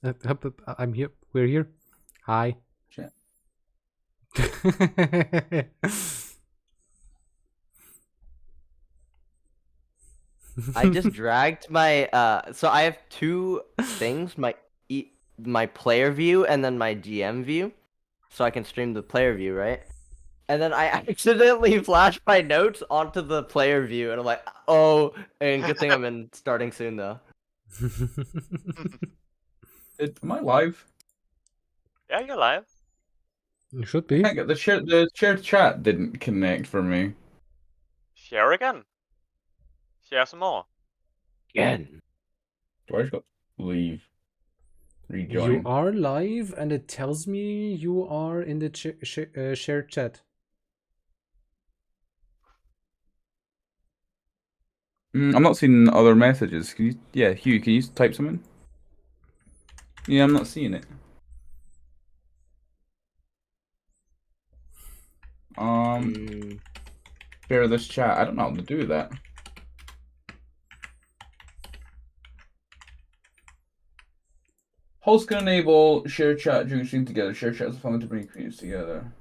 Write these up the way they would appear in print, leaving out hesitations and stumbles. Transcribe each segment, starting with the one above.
I'm here. We're here. Hi. Chat. I just dragged my so I have two things, my player view and then my GM view. So I can stream the player view, right? And then I accidentally flashed my notes onto the player view and I'm like, oh, and good thing I'm in starting soon though. Am I live? Yeah, you're live. You should be. Hang on, the shared chat didn't connect for me. Share again. Share some more. Again. Do I just got leave? Rejoin. You are live, and it tells me you are in the shared chat. I'm not seeing other messages. Can you, yeah, Hugh, can you type something? Yeah, I'm not seeing it. Share this chat. I don't know how to do that. Host can enable share chat during stream together. Share chat is a fun to bring communities together.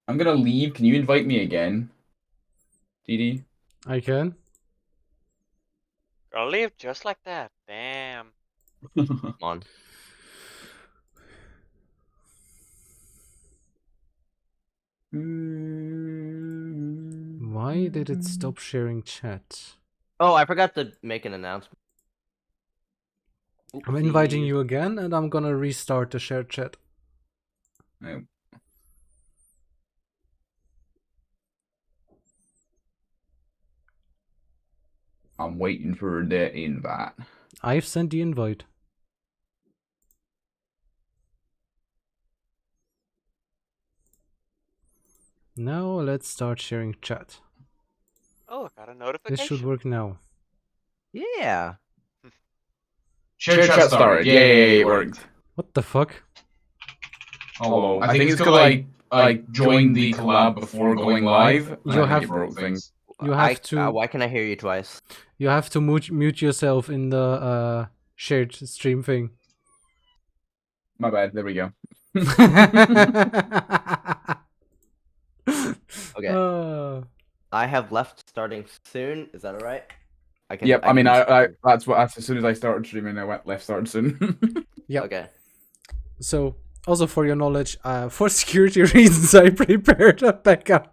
I'm gonna leave. Can you invite me again, DD? I can. Gonna leave just like that. Damn. Come on. Why did it stop sharing chat? Oh, I forgot to make an announcement. I'm inviting you again, and I'm gonna restart the shared chat. Yeah. I'm waiting for the invite. I've sent the invite. Now let's start sharing chat. Oh, got a notification. This should work now. Yeah. Share chat started. Yay, it worked. What the fuck? Hello. I think it's because I joined the collab before going live. You I think have- it broke things. You have to. Why can I hear you twice? You have to mute yourself in the shared stream thing. My bad. There we go. Okay. I have left starting soon. Is that alright? Yep. I mean, I that's what. As soon as I started streaming, I went left start soon. Yeah. Okay. So, also for your knowledge, for security reasons, I prepared a backup.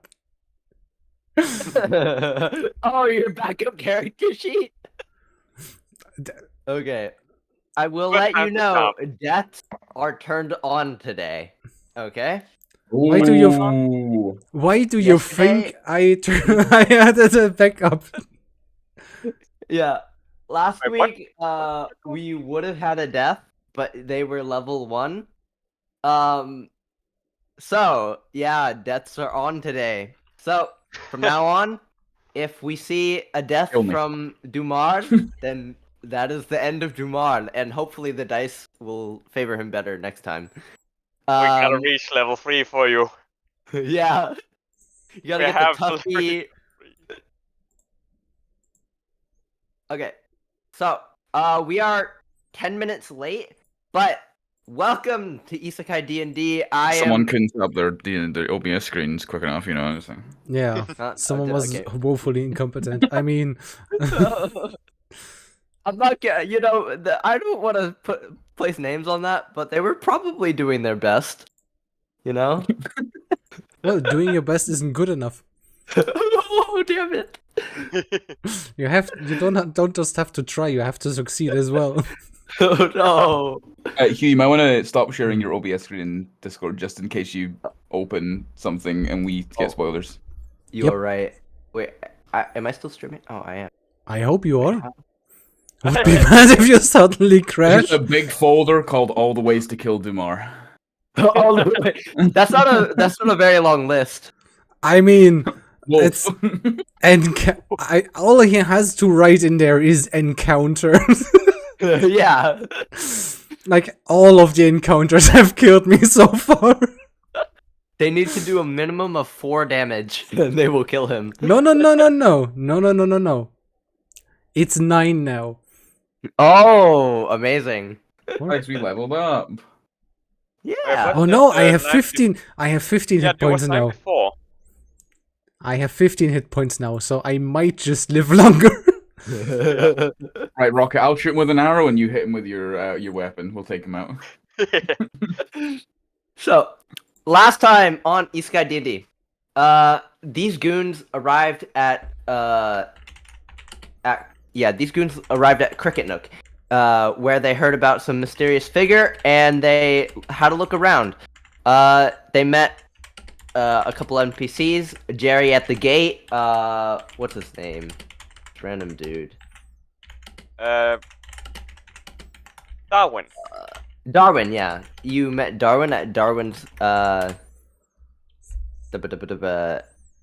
Oh, your backup character sheet. Okay. I will Good let time you to know stop. deaths are turned on today. Okay? Why do you- Ooh. Why do you think I added a backup? Yeah. Last Wait, what? week, we would have had a death, but they were level 1. So, yeah, deaths are on today. So, from now on, if we see a death Kill me. from Dumar, then that is the end of Dumar, and hopefully the dice will favor him better next time. We gotta reach level 3 for you. Yeah. You gotta We get have the to Tuffy. Okay. So, we are 10 minutes late, but welcome to Isekai D&D. Someone couldn't set up their OBS screens quick enough, you know. So. Yeah, someone was okay. woefully incompetent. I mean, I'm not gonna, you know, I don't want to place names on that, but they were probably doing their best. You know? well, doing your best isn't good enough. Oh, damn it. You don't just have to try, you have to succeed as well. Oh, no. Hugh, you might want to stop sharing your OBS screen in Discord just in case you open something and we get spoilers. You Yep. are right. Wait, am I still streaming? Oh, I am. I hope you are. It would be bad if you suddenly There's crash. a big folder called All the Ways to Kill Dumar. All the way. That's not a very long list. I mean, Whoa. it's all he has to write in there is encounter. Yeah. Like all of the encounters have killed me so far. They need to do a minimum of 4 damage, and they will kill him. No. It's 9 now. Oh, amazing. Nice, we leveled up. Yeah. Oh no, I have 15. I have 15 Yeah, hit there was points 9 now. before. I have 15 hit points now, so I might just live longer. Right, Rocket, I'll shoot him with an arrow and you hit him with your weapon. We'll take him out. So, last time on Isekai D&D, these goons arrived at Cricket Nook, where they heard about some mysterious figure and they had a look around. They met a couple NPCs, Jerry at the gate. What's his name? Random dude. Darwin. Darwin, yeah. You met Darwin at Darwin's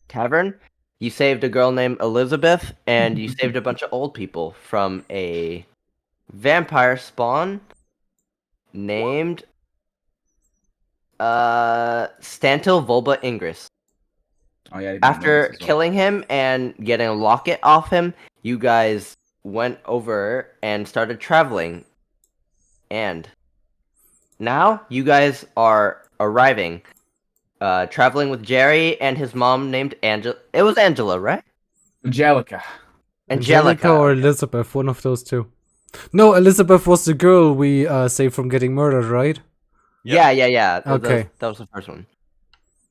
tavern. You saved a girl named Elizabeth, and you saved a bunch of old people from a vampire spawn named Stantil Volba Ingress. Oh, yeah, I didn't After notice as well. killing him and getting a locket off him, you guys went over and started traveling. And now you guys are arriving, traveling with Jerry and his mom named Angela. It was Angela, right? Angelica. Angelica. or Elizabeth, one of those two. No, Elizabeth was the girl we saved from getting murdered, right? Yeah. Okay. That was the first one.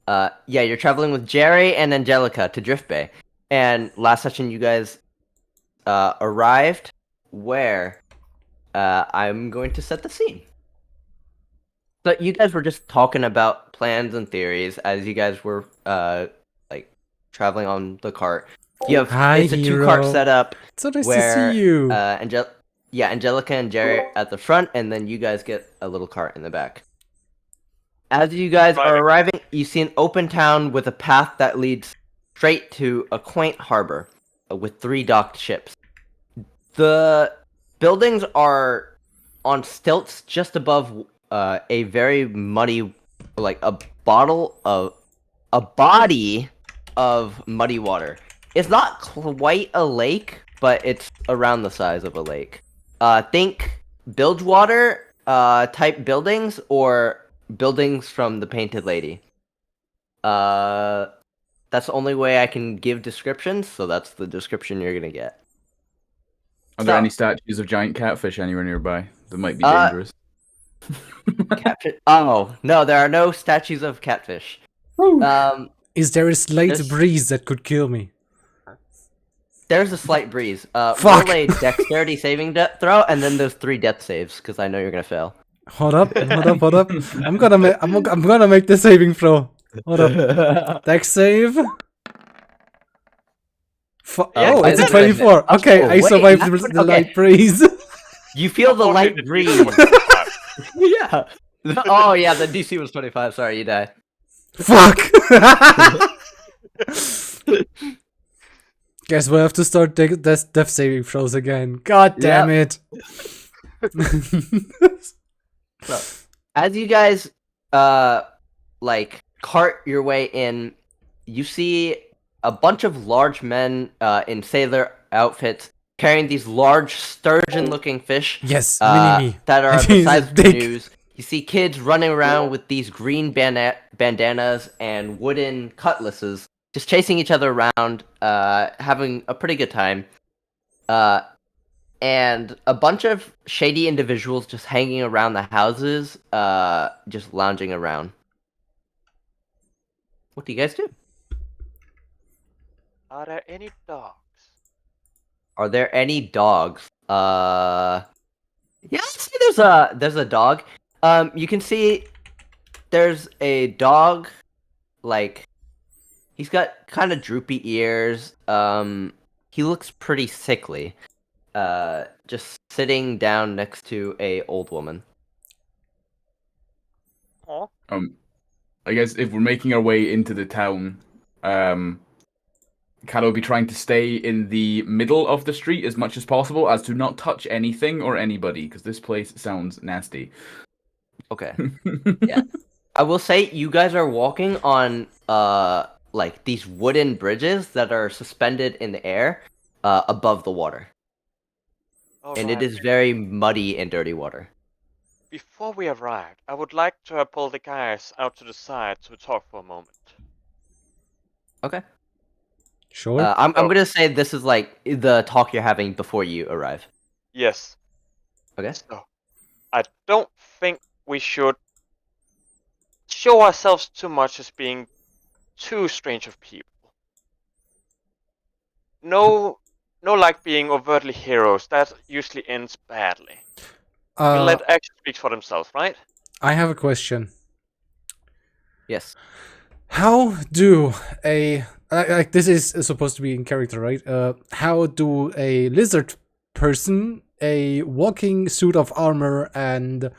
Yeah, you're traveling with Jerry and Angelica to Drift Bay. And last session you guys arrived where I'm going to set the scene. So you guys were just talking about plans and theories as you guys were like traveling on the cart. You have Hi, it's a two-cart hero. setup It's so nice where to see you. Angelica and Jerry at the front, and then you guys get a little cart in the back. As you guys are arriving, you see an open town with a path that leads straight to a quaint harbor with 3 docked ships. The buildings are on stilts just above a very muddy, like a body of muddy water. It's not quite a lake, but it's around the size of a lake. Think Bilgewater type buildings or buildings from the Painted Lady. That's the only way I can give descriptions, so that's the description you're gonna get. Are there So- any statues of giant catfish anywhere nearby that might be dangerous? Catfish. Oh no, there are no statues of catfish. Is there a slight this- breeze that could kill me? There's a slight breeze. Fuck. Roll a dexterity saving throw, and then those 3 death saves, because I know you're gonna fail. Hold up. I'm gonna make the saving throw. Hold up. Dex save. Yeah, Oh, it's a that's 24. nice. Okay, Oh, I wait, survived that's the okay. light breeze. You feel the light breeze. Yeah. Oh yeah, the DC was 25. Sorry, you die. Fuck. Guess we'll have to start death saving throws again. God damn it. So, as you guys like cart your way in, you see a bunch of large men in sailor outfits carrying these large sturgeon-looking fish Yes, mini-me. that are I the think size it's of big. canoes. You see kids running around with these green bandanas and wooden cutlasses, just chasing each other around, having a pretty good time. And a bunch of shady individuals just hanging around the houses, just lounging around. What do you guys do? Are there any dogs? Are there any dogs? Yeah, I see there's a dog. You can see there's a dog, like, he's got kind of droopy ears. He looks pretty sickly. Just sitting down next to a old woman. Oh, I guess if we're making our way into the town, Calo will be trying to stay in the middle of the street as much as possible, as to not touch anything or anybody, because this place sounds nasty. Okay. Yeah. I will say you guys are walking on like these wooden bridges that are suspended in the air above the water. and it Alright. is very muddy and dirty water. Before we arrive, I would like to pull the guys out to the side to talk for a moment. Okay. Sure. I'm So- gonna say this is like the talk you're having before you arrive. Yes. Okay. So, I don't think we should show ourselves too much as being too strange of people. No, like being overtly heroes. That usually ends badly. We let actions speak for themselves, right? I have a question. Yes. How do a like this is supposed to be in character, right? How do a lizard person, a walking suit of armor, and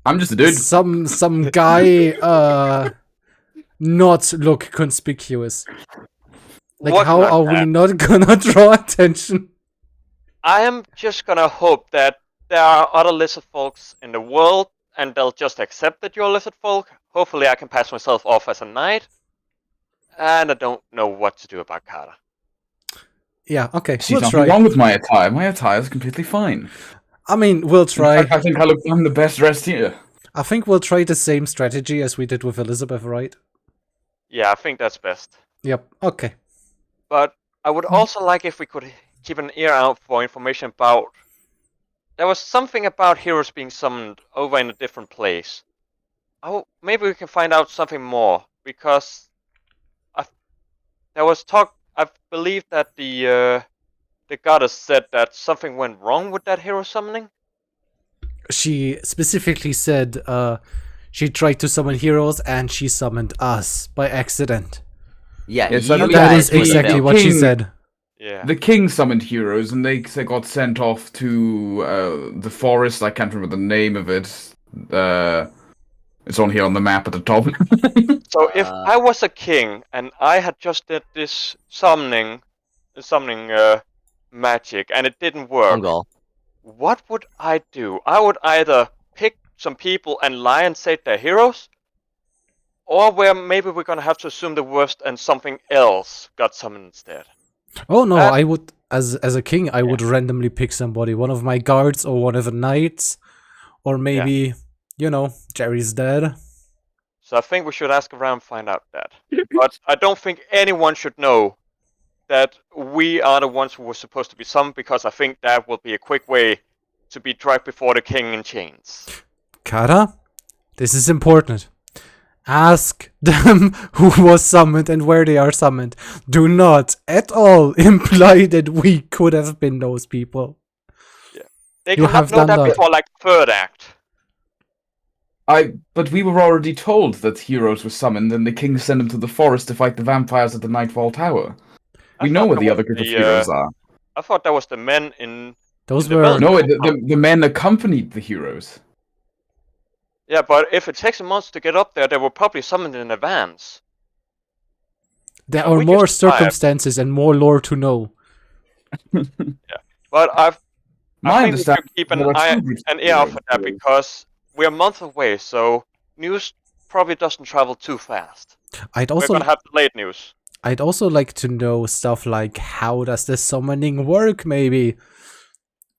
I'm just a dude. some guy not look conspicuous? Like, What how like are that? we not gonna draw attention? I am just gonna hope that there are other lizard folks in the world, and they'll just accept that you're lizard folk. Hopefully, I can pass myself off as a knight. And I don't know what to do about Carter. Yeah, okay, See, we'll nothing try. wrong with my attire. My attire is completely fine. I mean, we'll In try. fact, I think I'm the best dressed here. I think we'll try the same strategy as we did with Elizabeth, right? Yeah, I think that's best. Yep, okay. But I would also like if we could keep an ear out for information about. There was something about heroes being summoned over in a different place. Oh, maybe we can find out something more because there was talk. I believe that the goddess said that something went wrong with that hero summoning. She specifically said she tried to summon heroes and she summoned us by accident. Yeah, Yes, you I don't That Yeah, is guys exactly failed. what she King- said. Yeah. The king summoned heroes, and they got sent off to the forest. I can't remember the name of it. It's on here on the map at the top. So if Uh, I was a king and I had just did this summoning magic and it didn't work, Ungal. what would I do? I would either pick some people and lie and say they're heroes, or where maybe we're gonna have to assume the worst and something else got summoned instead. Oh no, Uh, I would, as a king, I would randomly pick somebody, one of my guards or one of the knights, or maybe, you know, Jerry's dead. So I think we should ask around and find out that. But I don't think anyone should know that we are the ones who were supposed to be summoned, because I think that will be a quick way to be dragged before the king in chains. Kara, this is important. Ask them who was summoned and where they are summoned. Do not at all imply that we could have been those people. They You cannot have know done that that. before like third act. But we were already told that heroes were summoned, and the king sent them to the forest to fight the vampires at the Nightfall Tower. I We know thought where that the was other group of the, heroes are. I thought that was the men in. Those the were village. No, the men accompanied the heroes. Yeah, but if it takes a month to get up there, they were probably summoned in advance. there and are we more just survived. circumstances and more lore to know. But I My think we should understanding keep there are two groups of an ear out heroes. for that, because we're a month away, so news probably doesn't travel too fast. I'd We're also gonna have delayed news. I'd also like to know stuff like how does the summoning work, maybe?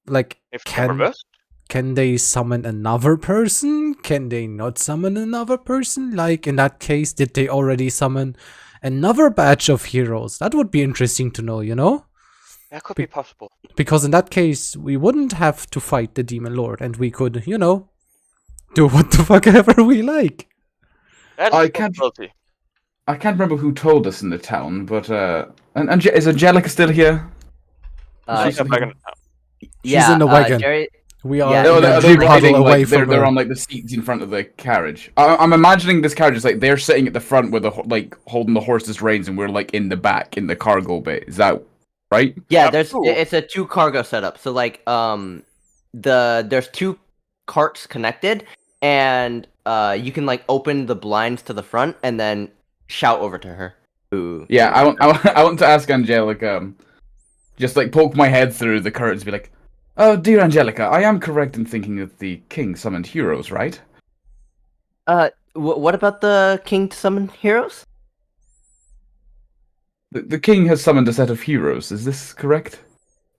Like If Can- reversed. can they summon another person? Can they not summon another person? Like in that case, did they already summon another batch of heroes? That would be interesting to know, you know? That could be possible. Because in that case, we wouldn't have to fight the Demon Lord and we could, you know, do what the fuck ever we like. That's I a can't- possibility. I can't remember who told us in the town, but is Angelica still here? She's She's back in the town. She's in the wagon. Jerry, We are Yeah, in No, a they're dream riding, huddle like, away from they're her. on like the seats in front of the carriage. I'm imagining this carriage is like they're sitting at the front with the like holding the horse's reins, and we're like in the back in the cargo bay. Is that right? Yeah, Cool. it's a 2 cargo setup. So like there's 2 carts connected, and you can like open the blinds to the front and then shout over to her. Ooh. Yeah, I want to ask Angelica, just like poke my head through the curtains, and be like, "Oh, dear Angelica, I am correct in thinking that the king summoned heroes, right?" What about the king to summon heroes? The king has summoned a set of heroes. Is this correct?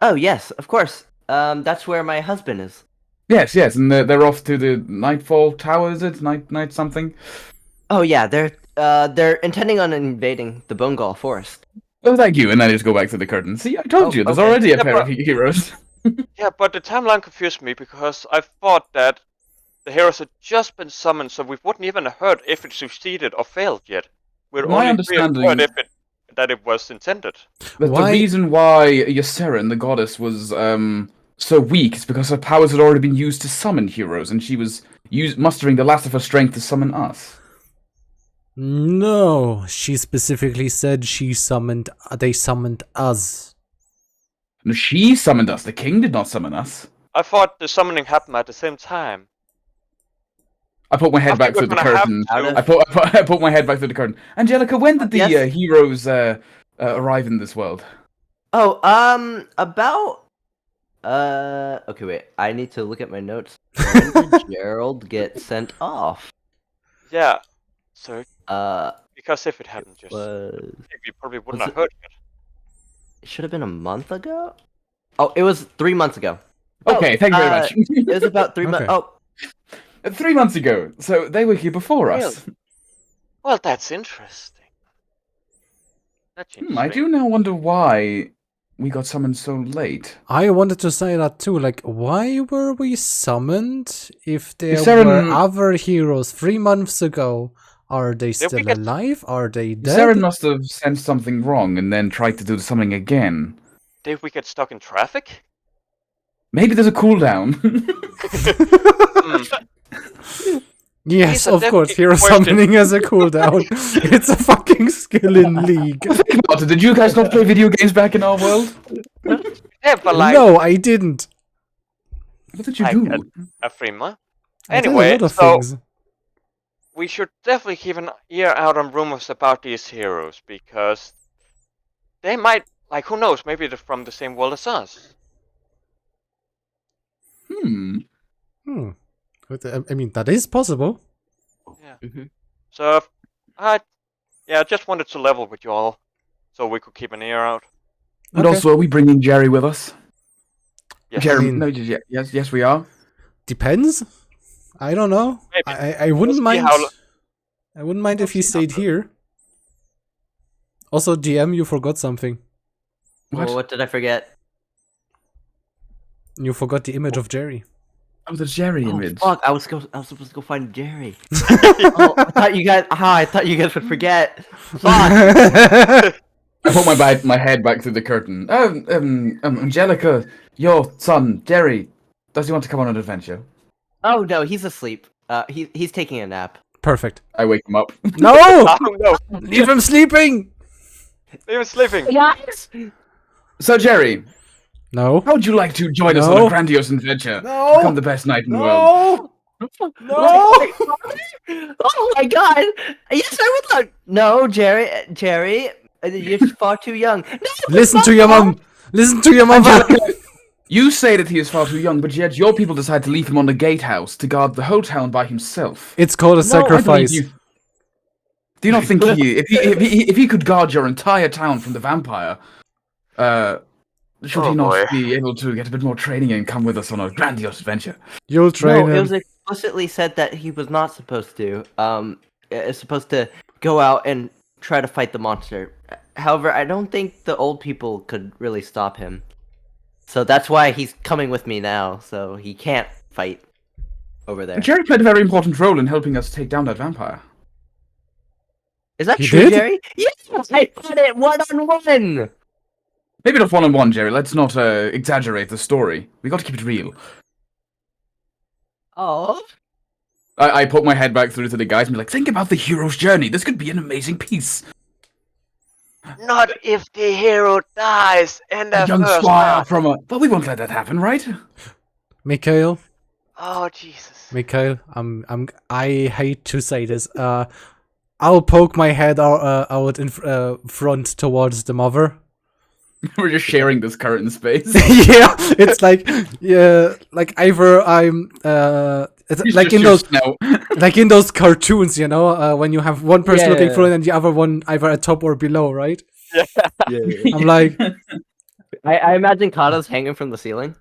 Oh yes, of course. That's where my husband is. Yes, and they're off to the Nightfall Tower. Is it night something? Oh yeah, they're intending on invading the Bongal Forest. Oh, thank you. And then I just go back to the curtain. See, I told Oh, you. There's okay. already a Yeah, pair of heroes. Yeah, but the timeline confused me because I thought that the heroes had just been summoned, so we wouldn't even have heard if it succeeded or failed yet. We'd My only understanding- heard that it was intended. But Why- the reason why Yseren, the goddess, was so weak is because her powers had already been used to summon heroes, and she was mustering the last of her strength to summon us. No, she specifically said they summoned us. No, she summoned us. The king did not summon us. I thought the summoning happened at the same time. I put my head I back think through the we're gonna have curtain. to- I put my head back through the curtain. Angelica, when did the Yes? heroes arrive in this world? Oh, about. Okay, wait. I need to look at my notes. When did Gerald get sent off? Yeah, so Because if it hadn't just, we probably wouldn't was have heard it. it should have been a month ago. Oh, it was 3 months ago. Okay, thank you very much. It was about 3 months. Okay. Oh, 3 months ago. So they were here before us. Well, that's interesting. That's I do now wonder why we got summoned so late. I wanted to say that too. Like, why were we summoned if there Yseren- were other heroes 3 months ago? Are they we still get- alive? Are they dead? Saren must have sensed something wrong and then tried to do something again. Did we get stuck in traffic? Maybe there's a cooldown. Yes, These are of course. definitely Hero questions. summoning has a cooldown. It's a fucking skill in League. Think about it. Did you guys not play video games back in our world? Yeah, but like No, I didn't. What did you I do? had a free month. I did a Anyway, lot of so things. we should definitely keep an ear out on rumors about these heroes because they might, like, who knows? Maybe they're from the same world as us. But, I mean, that is possible. So, I just wanted to level with you all so we could keep an ear out. And Okay. also, are we bringing Jerry with us? Yes. Jerry, I mean- no, yes, we are. Depends. I don't know. Maybe. I wouldn't We'll see mind. how- I wouldn't mind if he see how stayed here. Also, GM, you forgot something. What? Well, what did I forget? You forgot the image of Jerry. Oh, the Jerry Oh, image. fuck! I was supposed to go find Jerry. Oh, I thought you guys. I thought you guys would forget. Fuck! I put my head back through the curtain. Angelica, your son, Jerry, does he want to come on an adventure? Oh no, he's asleep. He's taking a nap. Perfect. I wake him up. No! Oh no, Leave him sleeping! they were sleeping. Yes. So, Jerry, No. how would you like to join us on No. a grandiose adventure? No. Become the best knight in the world. No! No! Oh my god! Yes, I would love. No, Jerry, you're far too young. No, Listen to your mom! Listen to your mother! Angelica, you say that he is far too young, but yet your people decide to leave him on the gatehouse to guard the whole town by himself. It's called a No, I believe sacrifice. Do you not think if he could guard your entire town from the vampire, should Oh, he not boy. be able to get a bit more training and come with us on a grandiose adventure? You'll train no, it him. was explicitly said that he was not supposed to. Is supposed to go out and try to fight the monster. However, I don't think the old people could really stop him. So that's why he's coming with me now. So he can't fight over there. Jerry played a very important role in helping us take down that vampire. Is that He true, did? Jerry? Yes, I fought it 1-on-1. Maybe not one-on-one, Jerry. Let's not exaggerate the story. We got to keep it real. Oh. I put my head back through to the guys and be like, think about the hero's journey. This could be an amazing piece. Not if the hero dies in the A young first squire round. from a... But we won't let that happen, right? Mikhail, Oh Jesus. Mikhail, I hate to say this. I'll poke my head out in front towards the mother. We're just sharing this curtain space. Yeah, it's like either I'm it's It's like just in your those snow. like in those cartoons, you know, when you have one person looking Yeah. through and the other one either at top or below, right? Yeah. I'm like, I imagine Kata's hanging from the ceiling.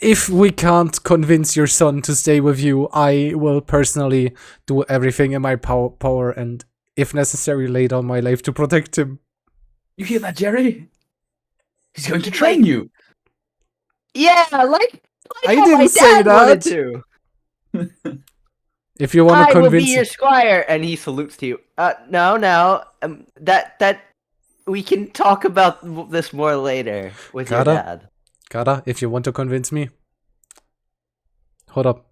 If we can't convince your son to stay with you, I will personally do everything in my power and, if necessary, lay down my life to protect him. You hear that, Jerry? He's going to train you. Yeah, like I how didn't my say dad wanted that. to. If you want to I will convince be your squire, and he salutes to you. No, that we can talk about this more later with your Kata? dad. Kata, if you want to convince me, hold up.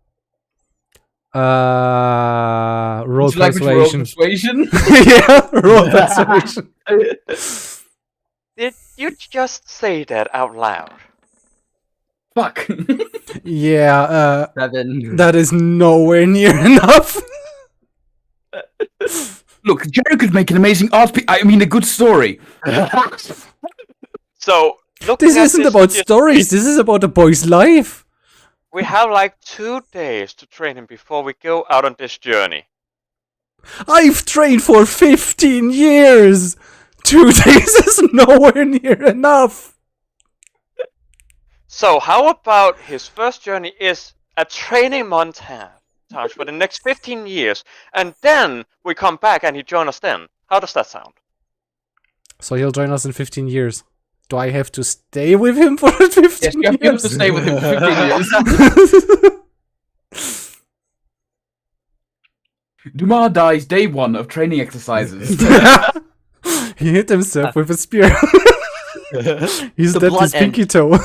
Roll Would you like me to roll persuasion. persuasion? Yeah, roll persuasion. Did you just say that out loud? Fuck. Yeah, 7. that is nowhere near enough. Look, Jerry could make an amazing a good story. So, This isn't about stories, this is about a boy's life. We have like 2 days to train him before we go out on this journey. I've trained for 15 years. 2 days is nowhere near enough. So, how about his first journey is a training montage for the next 15 years, and then we come back and he joins us then? How does that sound? So he'll join us in 15 years. Do I have to stay with him for 15 Yes, you have years? to stay with him for 15 years. Dumas dies day 1 of training exercises. He hit himself with a spear. He's The dead blood his pinky toe.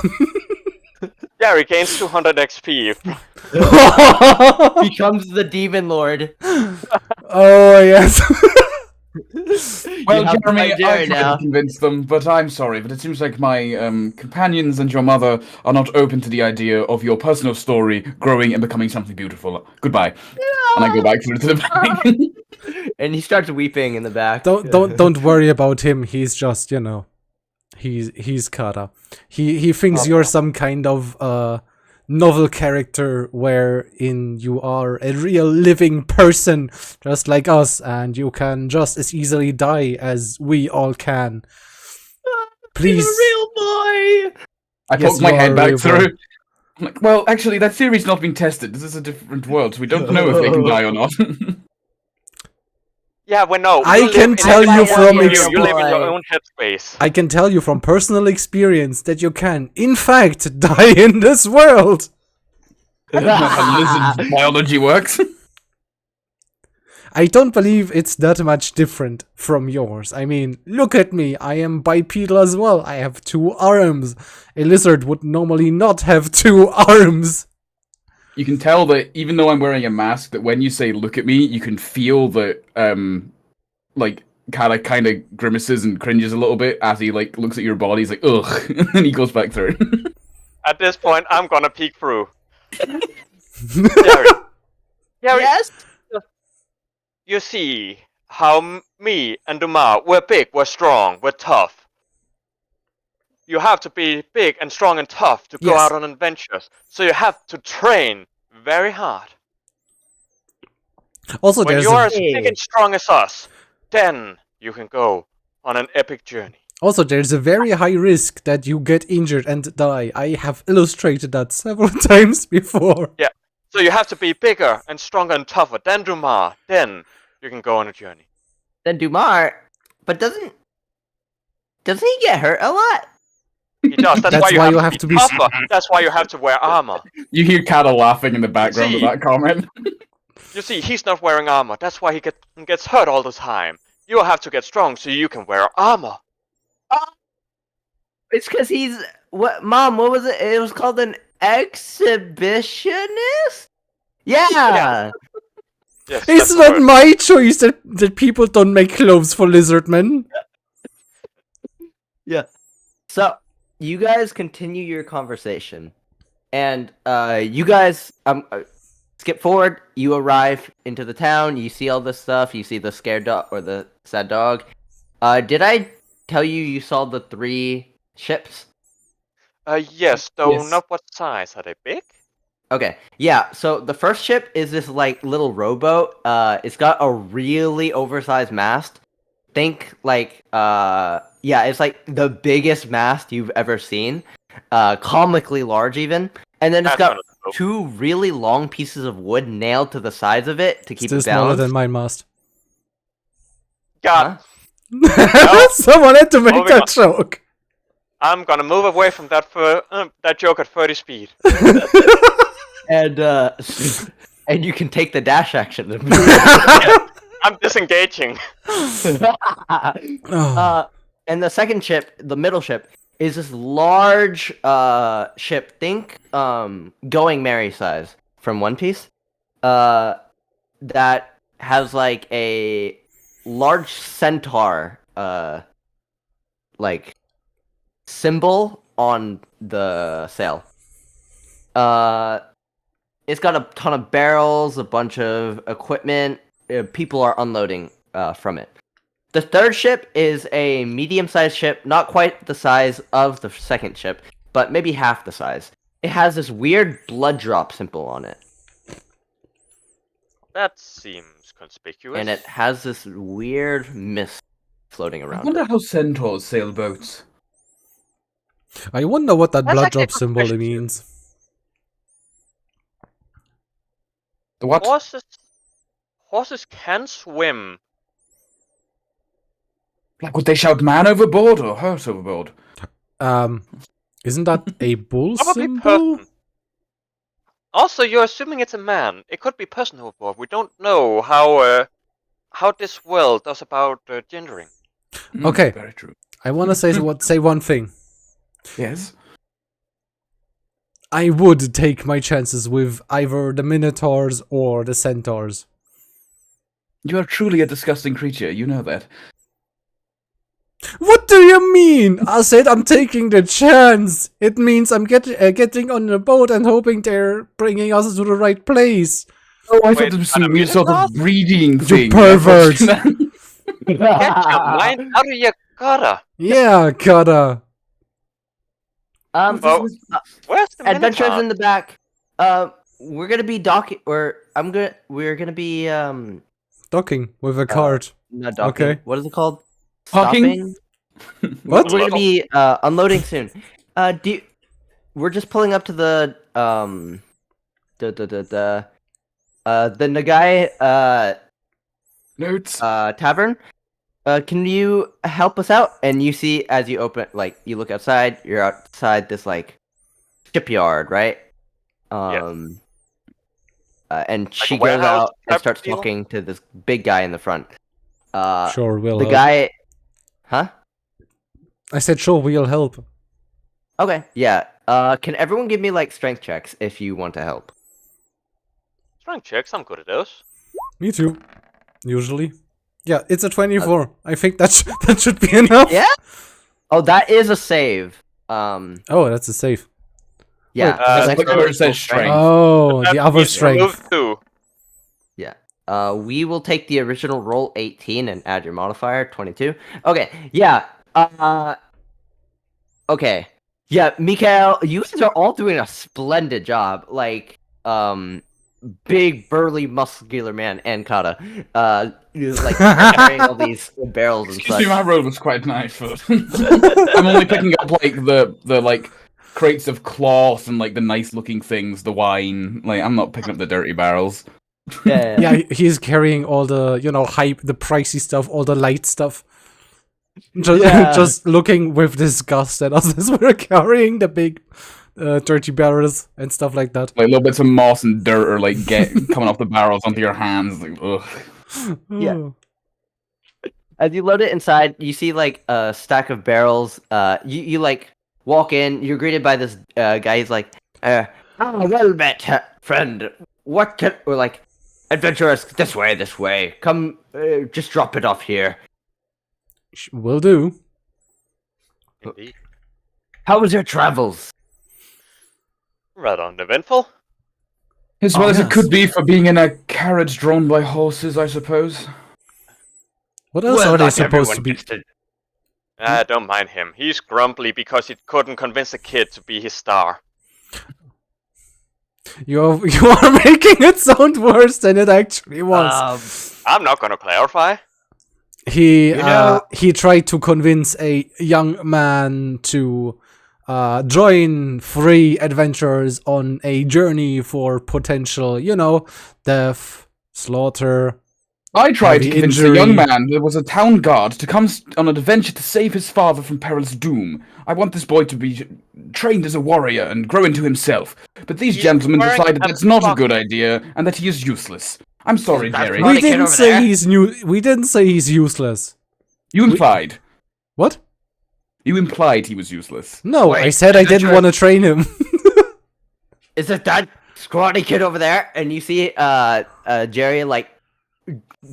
Jerry gains 200 XP. Becomes the demon lord. Oh, yes. Well, You have to Jeremy, fight Jerry I tried now. to convince them, but I'm sorry, but it seems like my companions and your mother are not open to the idea of your personal story growing and becoming something beautiful. Goodbye. And I go back through to the back. And he starts weeping in the back. Don't worry about him. He's just, he's Kata. He thinks you're some kind of novel character wherein you are a real living person just like us, and you can just as easily die as we all can. Please. He's a real boy. I Yes, poke my you are head a back real through. boy. I'm like, well, actually, that theory's not been tested. This is a different world, so we don't know if they can die or not. Yeah, we know. I You can live in tell your you own from view, ex- you live in your boy. own headspace. I can tell you from personal experience that you can, in fact, die in this world. That's not how lizard biology works. I don't believe it's that much different from yours. I mean, look at me. I am bipedal as well. I have 2 arms. A lizard would normally not have 2 arms. You can tell that even though I'm wearing a mask, that when you say "look at me," you can feel that Kata kind of grimaces and cringes a little bit as he looks at your body. He's like, ugh, and then he goes back through. At this point, I'm gonna peek through. Jerry, Yes. you see how me and Dumas, we're big, we're strong, we're tough. You have to be big and strong and tough to go Yes. out on adventures. So you have to train very hard. Also, When there's you are a, as big and strong as us, then you can go on an epic journey. there's a very high risk that you get injured and die. I have illustrated that several times before. So you have to be bigger and stronger and tougher than Dumas. Then you can go on a journey. Then Dumar, but doesn't he get hurt a lot? He does. That's, That's why you have to be tougher. That's why you have to wear armor. You hear Kata laughing in the background See? of that comment. You see, he's not wearing armor. That's why he gets hurt all the time. You have to get strong so you can wear armor. It's because he's Mom, what was it? It was called an exhibitionist. Yeah. Yes, It's that's the not word. my choice that people don't make clothes for lizard men. So you guys continue your conversation, and you guys skip forward. You arrive into the town. You see all this stuff. You see the scared dog or the sad dog. Did I tell you saw the 3 ships? Yes, though Yes. not what size. Are they big? Okay, yeah. So the first ship is this little rowboat. It's got a really oversized mast. Think yeah, it's like the biggest mast you've ever seen, comically large even. And then it's That's got not a- two really long pieces of wood nailed to the sides of it to keep Still it smaller balanced. than mine mast. God, Huh? Someone had to make Moving that on. joke. I'm gonna move away from that joke at 30 speed. And and you can take the dash action. I'm disengaging. Oh. And the second ship, the middle ship, is this large ship. Think Going Merry size from One Piece. That has like a large centaur like symbol on the sail. It's got a ton of barrels, a bunch of equipment. People are unloading from it. The third ship is a medium-sized ship, not quite the size of the second ship, but maybe half the size. It has this weird blood drop symbol on it, That seems conspicuous. and it has this weird mist floating I around wonder it. how centaurs sail boats. I wonder what that That's blood actually a drop good symbol question. means. The what? Horses can swim. Like, would they shout man overboard or horse overboard? Isn't that a bull Probably symbol? person. Also, you're assuming it's a man. It could be person overboard. We don't know how this world does about gendering. Okay. Very true. I want to say one thing. Yes. I would take my chances with either the minotaurs or the centaurs. You are truly a disgusting creature, you know that. What do you mean? I said I'm taking the chance. It means I'm getting on a boat and hoping they're bringing us to the right place. Oh, I Wait, thought there was are some the weird sort of minotaurs? breeding You thing. pervert. Get your mind out of your gutter. Yeah, gotta. Well, where's the Adventures Minotaur? in the back. We're gonna be docking, or we're gonna be Docking with a cart. not docking. Okay. What is it called? Parking? Stopping? What? We're gonna be unloading soon. We're just pulling up to the Nagai Notes. tavern. Can you help us out? And you see, as you open, like, you look outside, you're outside this, like, shipyard, right? And she goes warehouse out and type starts deal? talking to this big guy in the front. Sure, we'll The help. guy... Huh? I said sure, we'll help. Okay, yeah. Can everyone give me, like, strength checks if you want to help? Strength checks, I'm good at those. Me too. Usually. Yeah, it's a 24. I think that should be enough. Yeah? Oh, that is a save. Oh, that's a save. Yeah. Wait, because I look rolled where it says full strength. Oh, That the other means strength. remove 2. We will take the original roll 18 and add your modifier 22. Okay, yeah. Okay. Yeah, Mikael, you guys are all doing a splendid job. Like, big, burly, muscular man and Kata. Like carrying all these barrels and Excuse such. me, my road was quite nice. But I'm only picking up like the like crates of cloth and like the nice looking things, the wine. Like I'm not picking up the dirty barrels. Yeah. Yeah, he's carrying all the, hype, the pricey stuff, all the light stuff. Just, Yeah. just looking with disgust at us as we're carrying the big, dirty barrels and stuff like that. Like little bits of moss and dirt are like coming off the barrels onto your hands. Like, ugh. Yeah. Oh. As you load it inside, you see like a stack of barrels. You like walk in. You're greeted by this guy. He's like, well met, friend. What can we're like, adventurers? This way. Come, just drop it off here. Will do. Indeed. How was your travels? Rather uneventful. As well as yes. it could be for being in a carriage drawn by horses, I suppose. What else are they supposed to be? Don't mind him. He's grumpy because he couldn't convince a kid to be his star. You are making it sound worse than it actually was. I'm not gonna clarify. he tried to convince a young man to join free adventurers on a journey for potential, death, slaughter. I tried to Heavy convince injury. a young man that was a town guard to come on an adventure to save his father from perilous doom. I want this boy to be trained as a warrior and grow into himself. But these He's gentlemen wearing decided a that's not a buck- good idea and that he is useless. I'm sorry, That's Jerry. right. We kid didn't over say there. he's new. We didn't say he's useless. You implied. What? You implied he was useless. No, I Wait, said I is it didn't true? want to train him. Is it that scrawny kid over there? And you see Jerry like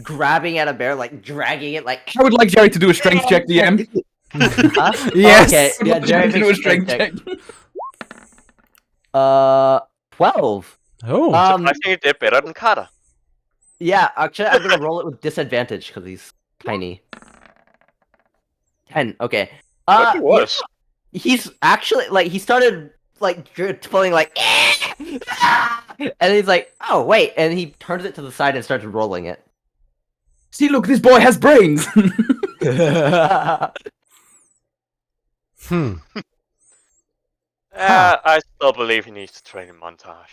grabbing at a bear, like dragging it, like. I would like Jerry to do a strength check, DM. Huh? Yes. Okay. Yeah, Jerry to do a makes strength check. 12. Oh, I think he did better than Carter. Yeah, actually, I'm gonna roll it with disadvantage because he's tiny. 10. Okay. What it was? He's actually like he started like pulling like, and he's like, oh wait, and he turns it to the side and starts rolling it. See, look, this boy has brains. hmm. I still believe he needs to train in montage.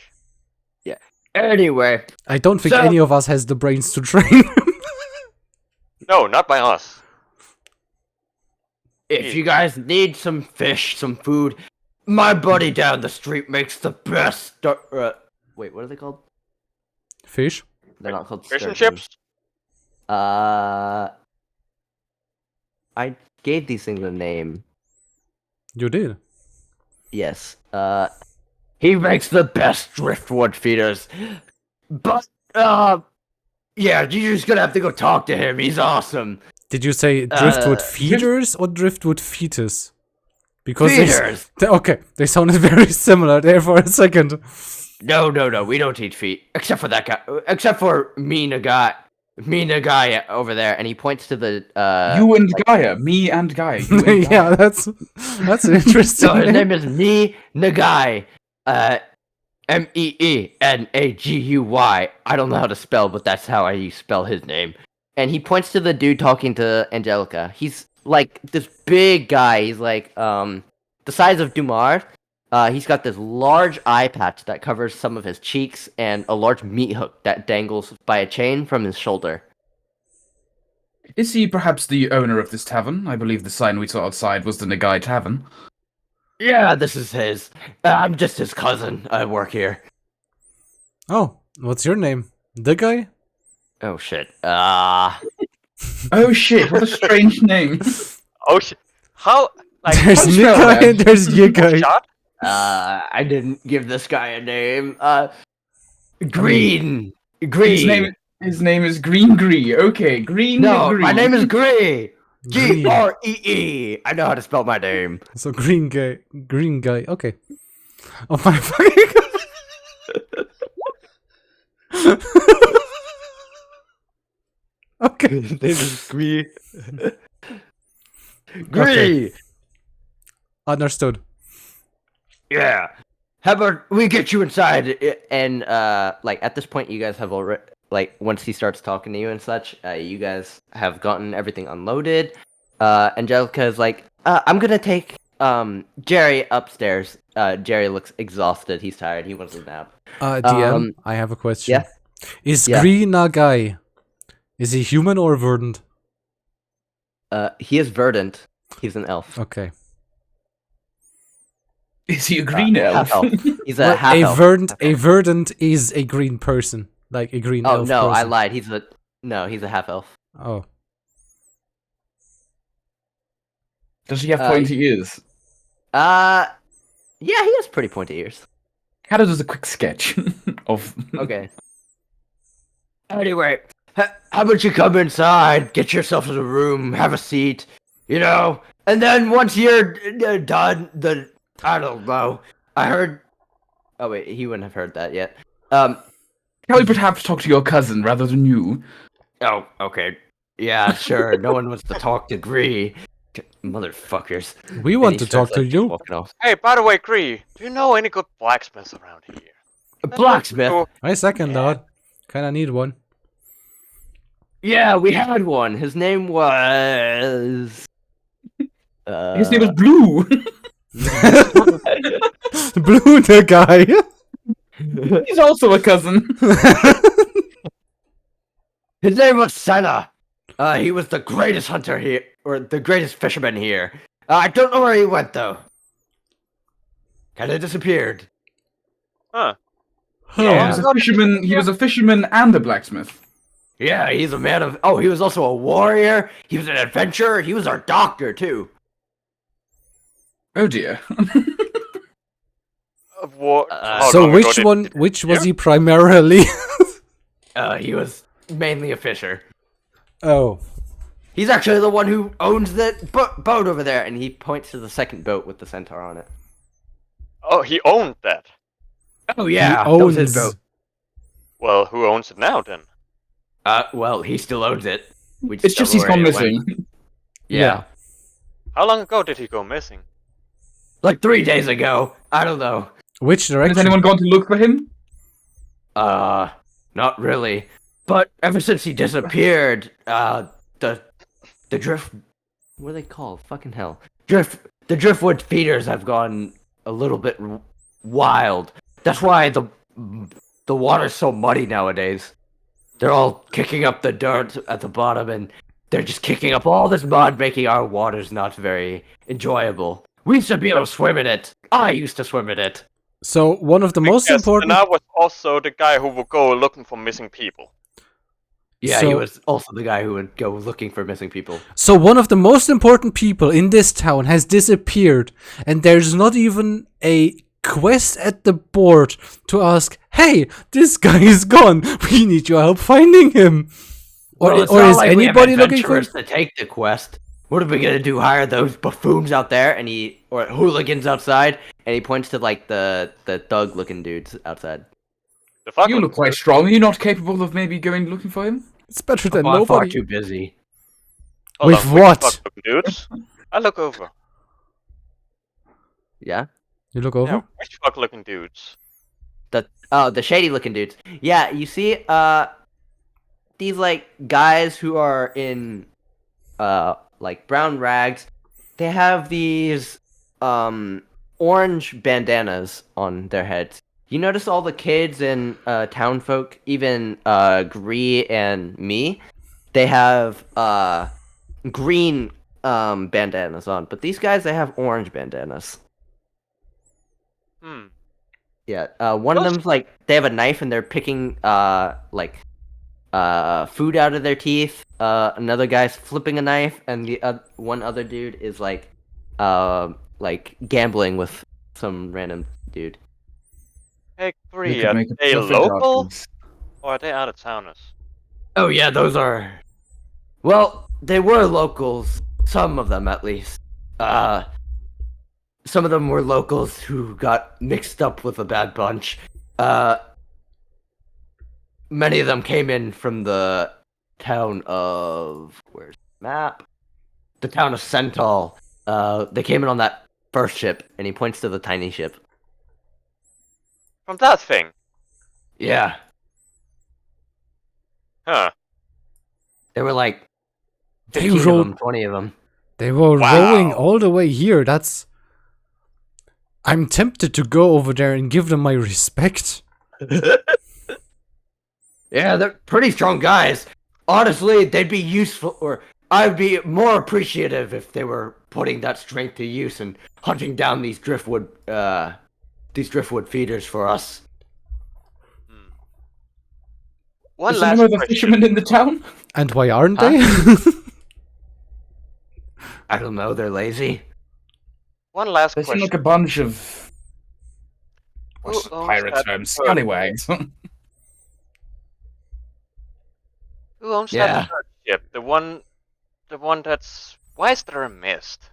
Anyway, I don't think So- any of us has the brains to train him. No, not by us. if you guys need some fish, some food, my buddy down the street makes the best. Wait, what are they called? Fish. They're not called Fish and sturgeons. chips? I gave these things a name. You did. Yes. He makes the best driftwood feeders. But yeah, you're just gonna have to go talk to him. He's awesome. Did you say driftwood feeders or driftwood fetus? Because they Feeders. okay, they sounded very similar there for a second. No, we don't eat feet. Except for that guy. Except for me and a guy over there, and he points to the You and Gaia. Me and Gaia. You and Gaia. Yeah, that's an interesting. So his name. name is Me Nagai. Meenaguy. I don't know how to spell, but that's how I spell his name. And he points to the dude talking to Angelica. He's like this big guy. He's like the size of Dumar. He's got this large eye patch that covers some of his cheeks and a large meat hook that dangles by a chain from his shoulder. Is he perhaps the owner of this tavern? I believe the sign we saw outside was the Nagai Tavern. Yeah, this is his. I'm just his cousin. I work here. Oh, what's your name? The guy? Oh shit. Oh shit, what a strange name. Oh shit. How? Like, There's how do you spell Nikai that? and there's Yikai. shot? I didn't give this guy a name. Green. His name is Green Gree. Okay, Green No, Gree. my name is Gree. Green. Gree. I know how to spell my name. So green guy. Okay. Oh my fucking god. Okay. His name is Gree. Okay. Understood. Yeah. How about we get you inside? And like at this point, you guys have already like once he starts talking to you and such, you guys have gotten everything unloaded. Angelica is like, I'm gonna take Jerry upstairs. Jerry looks exhausted. He's tired. He wants a nap. DM, I have a question. yeah? Is Yeah. Green a guy? Is he human or verdant? He is verdant. He's an elf. Okay. Is he a green elf? Half elf. He's a Well, half elf. a verdant is a green person, like a green Oh elf no, I person. lied. He's a half elf. Oh. Does he have pointy ears? Yeah, he has pretty pointy ears. How does a quick sketch of? Okay. Anyway, how about you come inside, get yourself in a room, have a seat, and then once you're done, I don't know. I heard. Oh wait, he wouldn't have heard that yet. Can we perhaps talk to your cousin rather than you? Oh, okay. Yeah, sure. No one wants to talk to Gree. Motherfuckers. We And want he to talk starts, to like, you. walking off. Hey, by the way, Gree, do you know any good blacksmiths around here? A blacksmith. Oh, I second that. Kinda need one. Yeah, we had one. His name was. His name was Blue. Blue the guy. He's also a cousin. His name was Senna. He was the greatest hunter here, or the greatest fisherman here. I don't know where he went though. Kind of disappeared. Huh. Yeah. He was a fisherman and a blacksmith. Yeah, he's a man of. Oh, he was also a warrior. He was an adventurer. He was our doctor too. Oh dear. So which was he primarily? He was mainly a fisher. Oh. He's actually the one who owns the boat over there, and he points to the second boat with the centaur on it. Oh, he owned that. Oh yeah, He that was his owns- boat. Well, who owns it now then? Well, he still owns it. We It's just he's don't know gone where it went. missing. Yeah. How long ago did he go missing? Like 3 days ago. I don't know. Which Has direction? anyone gone to look for him? Not really. But ever since he disappeared, the drift. What are they called? Fucking hell. The driftwood feeders have gone a little bit wild. That's why the water's so muddy nowadays. They're all kicking up the dirt at the bottom, and they're just kicking up all this mud, making our waters not very enjoyable. We used to be able to swim in it. I used to swim in it. So one of the most Yes, important. And I was also the guy who would go looking for missing people. Yeah, So- he was also the guy who would go looking for missing people. So one of the most important people in this town has disappeared, and there's not even a quest at the board to ask, "Hey, this guy is gone. We need your help finding him." Well, it's Or not is like we have anybody looking for? adventurers to take the quest? What are we gonna do? Hire those buffoons out there, or hooligans outside, and he points to like the thug-looking dudes outside. The fuck? You look quite strong. Are you not capable of maybe going looking for him? It's better than I'm far nobody. too busy. Hold With on, which what? fuck-looking dudes? I look over. Yeah. You look over. Yeah, which fuck-looking dudes? The shady-looking dudes. Yeah, you see, these like guys who are in like brown rags. They have these orange bandanas on their heads. You notice all the kids and town folk, even Gree and me, they have green bandanas on, but these guys, they have orange bandanas. Hmm. Yeah, one of them's like, they have a knife and they're picking like food out of their teeth. Another guy's flipping a knife, and the one other dude is like gambling with some random dude. Hey, We Gree, could are make a they perfect local? darkness. Or are they out of towners? Oh yeah, those are. Well, they were locals. Some of them, at least. Some of them were locals who got mixed up with a bad bunch. Many of them came in from the town of where's the map? The town of Sental. They came in on that first ship, and he points to the tiny ship. From that thing? Yeah, Huh. there were like They 15 of rolled- them, 20 of them. They were Wow. rowing all the way here. I'm tempted to go over there and give them my respect. Yeah, they're pretty strong guys. Honestly, they'd be useful, or I'd be more appreciative if they were putting that strength to use and hunting down these driftwood feeders for us. One Is last there another question. fisherman in the town? And why aren't Huh? they? I don't know, they're lazy. One last They seem question. like a bunch of Who what's the owns pirate that term? bird? Scallywags. Who owns Yeah. that third ship? The one that's. Why is there a mist?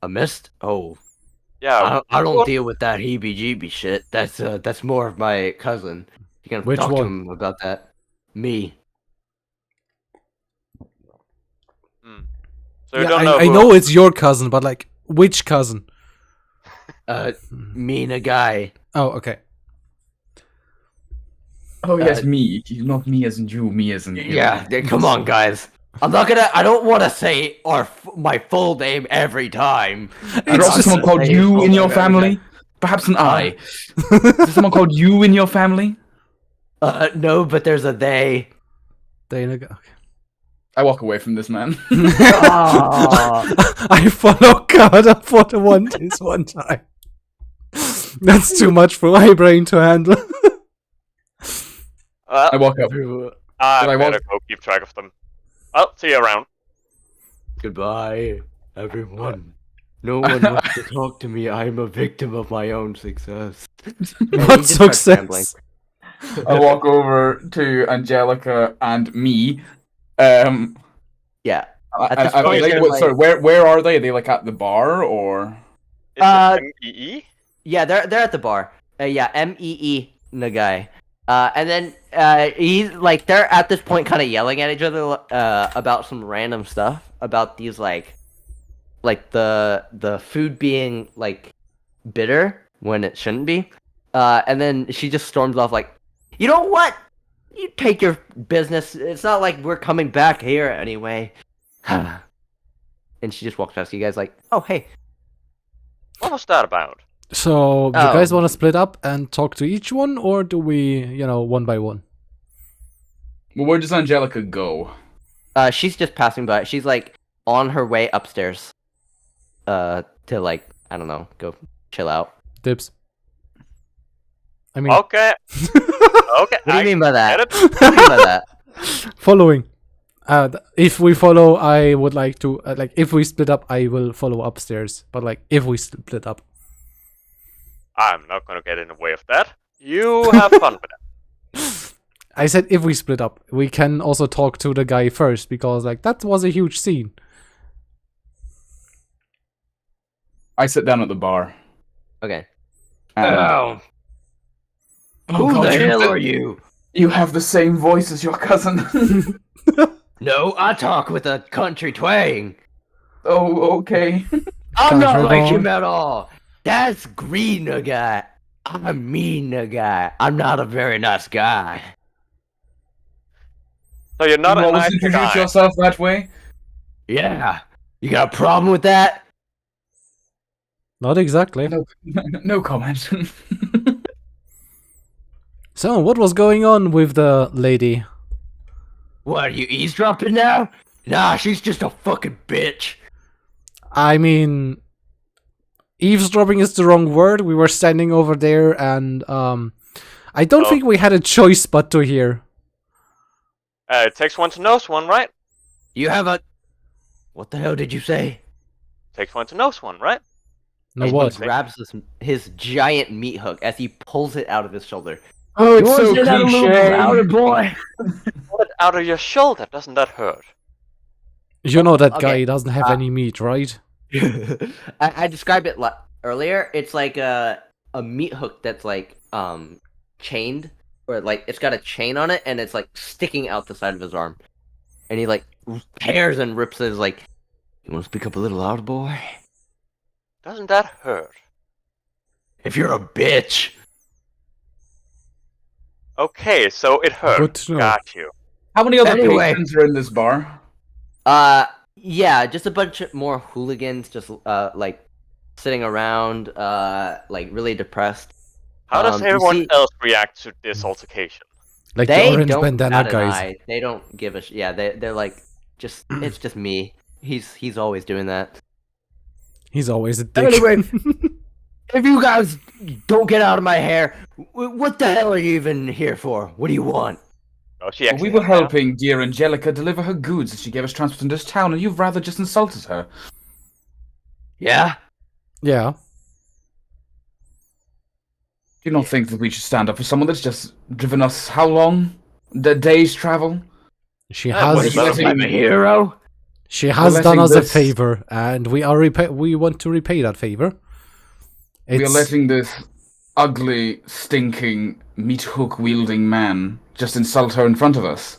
A mist? Oh, Yeah. I don't what- deal with that heebie-jeebie shit. That's more of my cousin. You can Which talk to one? him about that. Me. So you Yeah, don't know. I who know owns- it's your cousin, but like, which cousin? Me and a guy. Oh, okay. Oh yes, me. Not me as in you, me as in you. Yeah, come on, guys. I don't want to say my full name every time. Has It's someone called you in your family? Perhaps an I. Is someone called you in your family? No, but there's a they. Okay. I walk away from this man. I follow God up for the this one time. That's too much for my brain to handle. I walk up. I I better walk- go keep track of them. I'll see you around. Goodbye, everyone. No one wants to talk to me. I'm a victim of my own success. What success? I walk over to Angelica and me. Yeah. At this point, they're sorry, where are they? Are they like at the bar or? Is it MEE? Yeah, they're at the bar. Yeah, MEE Nagai. And then he's like they're at this point kind of yelling at each other about some random stuff about these like the food being like bitter when it shouldn't be. And then she just storms off like, you know what? You take your business. It's not like we're coming back here anyway. And she just walks past you guys like, oh hey. What was that about? So, do you guys want to split up and talk to each one, or do we, one by one? Well, where does Angelica go? She's just passing by. She's like on her way upstairs. To like, I don't know, go chill out. Dibs. I mean, Okay. Okay. What do you mean by that? Get it? What do you mean by that? following. If we follow, I would like to, if we split up, I will follow upstairs. But, if we split up. I'm not gonna get in the way of that. You have fun with it. I said if we split up. We can also talk to the guy first, because, that was a huge scene. I sit down at the bar. Okay. And, Who God, the you hell have are you? You have the same voice as your cousin. No, I talk with a country twang. Oh, okay. I'm not Country like boy. him at all. That's green guy. I'm mean guy. I'm not a very nice guy. So you're not you a always nice introduce guy. yourself that way? Yeah. You got a problem with that? Not exactly. No, no comment. So, what was going on with the lady? What, are you eavesdropping now? Nah, she's just a fucking bitch. I mean, eavesdropping is the wrong word. We were standing over there, and I don't think we had a choice but to hear. It takes one to know one, right? You have a... What the hell did you say? Takes one to know one, right? No, And what? He grabs his giant meat hook as he pulls it out of his shoulder. Oh, it's so Say that a little cliche. louder, boy. Pull it out of your shoulder. Doesn't that hurt? You know that Okay, guy doesn't have any meat, right? I described it earlier. It's like a meat hook that's like chained, or like it's got a chain on it, and it's like sticking out the side of his arm. And he like tears and rips his like. You want to speak up a little louder, boy? Doesn't that hurt? If you're a bitch. Okay, so it hurt. Good to know. Got you. How many other Anyway. patrons are in this bar? Yeah, just a bunch of more hooligans, just like sitting around, like really depressed. How does You everyone see- else react to this altercation? Like the They orange don't bandana bat an guys. eye. They don't give a yeah. They're like just it's just me. He's always doing that. He's always a dick. Anyway, if you guys don't get out of my hair, what the hell are you even here for? What do you want? Oh, she We actually were has now. helping dear Angelica deliver her goods as she gave us transport into this town, and you've rather just insulted her. Yeah. Yeah. Do you not think that we should stand up for someone that's just driven us how long? The day's travel? She what has is that? I'm a hero. she has We're done letting us a this- favor, and we are we want to repay that favor. We are It's letting this ugly, stinking, meat hook wielding man just insult her in front of us.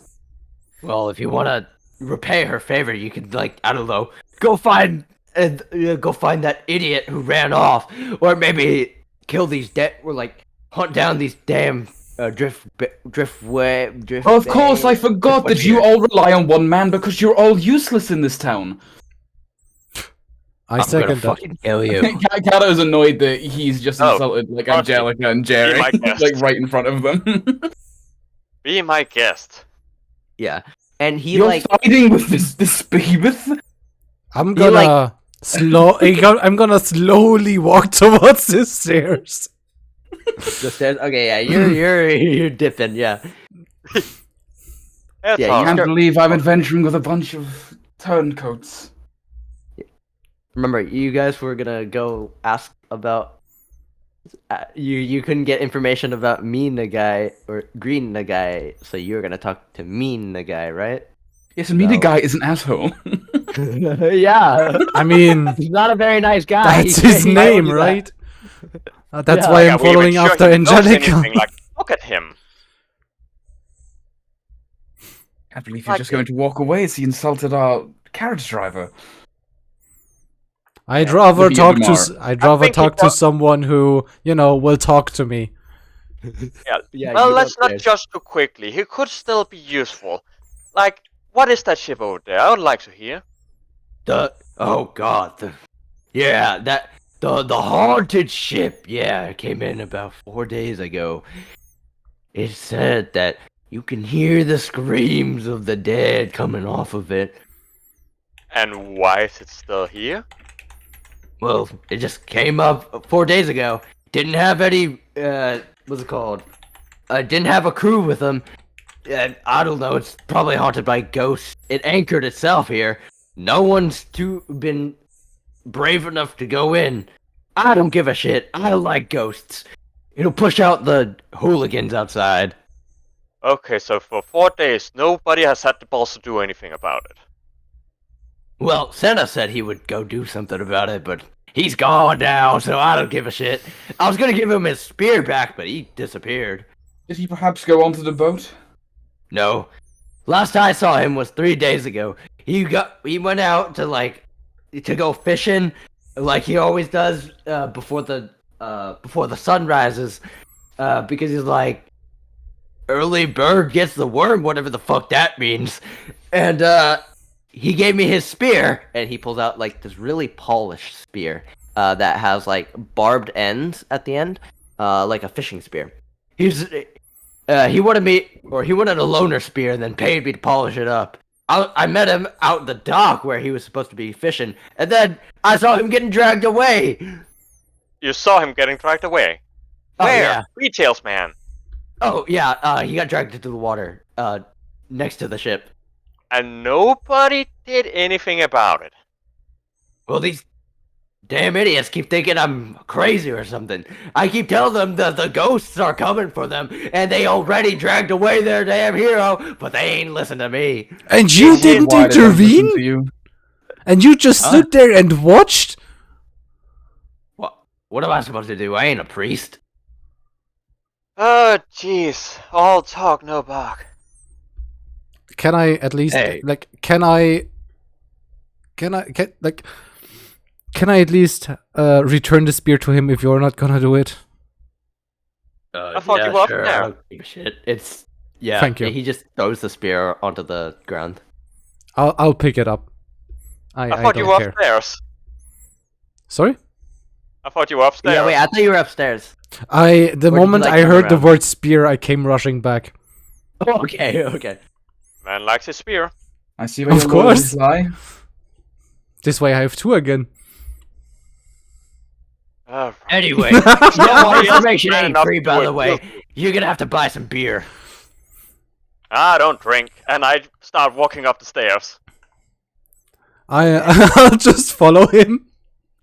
Well, if you want to repay her favor, you can like I don't know, go find that idiot who ran off, or maybe kill these or like hunt down these damn drift. Of course, I forgot that you here. all rely on one man because you're all useless in this town. I I'm gonna second that. fucking kill you. Kato's annoyed that he's just Oh, insulted like Archie, Angelica and Jerry, my guest. like right in front of them. Be my guest. Yeah, and he You're like fighting with this behemoth? I'm You, like- gonna I'm gonna slowly walk towards the stairs. the stairs. Okay, yeah, you're dipping. Yeah, It's Yeah, you I alright. can't believe I'm adventuring with a bunch of turncoats. remember you guys were gonna go ask about. You couldn't get information about me Nagai or Green Nagai, so you were gonna talk to me Nagai, right? Yes, and me, the No. guy, is an asshole. Yeah, I mean, he's not a very nice guy. that's He his told name, you that. right? That's Yeah. why Yeah, I'm we even following sure after he knows Angelica. anything, like, look at him. I believe you're Like just going to walk away as he insulted our carriage driver. I'd rather Maybe talk Yamar. to I'd rather think he talk to does- someone who, you know, will talk to me. Yeah, Well, you let's don't not care. judge too quickly. He could still be useful. Like, what is that ship over there? I would like to hear. Oh god, the haunted ship. Yeah, it came in about 4 days ago. It said that you can hear the screams of the dead coming off of it. And why is it still here? Well, it just came up 4 days ago. Didn't have any what's it called? Didn't have a crew with them. I don't know. It's probably haunted by ghosts. It anchored itself here. No one's been brave enough to go in. I don't give a shit. I like ghosts. It'll push out the hooligans outside. Okay, so for 4 days, nobody has had the balls to do anything about it. Well, Senna said he would go do something about it, but he's gone now, so I don't give a shit. I was gonna give him his spear back, but he disappeared. Did he perhaps go onto the boat? No. Last I saw him was 3 days ago. He went out to go fishing, like he always does before the sun rises, because he's like, early bird gets the worm, whatever the fuck that means. And he gave me his spear, and he pulls out like this really polished spear that has like barbed ends at the end, like a fishing spear. He wanted a loner spear and then paid me to polish it up. I met him out in the dock where he was supposed to be fishing, and then I saw him getting dragged away. You saw him getting dragged away. Oh, Where? yeah. Details, man. Oh yeah, he got dragged into the water, next to the ship. And nobody did anything about it. Well, these damn idiots keep thinking I'm crazy or something. I keep telling them that the ghosts are coming for them, and they already dragged away their damn hero, but they ain't listen to me. And you didn't Why did I listen intervene? to you? And you just Huh? stood there and watched? What am I supposed to do? I ain't a priest. Oh, jeez. All talk, no bark. Can I at least Hey. like can I at least return the spear to him if you're not gonna do it? I thought you were up there. I don't give a shit. It's Thank you. He just throws the spear onto the ground. I'll pick it up. I thought you don't were care. upstairs. Sorry? I thought you were upstairs. Yeah, wait. I thought you were upstairs. The you, moment like, I come heard the around? word spear, I came rushing back. Okay. Man likes his spear. I see where Of your loyalties course. lie. This way I have two again. Alright. Anyway, Nobody no else information man ain't enough free, to by do the it. way. You're gonna have to buy some beer. I don't drink, and I start walking up the stairs. I'll just follow him.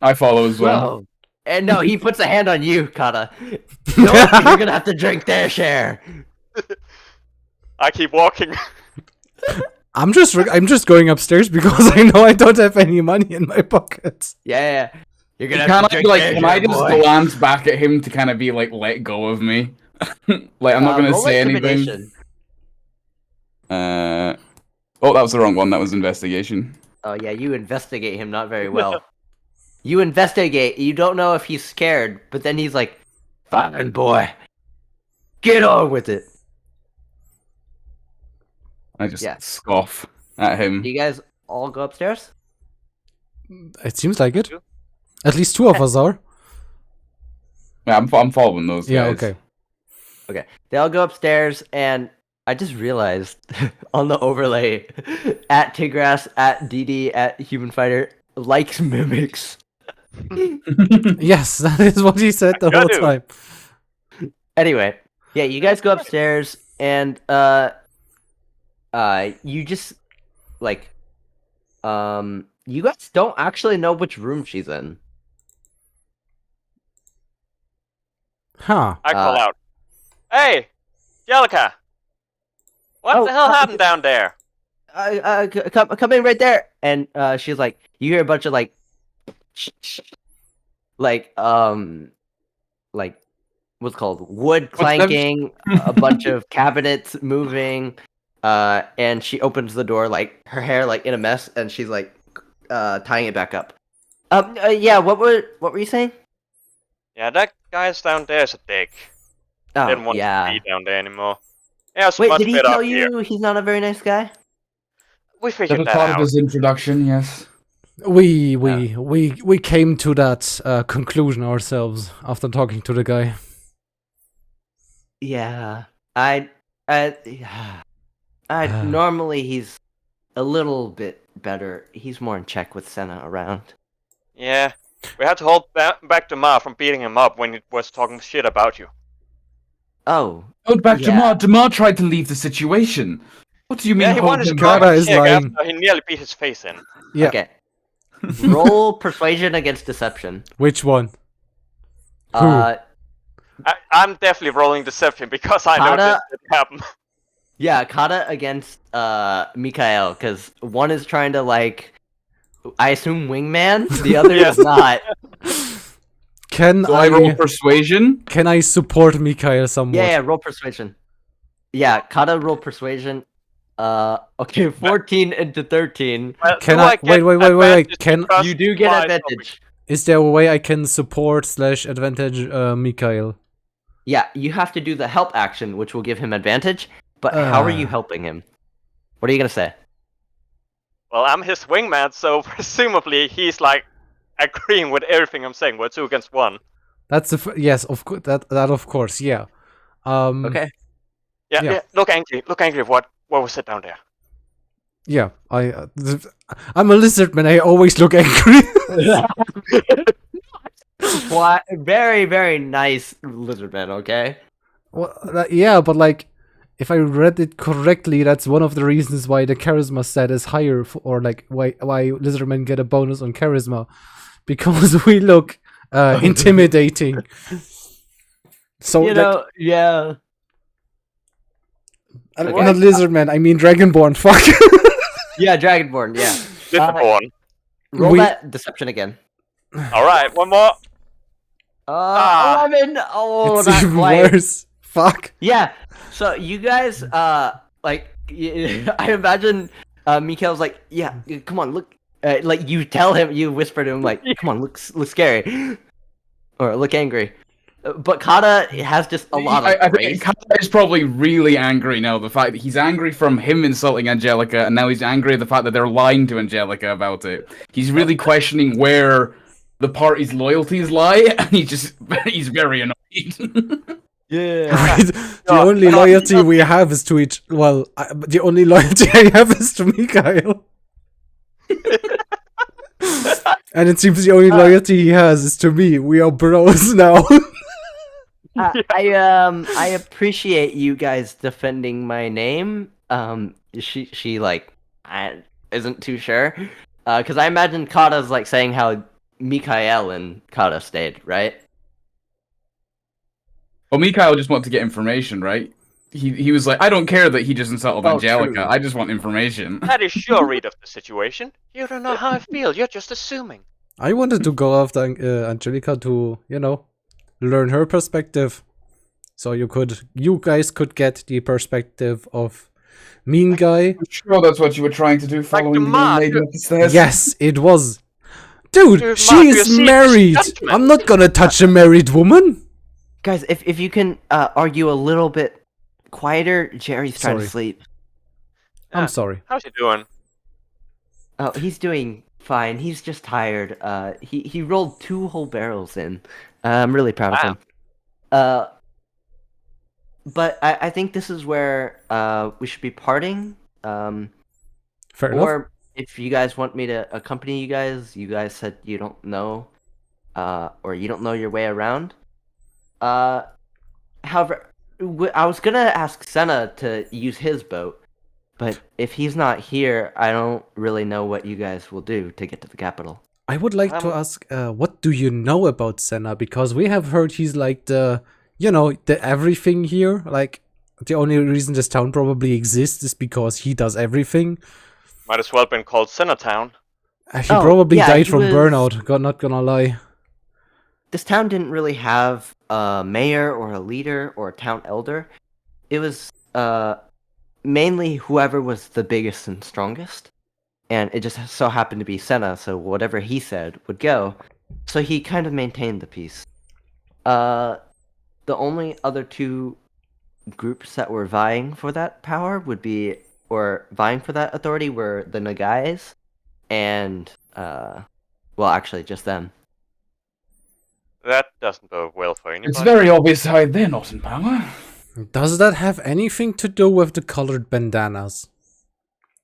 I follow as well. Well, and no, he puts a hand on you, Kata. No, you're gonna have to drink their share. I keep walking. I'm just going upstairs because I know I don't have any money in my pockets. Yeah. You're gonna Can have I to drink like? their Can share, I just boy. glance back at him to kind of be like, let go of me? Like I'm not gonna roll say anything. intimidation. Oh, that was the wrong one. That was investigation. Oh yeah, you investigate him not very well. You investigate. You don't know if he's scared, but then he's like, "Fine, boy. Get on with it. I just Yeah. scoff at him. Do you guys all go upstairs? It seems like it. At least two of us are. Yeah, I'm following those guys. Yeah, okay. Okay. They all go upstairs, and I just realized on the overlay at Tigras, at DD, at Human Fighter likes mimics. Yes, that is what he said the whole do. time. Anyway, yeah, you guys go upstairs, and you just like you guys don't actually know which room she's in. Huh. I call out, "Hey, Jellica! What the hell happened down there?" Come in right there, and she's like, you hear a bunch of like what's it called wood clanking, a bunch of cabinets moving, and she opens the door, like her hair like in a mess, and she's like tying it back up. Yeah, what were you saying? Yeah, that guy's down there's a dick. Didn't Oh, want yeah. to be down there anymore. Yeah, it's Wait, much did he better tell up here. you he's not a very nice guy? We That figured was that part of out. his introduction, yes. We came to that conclusion ourselves after talking to the guy. Yeah, normally he's a little bit better. He's more in check with Senna around. Yeah, we had to hold back Damar from beating him up when he was talking shit about you. Oh, Hold back Yeah. Damar. Damar tried to leave the situation. What do you mean Yeah, he hold wanted to him Kara back? is kick lying. after he nearly beat his face in. Yeah. okay. Roll persuasion against deception. Which one? I'm definitely rolling deception because I know Kata- this did happen. Yeah, Kata against Mikael, because one is trying to like, I assume wingman, the other Yes. is not. Can Do I roll persuasion? Can I support Mikhail somewhat? Yeah, roll persuasion. Yeah, Kata roll persuasion. Okay, 14 into 13. Well, Can do I get wait? advantage Can because You do get my advantage. is there a way I can support / advantage Mikhail? Yeah, you have to do the help action, which will give him advantage. But how are you Ah. helping him? What are you gonna say? Well, I'm his wingman, so presumably he's like agreeing with everything I'm saying. We're 2 against 1. That's yes, of course. That of course, yeah. Okay. Yeah, Yeah. yeah. Look angry. What was said down there? Yeah, I'm a lizard man. I always look angry. Why? Very, very nice lizardman. Okay. Well, yeah, but like, if I read it correctly, that's one of the reasons why the charisma stat is higher, or like why lizardmen get a bonus on charisma, because we look intimidating. So You like, know, yeah. I'm okay. not lizardman. I mean dragonborn. Fuck. Yeah, Dragonborn. Yeah. Liverborn. Roll We- that deception again. All right, one more. 11. Oh, It's not even quite. worse. Fuck. Yeah. So you guys, like, I imagine Mikhail's like, yeah, come on, look. Like you tell him, you whisper to him, like, come on, look scary, or look angry. But Kata has just a lot of I grace. think Kata is probably really angry now. The fact that he's angry from him insulting Angelica, and now he's angry at the fact that they're lying to Angelica about it. He's really questioning where the party's loyalties lie, and he's very annoyed. Yeah. The only loyalty we have is to each. Well, the only loyalty I have is to Mikhail. And it seems the only loyalty he has is to me. We are bros now. I appreciate you guys defending my name. She like isn't too sure, because I imagine Kata's like saying how Mikhail and Kata stayed, right? Well, Mikhail just wanted to get information, right? He was like, I don't care that he just insulted Oh, Angelica. true. I just want information. That is your read of the situation. You don't know how I feel. You're just assuming. I wanted to go after Angelica to, learn her perspective. So you guys could get the perspective of mean guy. I'm sure that's what you were trying to do following the man, lady up the stairs. Yes, it was. Dude, Dude, she Mark, is you see, married. judgment. I'm not gonna touch a married woman. Guys, if you can argue a little bit quieter, Jerry's trying to Sorry. sleep. I'm Yeah. sorry. How's he doing? Oh, he's doing fine. He's just tired. He rolled 2 whole barrels in. I'm really proud of Wow. him. But I think this is where we should be parting. Fair enough. Or if you guys want me to accompany you guys said you don't know, or you don't know your way around. However, I was gonna ask Senna to use his boat, but if he's not here, I don't really know what you guys will do to get to the capital. I would like to ask, what do you know about Senna? Because we have heard he's like the everything here. Like, the only reason this town probably exists is because he does everything. Might as well have been called Sinnertown. He Oh, probably yeah, died he from was- burnout, not gonna lie. This town didn't really have a mayor or a leader or a town elder. It was mainly whoever was the biggest and strongest. And it just so happened to be Senna, so whatever he said would go. So he kind of maintained the peace. The only other 2 groups that were vying for that power or vying for that authority were the Nagais and, well, actually, just them. That doesn't bode well for anybody. It's very obvious how they're not in power. Does that have anything to do with the colored bandanas?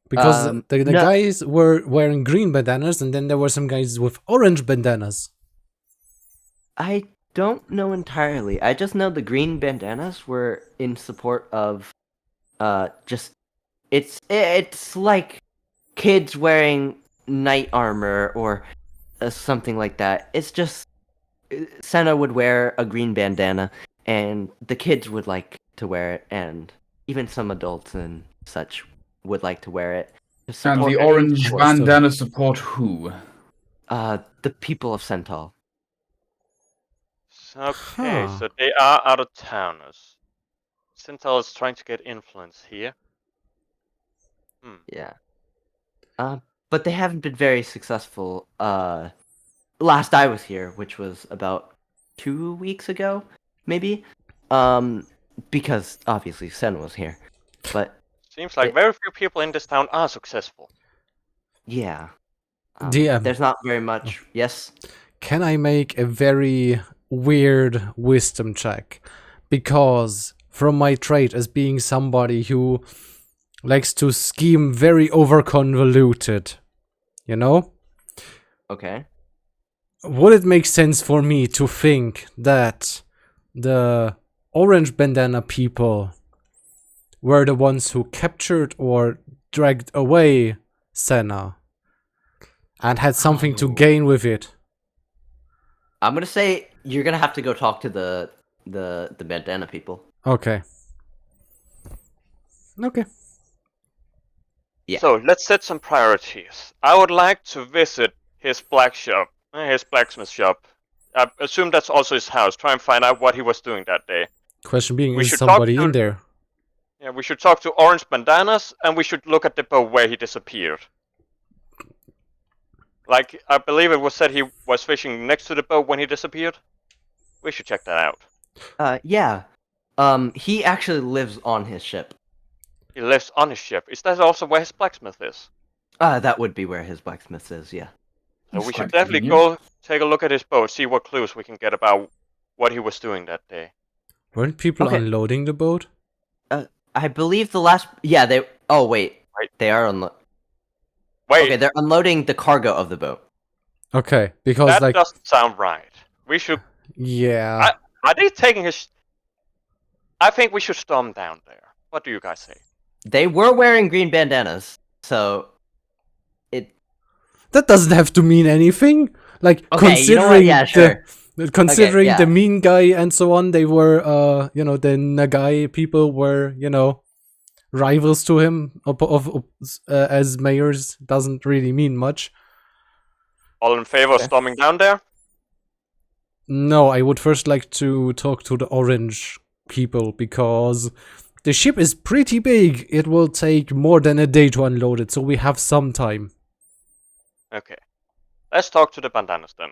Because the no. guys were wearing green bandanas, and then there were some guys with orange bandanas. I don't know entirely. I just know the green bandanas were in support of, just it's like kids wearing knight armor or something like that. It's just Senna would wear a green bandana, and the kids would like to wear it, and even some adults and such would like to wear it. To And support the any orange force. bandana support who? The people of Sental. Okay, Huh. so they are out of towners. Sintel is trying to get influence here. Yeah. But they haven't been very successful. Last I was here, which was about 2 weeks ago, maybe. Because obviously Sen was here. But Seems like very few people in this town are successful. yeah. DM. There's not very much. Yes. Can I make a very weird wisdom check? Because from my trait as being somebody who likes to scheme very over-convoluted, you know? Okay. Would it make sense for me to think that the orange bandana people were the ones who captured or dragged away Senna and had something to gain with it? I'm gonna say you're gonna have to go talk to the bandana people. Okay. Okay. Yeah. So let's set some priorities. I would like to visit his his blacksmith shop. I assume that's also his house. Try and find out what he was doing that day. Question being, We is should talk somebody to- in there? Yeah, we should talk to Orange Bandanas, and we should look at the boat where he disappeared. Like, I believe it was said he was fishing next to the boat when he disappeared. We should check that out. Yeah. He actually lives on his ship. He lives on his ship. Is that also where his blacksmith is? That would be where his blacksmith is. Yeah. So That's we should quite definitely convenient. go take a look at his boat, see what clues we can get about what he was doing that day. Weren't people Okay. unloading the boat? I believe the last. Yeah. They. Oh wait. Right. They are Wait, Okay. They're unloading the cargo of the boat. Okay, because that like, doesn't sound right. We should. yeah. Are they taking his? I think we should storm down there. What do you guys say? They were wearing green bandanas, so That doesn't have to mean anything. Like, okay. You know what? considering Yeah, sure. considering yeah. the mean guy and so on, they were the Nagai people were, rivals to him as mayors. Doesn't really mean much. All in favor of Okay. storming down there? No, I would first like to talk to the orange people because the ship is pretty big. It will take more than a day to unload it, so we have some time. Okay. Let's talk to the bandanas then.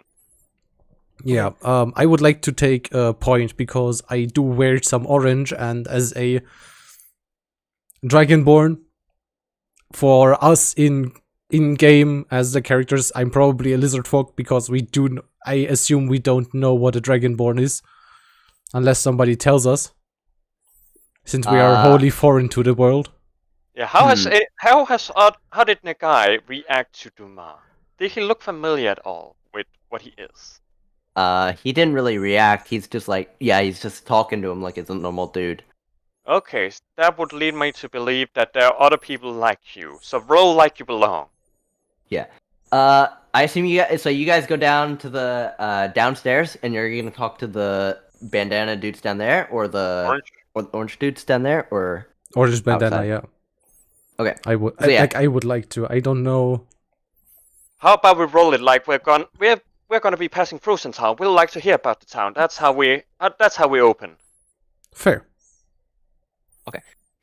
Yeah, I would like to take a point because I do wear some orange, and as a Dragonborn, for us in game as the characters, I'm probably a lizard folk because I assume we don't know what a Dragonborn is, unless somebody tells us, since we are wholly foreign to the world. Yeah, how did Nagai react to Duma? Did he look familiar at all with what he is? He didn't really react. He's just like, yeah, he's just talking to him like it's a normal dude. Okay, that would lead me to believe that there are other people like you. So roll like you belong. Yeah. I assume you guys go down to the downstairs, and you're gonna talk to the bandana dudes down there, or the orange dudes down there, or Orange bandana, outside? yeah. Okay. I would So, yeah. I would like to. I don't know. How about we roll it like we're gonna be passing through some town. We'd like to hear about the town. That's how we open. Fair.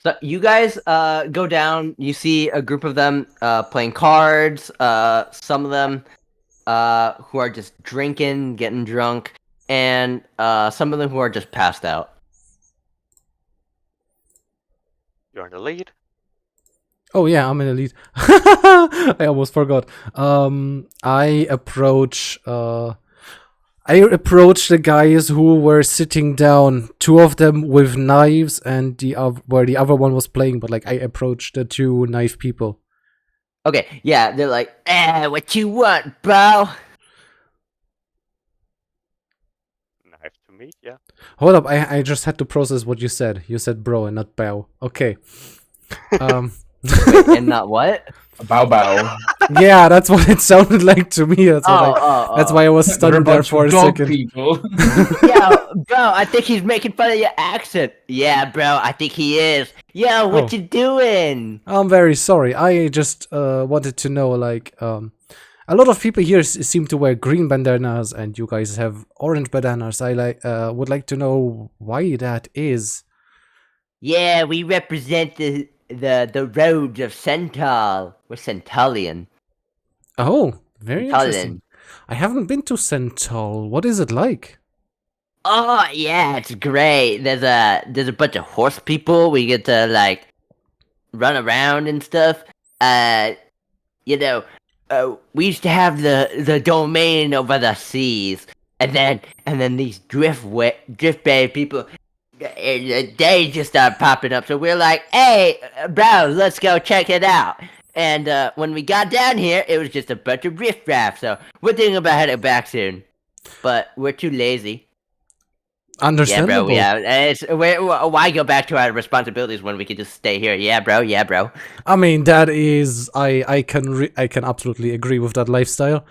So you guys go down. You see a group of them playing cards. Some of them who are just drinking, getting drunk, and some of them who are just passed out. You're in the lead. Oh yeah, I'm in the lead. I almost forgot. I approach the guys who were sitting down. Two of them with knives, and where the other one was playing. But like, I approached the two knife people. Okay, yeah, they're like, what you want, bro? Knife to meat, yeah. Hold up, I just had to process what you said. You said bro and not bow. Okay. Wait, and not what? Bow bow. Yeah, that's what it sounded like to me. That's why I was stunned there for a second. People. Yeah, bro, I think he's making fun of your accent. Yeah, bro, I think he is. Yo, what you doing? I'm very sorry. I just wanted to know, like, a lot of people here seem to wear green bandanas, and you guys have orange bandanas. I would like to know why that is. Yeah, we represent the roads of Centaur. We're Centaulian. Oh, very Centaulian. interesting. I haven't been to Centaur. What is it like? Oh yeah, it's great. There's a bunch of horse people. We get to like run around and stuff. We used to have the domain over the seas, and then these drift bay people. They just started popping up, so we're like, "Hey, bro, let's go check it out." And when we got down here, it was just a bunch of riffraff. So we're thinking about heading back soon, but we're too lazy. Understandable. Yeah, bro. Why go back to our responsibilities when we could just stay here? Yeah, bro. Yeah, bro. I mean, that is, I can absolutely agree with that lifestyle.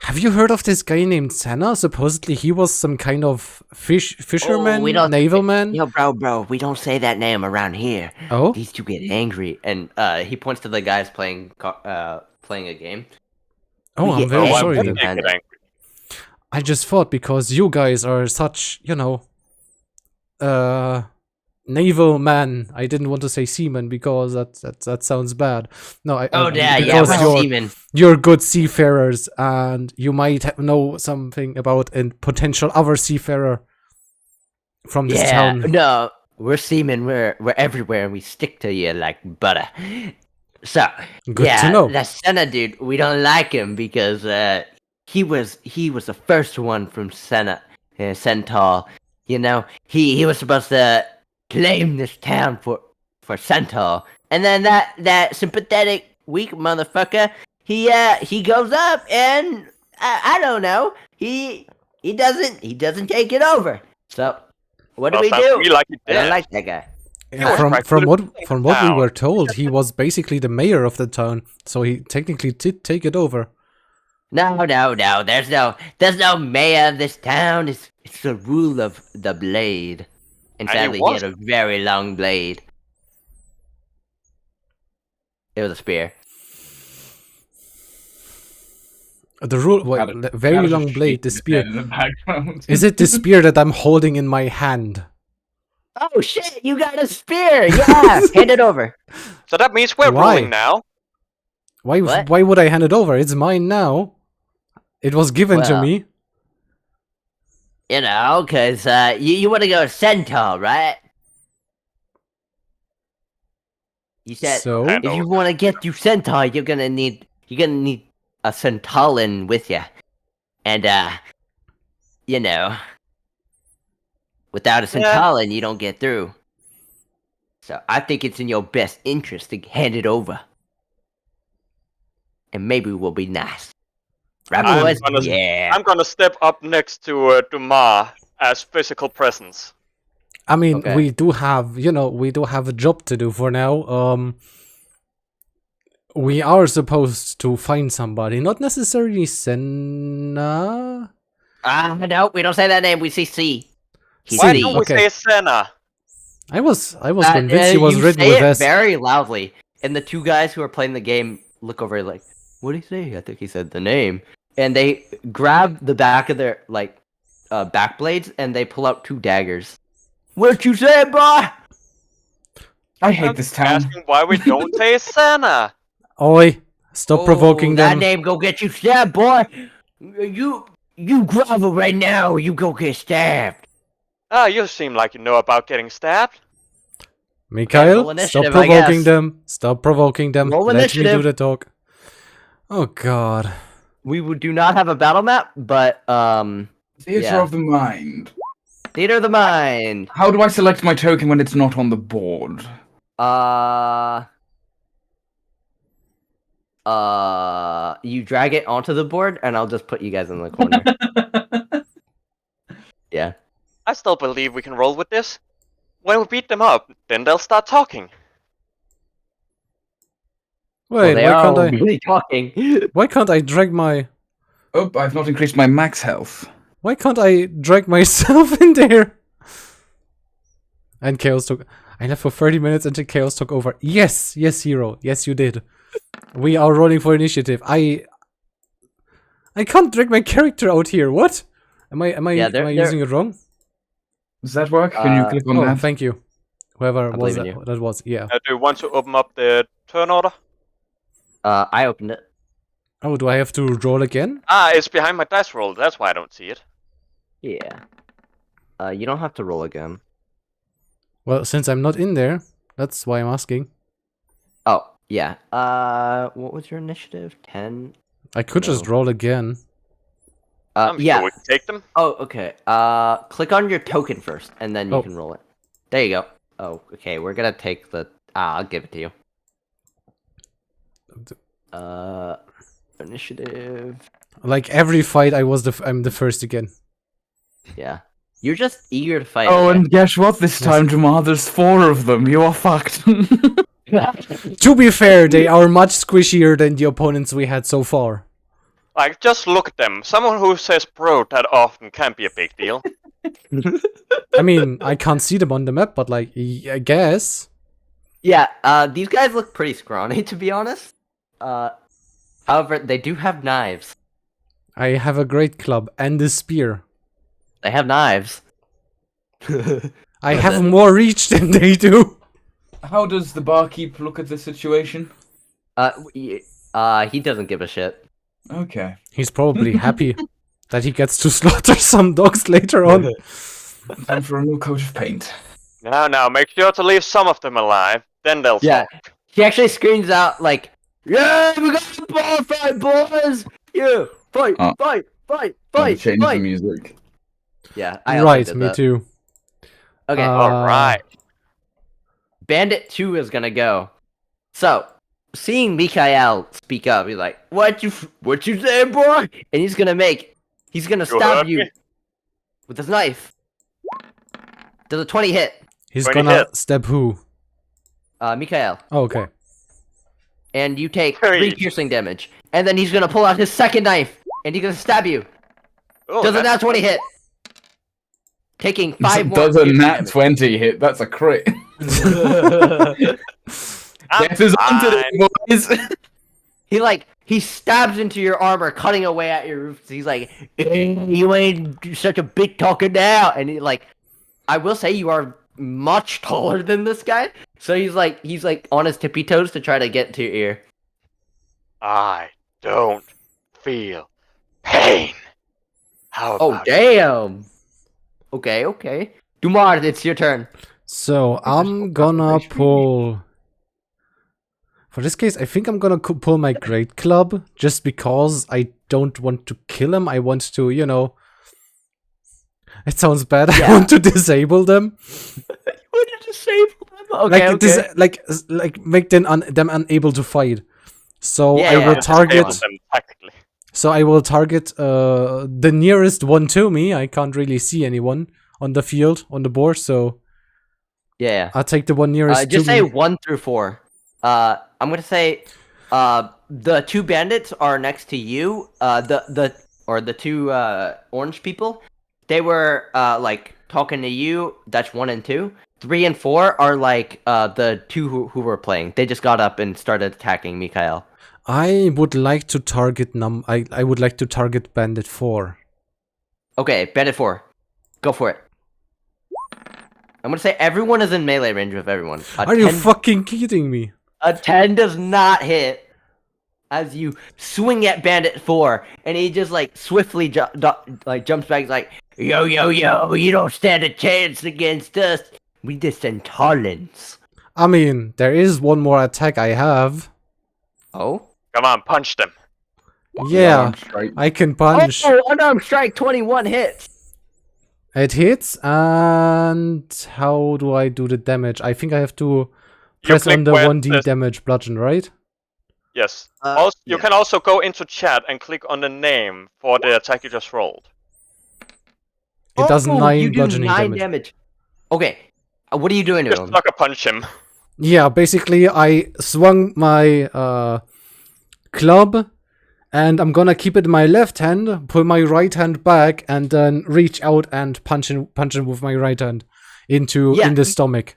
Have you heard of this guy named Senna? Supposedly he was some kind of fisherman, navalman. Yo, bro, we don't say that name around here. Oh, These two get angry, and he points to the guys playing a game. oh, I'm very angry. sorry. Why then. would they get angry? I just thought because you guys are such, naval man. I didn't want to say seaman because that sounds bad. No, We're seamen. you're good seafarers, and you might know something about a potential other seafarer from this town. No, we're seamen. We're everywhere, and we stick to you like butter. So Good to know. that Senna dude, we don't like him because he was the first one from Centaur. You know, he was supposed to claim this town for Centaur, and then that sympathetic weak motherfucker, he goes up and I don't know, he doesn't take it over. So what do we do? We like it I don't dead. like that guy. Yeah, from what we were told, he was basically the mayor of the town, so he technically did take it over. No. There's no mayor of this town. It's the rule of the blade. And And it sadly, he had a very long blade. It was a spear. The rule, very Gotta long just blade, shake the his spear. head in the background. Is it the spear that I'm holding in my hand? Oh shit! You got a spear. Yeah, hand it over. So that means we're Why? rolling now. Why? What? Why would I hand it over? It's mine now. It was given to Well, me. You know, cause you want to go Centaur, right? You said So Okay. if you want to get to Centaur, you're gonna need a Centauran with you, and you know, without a Centauran, you don't get through. So I think it's in your best interest to hand it over, and maybe we'll be nice. Right, I'm boys? gonna- Yeah. I'm gonna step up next to Ma as physical presence. I mean, Okay. we do have a job to do for now. We are supposed to find somebody, not necessarily Senna. No, we don't say that name. We say C. He's Why C, don't we okay. say Senna? I was convinced he was you written say with it S. very loudly, and the two guys who are playing the game look over like, "What did he say?" I think he said the name, and they grab the back of their back blades and they pull out 2 daggers. What you say, boy? I hate I'm this town. asking why we don't say Senna. Oi, stop provoking that them. name go get you stabbed, boy. You grovel right now. You go get stabbed. Ah, you seem like you know about getting stabbed. Mikhail, roll stop initiative, I provoking guess. them. Stop provoking them. Roll Let me do initiative. the talk. Oh god. We do not have a battle map, but Theater Yeah. of the mind. theater of the mind. How do I select my token when it's not on the board? You drag it onto the board, and I'll just put you guys in the corner. Yeah. I still believe we can roll with this. When we beat them up, then they'll start talking. Wait, they why are can't I? really talking. Why can't I drag my? Oh, I've not increased my max health. Why can't I drag myself in there? And Chaos took. I left for 30 minutes until Chaos took over. Yes, hero. Yes, you did. We are rolling for initiative. I can't drag my character out here. What? Am I Yeah, they're- using it wrong? Does that work? Can you click on Oh, that? thank you. Whoever I was believe in that? That was yeah. Do you want to open up the turn order? I opened it. Oh, do I have to roll again? Ah, it's behind my dice roll. That's why I don't see it. Yeah. You don't have to roll again. Well, since I'm not in there, that's why I'm asking. Oh, yeah. What was your initiative? 10? I could just No. roll again. I'm Yeah. sure we can take them. Oh, okay. Click on your token first, and then you Oh. can roll it. There you go. Oh, okay. We're gonna take the. I'll give it to you. Initiative. Like every fight, I'm the first again. Yeah. You're just eager to fight. Oh, okay? and guess what? This time, Jamar, there's 4 of them. You are fucked. To be fair, they are much squishier than the opponents we had so far. Like, just look at them. Someone who says bro that often can't be a big deal. I mean, I can't see them on the map, but like, I guess. Yeah. These guys look pretty scrawny, to be honest. However, they do have knives. I have a great club and a spear. They have knives. I have more reach than they do. How does the barkeep look at this situation? He doesn't give a shit. Okay. He's probably happy that he gets to slaughter some dogs later on. Time for a new coat of paint. Now, make sure to leave some of them alive. Then they'll Yeah. talk. He actually screams out like, "Yeah, we got the bar fight, boys! Yeah, fight, Oh. fight, fight, I'll fight, change the fight!" music. Yeah, I also Right, did me that. too. Okay, Alright. Bandit 2 is gonna go. So, seeing Mikhail speak up, he's like, what you say, boy? And he's gonna stab heard you me? with his knife. Does a 20 hit? He's 20 gonna hit. stab who? Mikhail. Oh, okay. And you take Hey. 3 piercing damage. And then he's gonna pull out his second knife, and he's gonna stab you. Oh, Does a that's- nat 20 hit? Taking 5 more Does a piercing nat damage. 20 hit? That's a crit. I'm Death is on fine. today, boys. He stabs into your armor, cutting away at your roof. He's like, "Hey, you ain't such a big talker now." And I will say you are much taller than this guy. So he's like on his tippy toes to try to get to your ear. I don't feel pain. How Oh about damn! Okay. Dumar, it's your turn. So I'm gonna pull. For this case, I think I'm gonna pull my Great Club just because I don't want to kill him. I want to, It sounds bad. I want to disable them. You want to disable them? Okay. Like make them unable to fight. So Yeah, I will yeah. target. Them tactically. So I will target the nearest one to me. I can't really see anyone on the field on the board, so Yeah. I'll take the one nearest to Just say me. 1 through 4. I'm gonna say the 2 bandits are next to you. The 2 orange people. They were like talking to you. That's 1 and 2. 3 and 4 are like the 2 who were playing. They just got up and started attacking Mikhail. I would like to target I would like to target Bandit 4. Okay, bandit 4. Go for it. I'm gonna say everyone is in melee range with everyone. Are you fucking kidding me? A 10 does not hit as you swing at Bandit 4, and he just like swiftly jumps back like, yo, you don't stand a chance against us. We just intolerance. I mean, there is one more attack I have. Oh? Come on, punch them. Yeah, Strike. I can punch. Oh, unarmed strike 21 hits. It hits, and how do I do the damage? I think I have to press on click the where 1d the- damage bludgeon, right? Yes. You Yeah. can also go into chat and click on the name for the attack you just rolled. It does 9 you do bludgeoning 9 damage. Okay. What are you doing to Just him? sucker punch him. Yeah, basically I swung my club, and I'm gonna keep it in my left hand, pull my right hand back, and then reach out and punch him with my right hand in the stomach.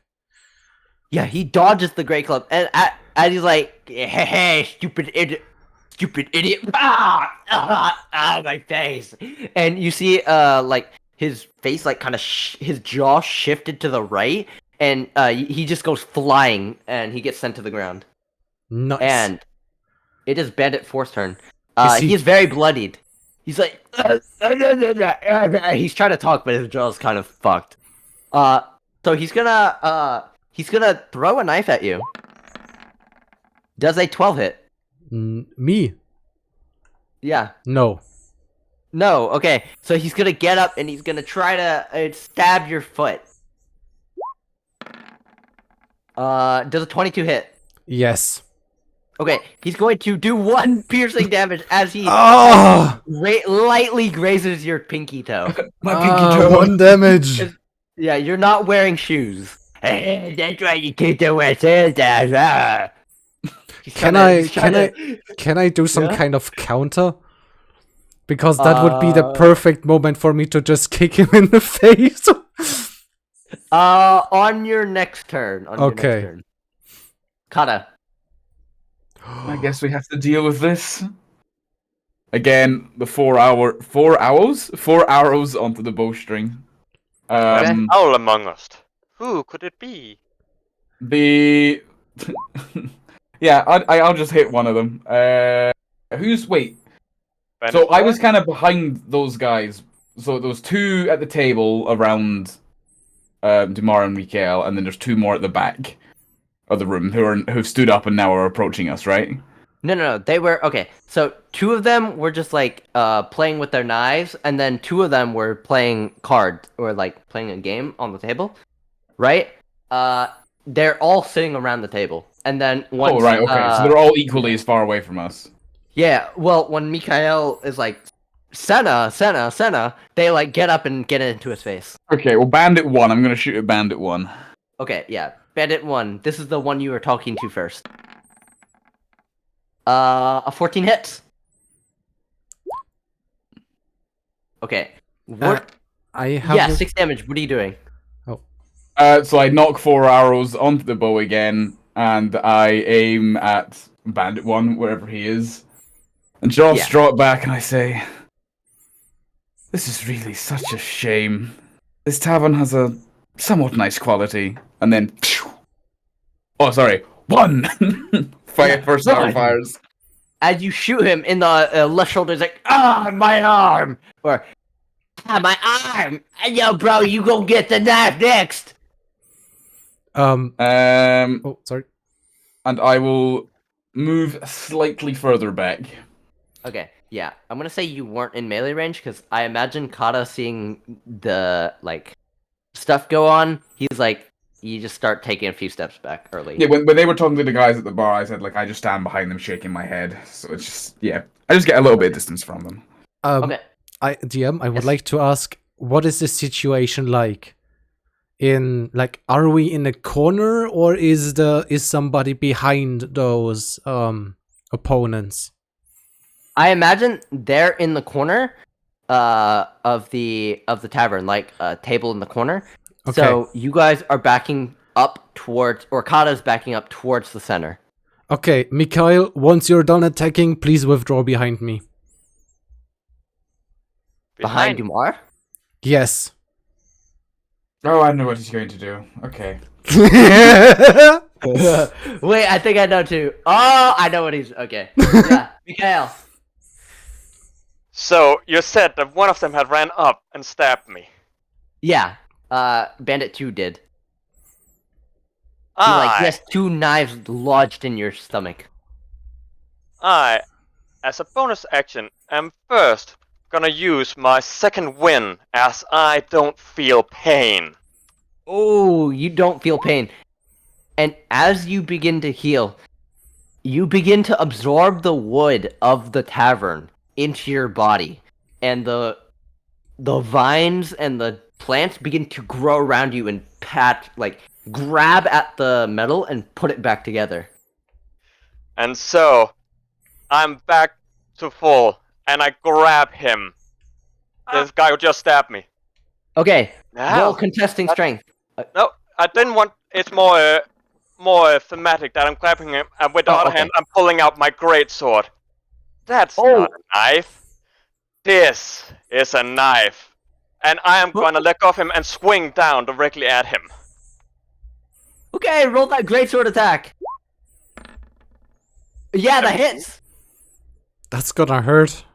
Yeah, he dodges the great club, and he's like, hey, stupid idiot, my face. And you see, like, his face, like, kind of, his jaw shifted to the right, and he just goes flying, and he gets sent to the ground. Nice. And it is Bandit 4's turn. Is he- He is very bloodied. He's like, he's trying to talk, but his jaw's kind of fucked. So he's gonna throw a knife at you. Does a 12 hit? Me? Yeah. No. No. Okay. So he's gonna get up and he's gonna try to stab your foot. Does a 22 hit? Yes. Okay. He's going to do 1 piercing damage as he lightly grazes your pinky toe. My pinky toe. 1 damage. Yeah, you're not wearing shoes. That's why you keep the wet down. Can I do some kind of counter? Because that would be the perfect moment for me to just kick him in the face. On your next turn. Okay. Kata. I guess we have to deal with this. Again, the 4 arrows onto the bowstring. Owl among us. Who could it be? The yeah, I'll just hit one of them. Wait? Bandit So I was 4? kind of behind those guys. So there was 2 at the table around Dumar and Mikael, and then there's 2 more at the back of the room who've stood up and now are approaching us, right? No. They were okay. So 2 of them were just like playing with their knives, and then 2 of them were playing cards or like playing a game on the table, right? They're all sitting around the table, and then once. Oh right, okay. So they're all equally as far away from us. Yeah. Well, when Mikhail is like, Senna, they like get up and get into his face. Okay, well, Bandit 1. I'm gonna shoot at Bandit 1. Okay, yeah. Bandit 1. This is the one you were talking to first. A 14 hits. Okay. What? I have. Yeah, 6 damage. What are you doing? So I knock 4 arrows onto the bow again, and I aim at Bandit 1, wherever he is. And just draw it back, and I say, "This is really such a shame. This tavern has a somewhat nice quality." And then, oh, sorry, 1! First arrow fires. As you shoot him in the left shoulder, he's like, my arm! Or, my time. Yo, bro, you go get the knife next. Oh, sorry. And I will move slightly further back. Okay, yeah. I'm gonna say you weren't in melee range because I imagine Kata seeing the like stuff go on. He's like, you just start taking a few steps back early. Yeah, when they were talking to the guys at the bar, I said, like, I just stand behind them shaking my head. So it's just, yeah. I just get a little bit of distance from them. Okay. DM, I would Yes. like to ask, what is the situation like? Are we in a corner, or is somebody behind those opponents? I imagine they're in the corner of the tavern, like a table in the corner. Okay. So you guys are backing up towards, or Kata's backing up towards the center. Okay, Mikhail, once you're done attacking, please withdraw behind me. Behind Dumar? Yes. Oh, I know what he's going to do. Okay. Wait, I think I know too. Oh, I know what he's. Okay. Yeah, Mikhail. So you said that one of them had ran up and stabbed me. Yeah. Bandit 2 did. He has 2 knives lodged in your stomach. I, as a bonus action, am first gonna use my second win as I don't feel pain. Oh, you don't feel pain. And as you begin to heal, you begin to absorb the wood of the tavern into your body. And the vines and the plants begin to grow around you and grab at the metal and put it back together. And so, I'm back to full, and I grab him. This guy who just stabbed me. Okay, Now, roll contesting strength. no, I didn't want. It's more thematic that I'm grabbing him, and with the other hand, I'm pulling out my greatsword. That's not a knife. This is a knife, and I am gonna let go of him and swing down directly at him. Okay, roll that greatsword attack. Yeah, that hits. That's gonna hurt.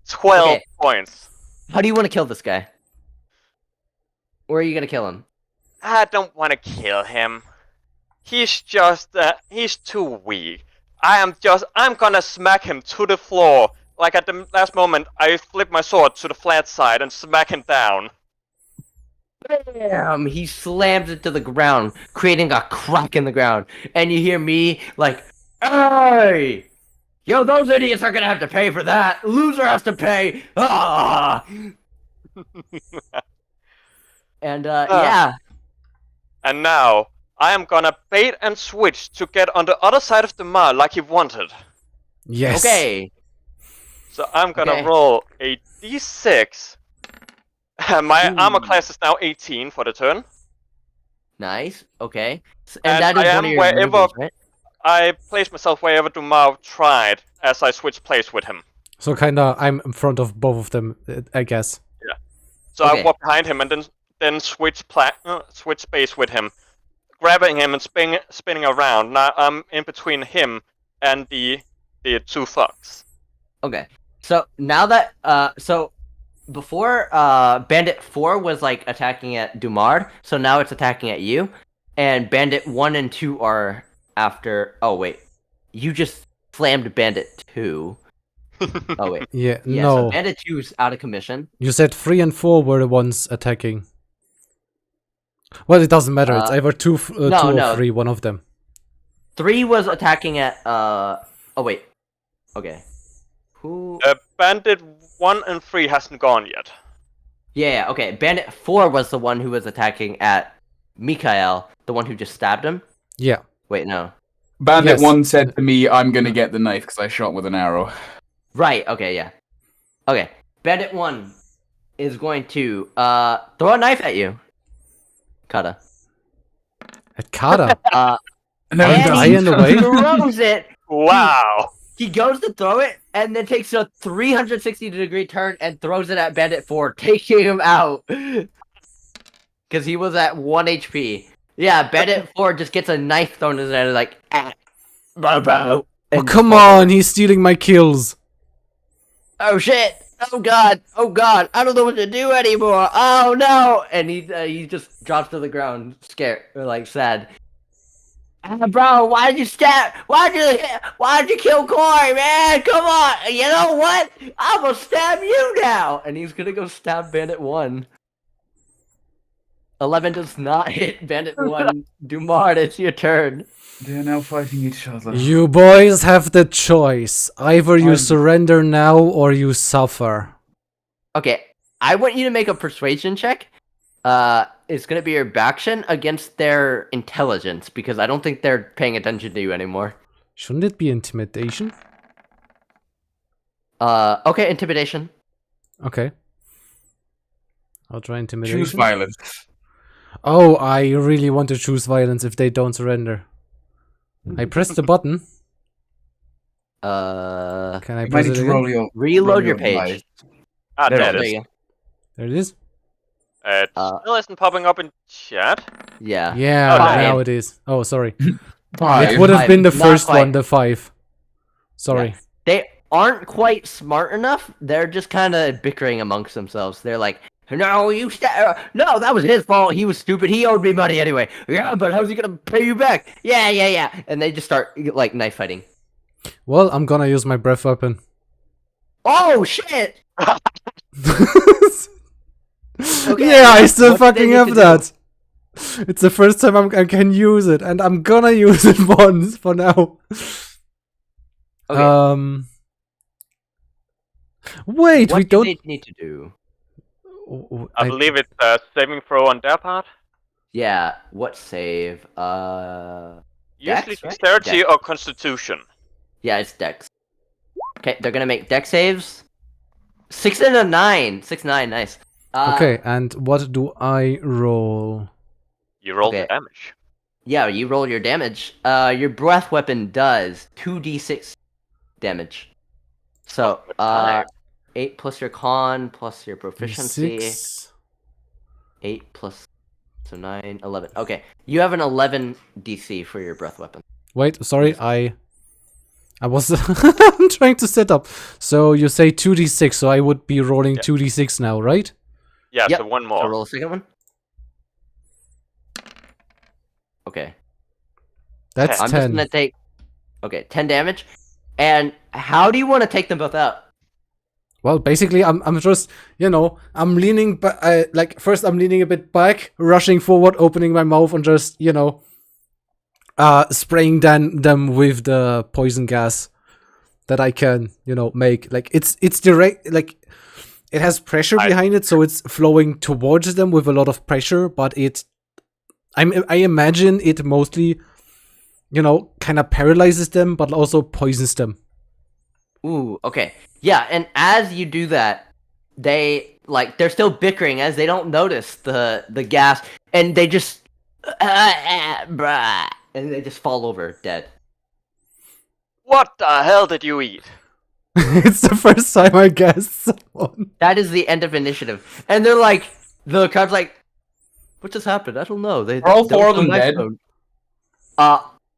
12 points. How do you want to kill this guy? Or are you gonna kill him? I don't want to kill him. He's he's too weak. I'm gonna smack him to the floor. Like at the last moment, I flip my sword to the flat side and smack him down. Bam! He slams it to the ground, creating a crack in the ground. And you hear me like, "Hey! Yo, those idiots are gonna have to pay for that! Loser has to pay! Ah!" And, yeah. And now, I am gonna bait and switch to get on the other side of the mall like he wanted. Yes. Okay. So I'm gonna roll a d6. My armor class is now 18 for the turn. Nice. Okay. And that is I one am of your wherever movies, right? I place myself wherever Dumar tried as I switch place with him. So kinda, I'm in front of both of them, I guess. Yeah. So I walk behind him and then switch space with him, grabbing him and spinning around. Now I'm in between him and the 2 thugs. Okay. So now that before Bandit 4 was like attacking at Dumard, so now it's attacking at you. And Bandit 1 and 2 are after. Oh wait. You just slammed Bandit 2. Oh wait. Yeah, Yeah, no. so Bandit 2 is out of commission. You said 3 and 4 were the ones attacking. Well, it doesn't matter. It's either 2 or 3, one of them. 3 was attacking at oh wait. Okay. Who Bandit 1 and 3 hasn't gone yet. Yeah, okay. Bandit 4 was the one who was attacking at Mikhail, the one who just stabbed him. Yeah. Wait, no. Bandit Yes. 1 said to me, I'm gonna get the knife because I shot with an arrow. Right, okay, yeah. Okay. Bandit 1 is going to throw a knife at you. Kata. At Kata. No, And he I he in the way? throws it. Wow. He goes to throw it and then takes a 360-degree turn and throws it at Bandit 4, taking him out. Because he was at 1 HP. Yeah, Bandit 4 just gets a knife thrown in his head, like, Oh, come on, he's stealing my kills. oh shit! oh god, I don't know what to do anymore. Oh no! And he just drops to the ground, scared or like sad. Bro, why'd you stab? Why'd you kill Corey, man? Come on! You know what? I'm gonna stab you now! And he's gonna go stab Bandit 1. 11 does not hit Bandit 1. Dumart, it's your turn. They're now fighting each other. You boys have the choice. Either you surrender now or you suffer. Okay, I want you to make a persuasion check. It's gonna be your action against their intelligence, because I don't think they're paying attention to you anymore. Shouldn't it be intimidation? Okay, intimidation. Okay. I'll try intimidation. Choose violence. Oh, I really want to choose violence if they don't surrender. I pressed the button. Can I You might press need it to again? roll your Reload your die. page. Ah, There there it you is. go. There it is. It still isn't popping up in chat. Yeah. Yeah, Five. now it is. Oh, sorry. Five. It would have been the Not first quite. one, the 5. Sorry. Yeah. They aren't quite smart enough. They're just kind of bickering amongst themselves. They're like, no, no, that was his fault. He was stupid. He owed me money anyway. Yeah, but how's he gonna pay you back? Yeah. And they just start like knife fighting. Well, I'm gonna use my breath weapon. Oh shit! Okay, Yeah, I still what do they fucking need have to that. It's the first time I can use it, and I'm gonna use it once for now. Okay. Wait, What we do don't. they need to do? I believe it's a saving throw on their part. Yeah. What save? Usually Dex, right? dexterity Dex. or constitution. Yeah, it's Dex. Okay, they're gonna make Dex saves. 6 and a 9. 6, 9, nice. Okay, and what do I roll? You roll Okay. the damage. Yeah, you roll your damage. Your breath weapon does 2d6 damage. So, time. 8 plus your con plus your proficiency. 6. 8 plus, so 9, 11. Okay, you have an 11 DC for your breath weapon. Wait, sorry, I was I'm trying to set up. So you say 2d6, so I would be rolling Yeah. 2d6 now, right? Yeah, Yep. so one So more. roll a second one. Okay. That's I'm 10. just gonna take. Okay, 10 damage. And how do you want to take them both out? Well, basically, I'm just, I'm leaning, like, first I'm leaning a bit back, rushing forward, opening my mouth, and just, spraying them with the poison gas that I can, make. Like, it's direct, like, it has pressure behind it, so it's flowing towards them with a lot of pressure, but I imagine it mostly, kind of paralyzes them, but also poisons them. Ooh, okay. Yeah, and as you do that, they're still bickering as they don't notice the gas, and they just bruh, and they just fall over dead. What the hell did you eat? It's the first time I guessed someone. That is the end of initiative. And they're like, the crowd's like, what just happened? I don't know. Are all 4 of them dead?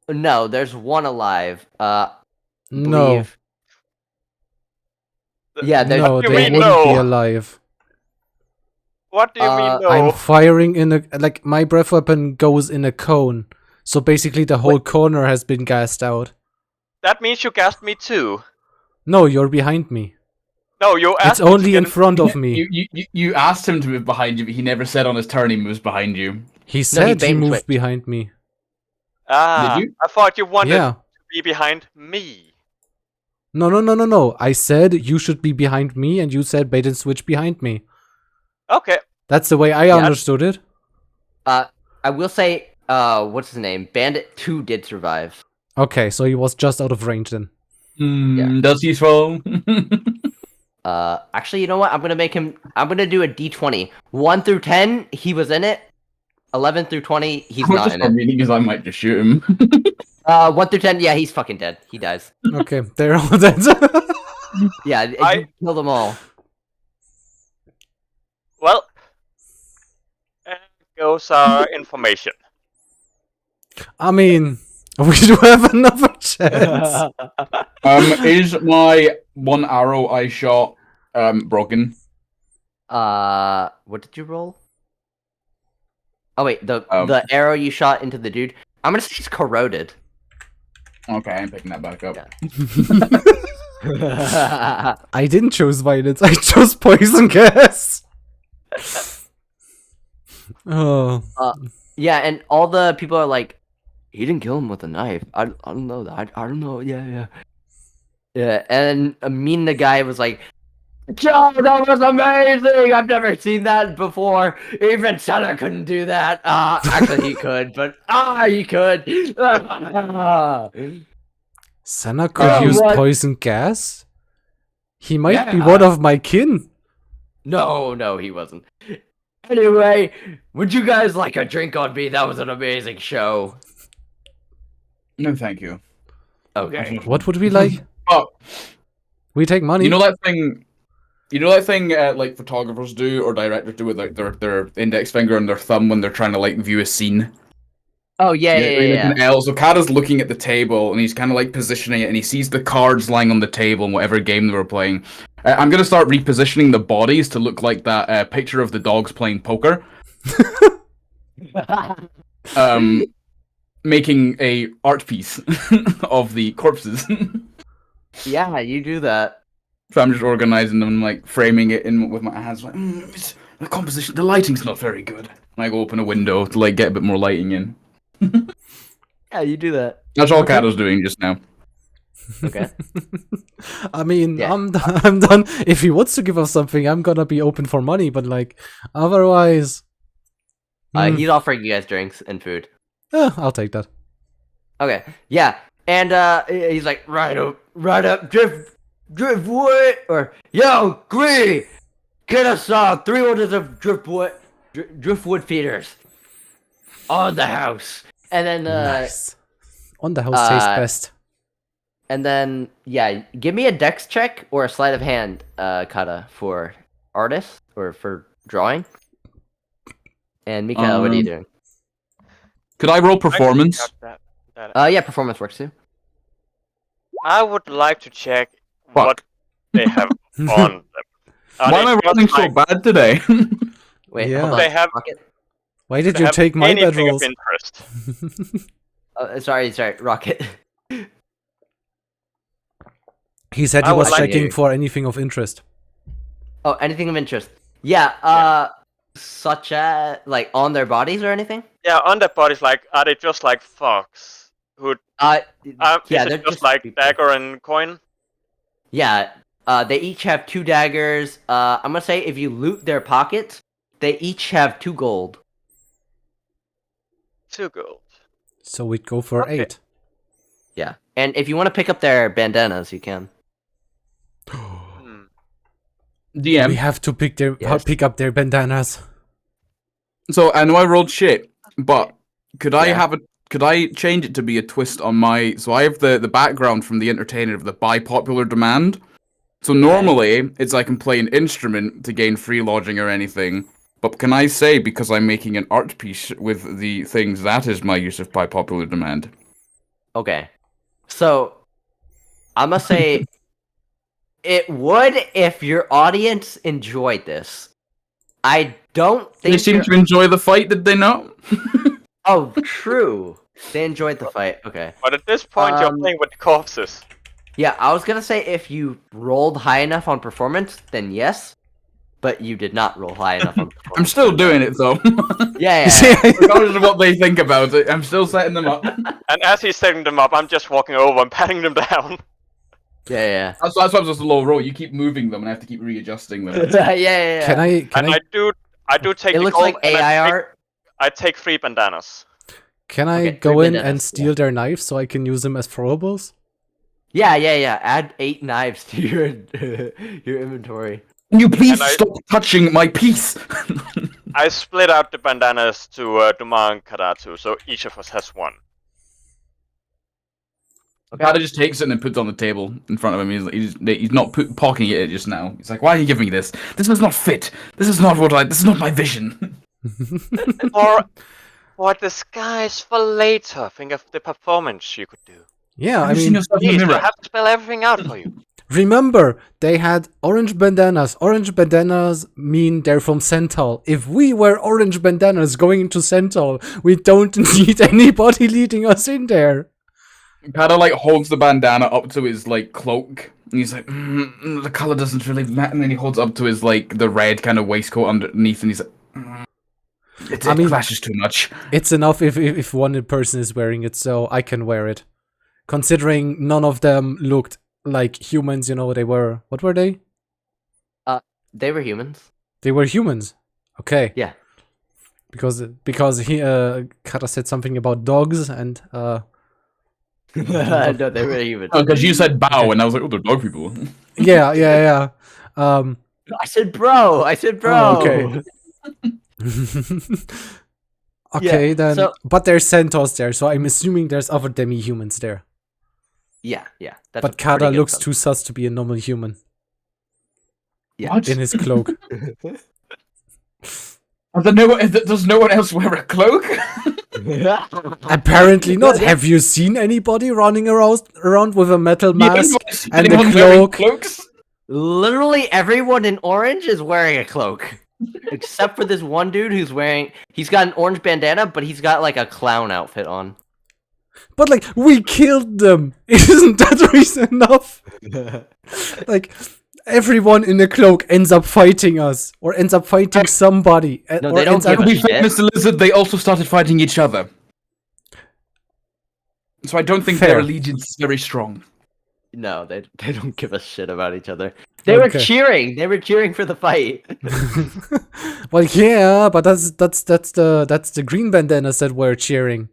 No, there's one alive. No. Believe. Yeah, there's No, What do they you wouldn't mean, be no? alive. What do you mean, no? I'm firing in a, like, my breath weapon goes in a cone. So basically the whole corner has been gassed out. That means you gassed me too. No, you're behind me. No, you asked It's me to only get in front of me. You asked him to move behind you, but he never said on his turn he moves behind you. He said bait he and moved switched. behind me. Ah, Did you? I thought you wanted Yeah. to be behind me. No. I said you should be behind me, and you said bait and switch behind me. Okay. That's the way I understood it. I will say, what's his name? Bandit 2 did survive. Okay, so he was just out of range then. Does he throw? Actually, you know what? I'm gonna do a D20. 1 through 10, he was in it. 11 through 20, he's I'm not just in it. reading because I might just shoot him. 1 through 10, yeah, he's fucking dead. He dies. Okay, they're all dead. Yeah, you killed them all. Well, and goes our information. I mean, we do have another chance. Is my one arrow I shot Broken. What did you roll? Oh wait, the Um, arrow you shot into the dude. I'm gonna say he's corroded. Okay, I'm picking that back up. Yeah. I didn't choose violence. I chose poison gas. Oh. Yeah, and all the people are like, he didn't kill him with a knife. I don't know that. I don't know. Yeah. Yeah, and Amin the guy was like, Joe, that was amazing! I've never seen that before. Even Senna couldn't do that. Actually he could, but he could. Senna could use what? poison gas? He might be Yeah. one of my kin. No, he wasn't. Anyway, would you guys like a drink on me? That was an amazing show. No, thank you. Okay. What would we like? Oh, We take money. you know that thing. You know that thing like photographers do or directors do with like their index finger and their thumb when they're trying to like view a scene. Oh yeah. An L. So Kata's looking at the table and he's kind of like positioning it, and he sees the cards lying on the table in whatever game they were playing. I'm gonna start repositioning the bodies to look like that picture of the dogs playing poker. Making a art piece of the corpses. Yeah, you do that. So I'm just organizing them, like framing it in with my hands. Like the composition, the lighting's not very good. And I go open a window to like get a bit more lighting in. Yeah, you do that. That's all Kata's doing just now. Okay. I mean, Yeah. I'm done. If he wants to give us something, I'm gonna be open for money. But like, otherwise, He's offering you guys drinks and food. I'll take that. Okay. Yeah, and he's like, right up, driftwood, or yo, Gree, get us 3 orders of driftwood feeders on the house, and then Nice. On the house tastes best. and then yeah, give me a dex check or a sleight of hand, Kata, for artist or for drawing. And Mikael, what are you doing? Could I roll performance? Yeah, performance works too. I would like to check Fuck. what they have on them. Are Why they am I rolling just, so like, bad today? Wait, Yeah. hold on. They have- Rocket. Why did they you have take my bed anything rolls? of interest? Sorry, Rocket. He said I he would was like checking you. for anything of interest. Oh, anything of interest? Yeah. Such as like on their bodies or anything? Yeah, on their bodies, like, are they just like fox? Who? Yeah, Is they're it just like people. dagger and coin? Yeah. They each have 2 daggers. I'm gonna say if you loot their pockets, they each have 2 gold. 2 gold. So we'd go for Okay. 8. Yeah. And if you want to pick up their bandanas, you can. Hmm. We DM. have to pick Yes. up their bandanas. So I know I rolled shit, but could I Yeah. could I change it to be a twist on my? So I have the background from the entertainer of the by popular demand. So normally it's I can play an instrument to gain free lodging or anything. But can I say because I'm making an art piece with the things that is my use of by popular demand? Okay. So I'm gonna say it would if your audience enjoyed this. I don't think They seem your- to enjoy the fight, did they not? Oh, true. They enjoyed the fight. Okay. But at this point, you're Um, playing with corpses. Yeah, I was gonna say if you rolled high enough on performance, then yes. But you did not roll high enough on performance. I'm still doing it though. Yeah, yeah. Regardless of what they think about it, I'm still setting them up. And as he's setting them up, I'm just walking over and patting them down. Yeah. That's why I'm just a low roll. You keep moving them, and I have to keep readjusting them. Yeah. Can I And I do take It the looks gold like and AI I art. take 3 bandanas. Okay, go 3 in bandanas, and steal their knives so I can use them as throwables? Yeah. Add 8 knives to your your inventory. Can you please And I- stop touching my piece? I split out the bandanas to Duma and Karatu, so each of us has 1. Kata just takes it and then puts it on the table in front of him. He's not pocking it just now. He's like, "Why are you giving me this? This is not fit. This is not This is not my vision." Or disguise for later. Think of the performance you could do. Yeah, I Have you seen mean, yourself in Please, the I mirror? have to spell everything out for you. Remember, they had orange bandanas. Orange bandanas mean they're from Centaur. If we were orange bandanas going into Centaur, we don't need anybody leading us in there. Kind of like holds the bandana up to his like cloak, and he's like, the color doesn't really matter. And then he holds up to his like the red kind of waistcoat underneath, and he's like, it clashes too much. It's enough if one person is wearing it, so I can wear it. Considering none of them looked like humans, you know, they were. What were they? They were humans. They were humans. Okay. Yeah. Because he Kata said something about dogs and No, they were humans. Oh, because you said bow, and I was like, oh, they're dog people. yeah. I said bro. Oh, okay. Okay, Yeah, then. so- But there's centaurs there, so I'm assuming there's other demi-humans there. Yeah. That's But a Kata pretty good looks sum. too sus to be a normal human Yeah. What? in his cloak. Does no one else wear a cloak? Apparently not. Yeah. Have you seen anybody running around with a metal You mask haven't seen and a anyone wearing cloak? cloaks? Literally everyone in orange is wearing a cloak. Except for this one dude who's he's got an orange bandana, but he's got like a clown outfit on. But like, we killed them. Isn't that reason enough? Like, everyone in a cloak ends up fighting us, or ends up fighting somebody. No, or they don't ends up- give To a be fair, shit. Mr. Lizard, they also started fighting each other. So I don't think Fair. their allegiance is very strong. No, they don't give a shit about each other. They were Okay. cheering. They were cheering for the fight. Well, yeah, but that's the green bandanas that were cheering.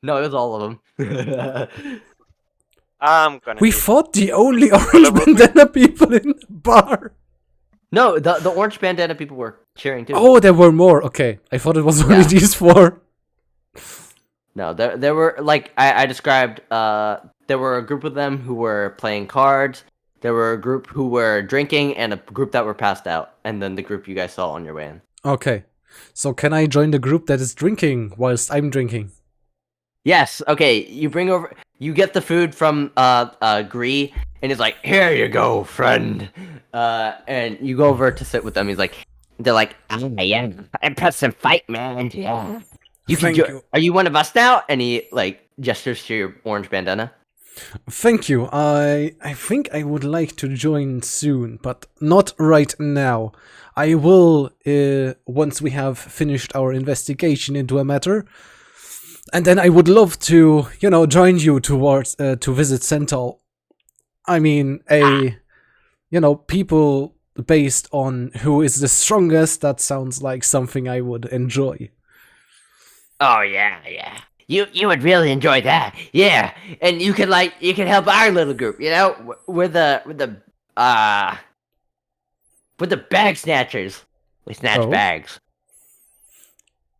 No, it was all of them. I'm gonna. We need- fought the only orange bandana people in the bar. No, the orange bandana people were cheering too. Oh, there were more. Okay, I thought it was only Yeah. these four. No, there were like I described. There were a group of them who were playing cards. There were a group who were drinking, and a group that were passed out, and then the group you guys saw on your way in. Okay, so can I join the group that is drinking whilst I'm drinking? Yes. Okay. You bring over. You get the food from Gree, and he's like, "Here you go, friend." And you go over to sit with them. They're like, "Oh yeah, impressive fight, man. Yeah." You can. Thank you. Are you one of us now? And he like gestures to your orange bandana. Thank you. I think I would like to join soon, but not right now. I will once we have finished our investigation into a matter. And then I would love to, join you towards to visit Centaur. I mean, people based on who is the strongest. That sounds like something I would enjoy. Oh yeah. You would really enjoy that. Yeah, and you can help our little group. With the bag snatchers. We snatch Oh. bags.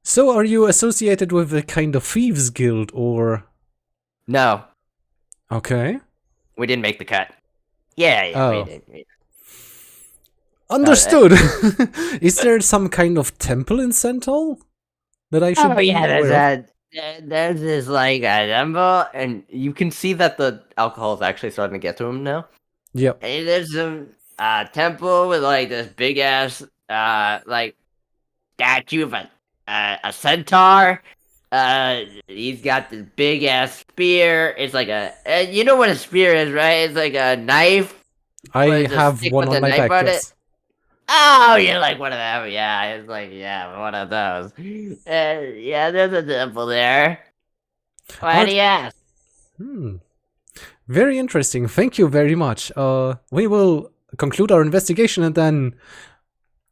So, are you associated with a kind of thieves guild, or? No, Okay, we didn't make the cut. Yeah, Oh. we did. understood. Is there some kind of temple in Centaur that I should? Oh be yeah, aware of? there's this like a temple, and you can see that the alcohol is actually starting to get to him now. Yep. And there's some temple with like this big ass like statue of a centaur. He's got this big ass spear. It's like you know what a spear is, right? It's like a knife. I What is a have stick one with on a my knife back. on it? Yes. Oh, you're like one of them. Yeah, it's like one of those. Yeah, there's a temple there. Why Art- do you ask? Very interesting. Thank you very much. We will conclude our investigation, and then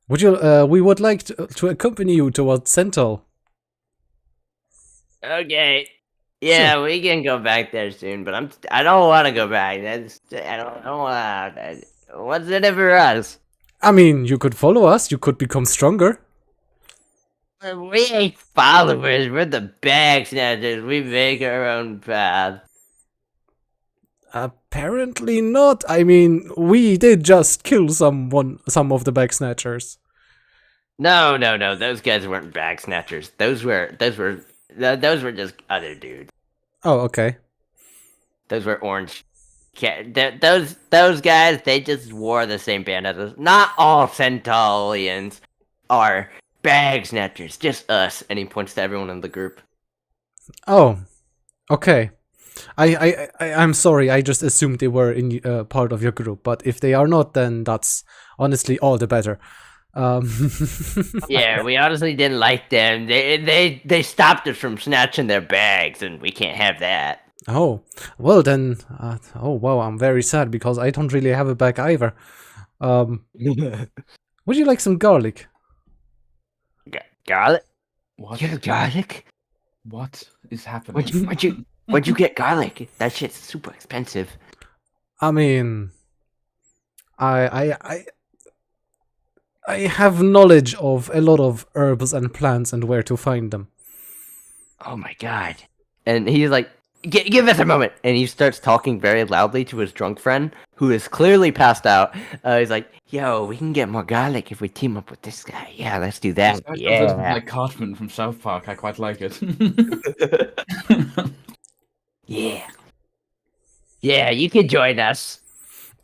we would like to accompany you towards Centaur. Okay. Yeah, we can go back there soon, but I don't want to go back. I don't want to. What's in it for us? I mean, you could follow us. You could become stronger. We ain't followers. We're the bag snatchers. We make our own path. Apparently not. I mean, we did just kill some of the bag snatchers. No. Those guys weren't bag snatchers. Those were just other dudes. Oh, okay. Those were orange those guys, they just wore the same band as us. Not all Centaurians are bag snatchers, just us. And he points to everyone in the group. Oh, okay. I'm sorry. I just assumed they were in part of your group, but if they are not, then that's honestly all the better. Yeah, we honestly didn't like them. They stopped us from snatching their bags, and we can't have that. Oh, well then. Oh wow, I'm very sad because I don't really have a bag either. Would you like some garlic? Garlic? What? You have garlic? What is happening? Where'd you get garlic? That shit's super expensive. I mean, I have knowledge of a lot of herbs and plants and where to find them. Oh my god! And he's like, "Give us a moment," and he starts talking very loudly to his drunk friend, who is clearly passed out. He's like, "Yo, we can get more garlic if we team up with this guy. Yeah, let's do that. Yeah." Like Cartman from South Park. I quite like it. Yeah. Yeah, you can join us.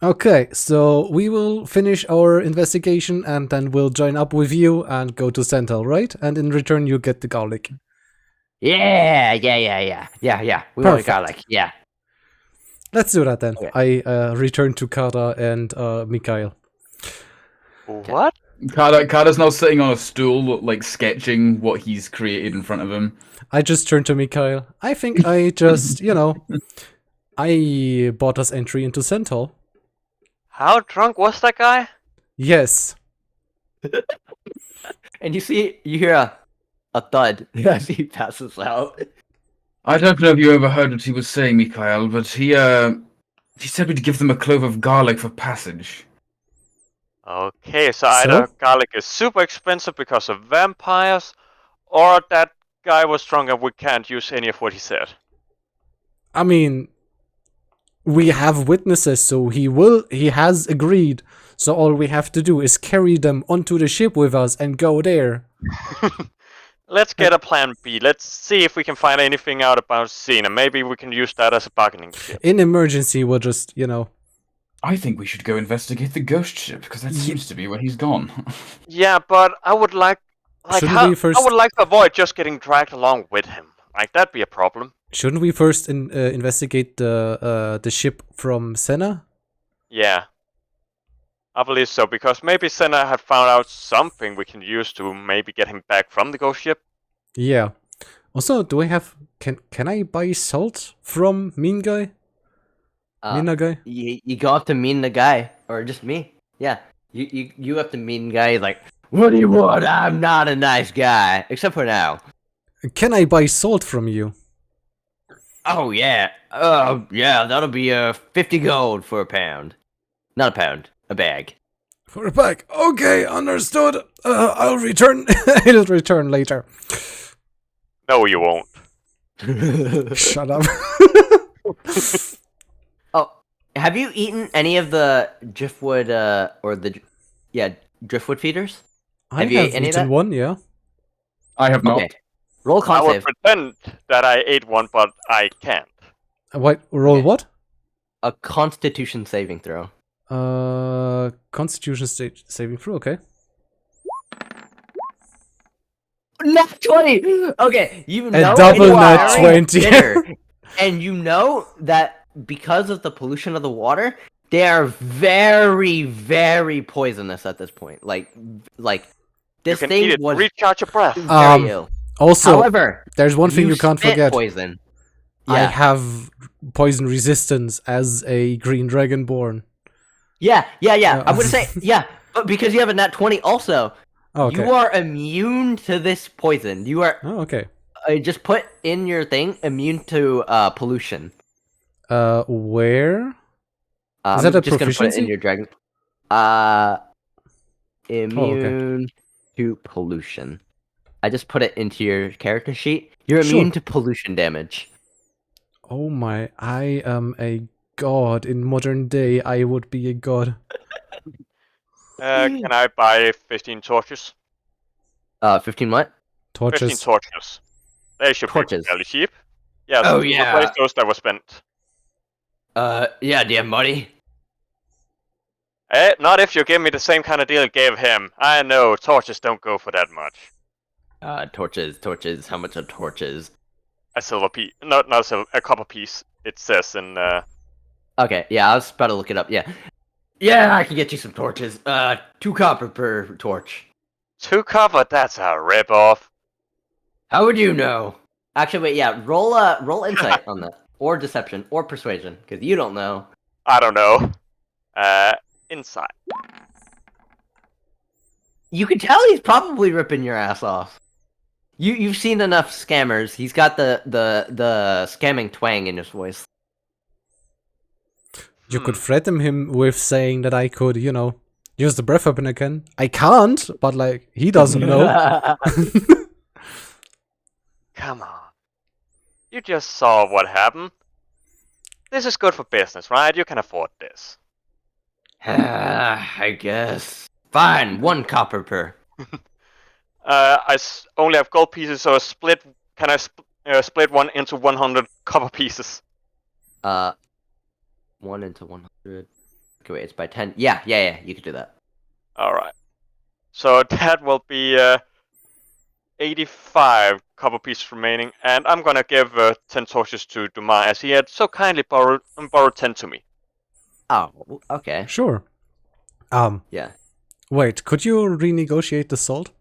Okay, so we will finish our investigation and then we'll join up with you and go to Sentinel, right? And in return, you get the garlic. Yeah. We want Perfect. garlic. Yeah. Let's do that then. Okay. I return to Kara and Mikhail. What? Carter's now sitting on a stool, like sketching what he's created in front of him. I just turn to Mikhail. I think I just, I bought us entry into Centaur. How drunk was that guy? Yes. And you hear a thud as he passes out. I don't know if you overheard what he was saying, Mikhail, but he said we'd give them a clove of garlic for passage. Okay, so either garlic is super expensive because of vampires, or that guy was drunk and we can't use any of what he said. I mean, we have witnesses, so he has agreed. So all we have to do is carry them onto the ship with us and go there. Let's get a plan B. Let's see if we can find anything out about Xena. Maybe we can use that as a bargaining chip. In emergency, we'll just, I think we should go investigate the ghost ship, because that seems to be where he's gone. Yeah, but I would like I would like to avoid just getting dragged along with him. Like, that'd be a problem. Shouldn't we first investigate the ship from Senna? Yeah. I believe so, because maybe Senna had found out something we can use to maybe get him back from the ghost ship. Yeah. Also, do I have... Can I buy salt from Mean Guy? Mina Guy? You go up to mean the guy, or just me. Yeah. You have to mean guy like, what do you want? I'm not a nice guy. Except for now. Can I buy salt from you? Oh, yeah. Yeah, that'll be 50 gold for a pound. Not a pound, a bag. For a bag. Okay, understood. I'll return. I'll return later. No, you won't. Shut up. Oh, have you eaten any of the driftwood, driftwood feeders? I Have you have ate any of eaten that? one, yeah. I have not. Okay. Roll I con would save. pretend that I ate one, but I can't. What? Roll Okay. what? A constitution saving throw. Constitution saving throw, okay. Nat 20! Okay, you A know double you are nat very 20. bitter, and you know that because of the pollution of the water, they are very, very poisonous at this point. Like this You can thing eat it. was Recharge your breath. very ill. Also, However, there's one thing you can't spit forget. Poison. I Yeah. have poison resistance as a green dragonborn. Yeah. I would say but because you have a nat 20 also, Oh, okay. you are immune to this poison. You are Oh, okay. just put in your thing immune to pollution. Where? I'm Is that a just gonna put it proficiency? in your dragon. Immune to pollution. I just put it into your character sheet. You're Sure. immune to pollution damage. Oh my, I am a god. In modern day, I would be a god. Can I buy 15 torches? 15 what? 15 Torches. torches. They should Torches. be fairly cheap. Yeah, Oh, to yeah. replace those that were spent. Yeah, do you have money? Not if you give me the same kind of deal you gave him. I know, torches don't go for that much. Torches. How much are torches? A silver piece. Not a silver, a copper piece. It says in, Okay, yeah, I was about to look it up, yeah. Yeah, I can get you some torches. 2 copper per torch. 2 copper? That's a rip-off. How would you know? Actually, wait, yeah, roll insight on that. Or deception, or persuasion, because you don't know. I don't know. Inside. You can tell he's probably ripping your ass off. You've seen enough scammers. He's got the scamming twang in his voice. You could threaten him with saying that I could, use the breath weapon again. I can't, but like, he doesn't know. Come on. You just saw what happened. This is good for business, right? You can afford this. I guess. Fine, 1 copper per. Only have gold pieces, so can I split one into 100 copper pieces? 1 into 100. Okay, wait, it's by 10. Yeah, you can do that. Alright. So that will be 85 copper pieces remaining, and I'm gonna give 10 torches to Dumas, as he had so kindly borrowed 10 to me. Oh, okay. Sure. Yeah. Wait, could you renegotiate the salt?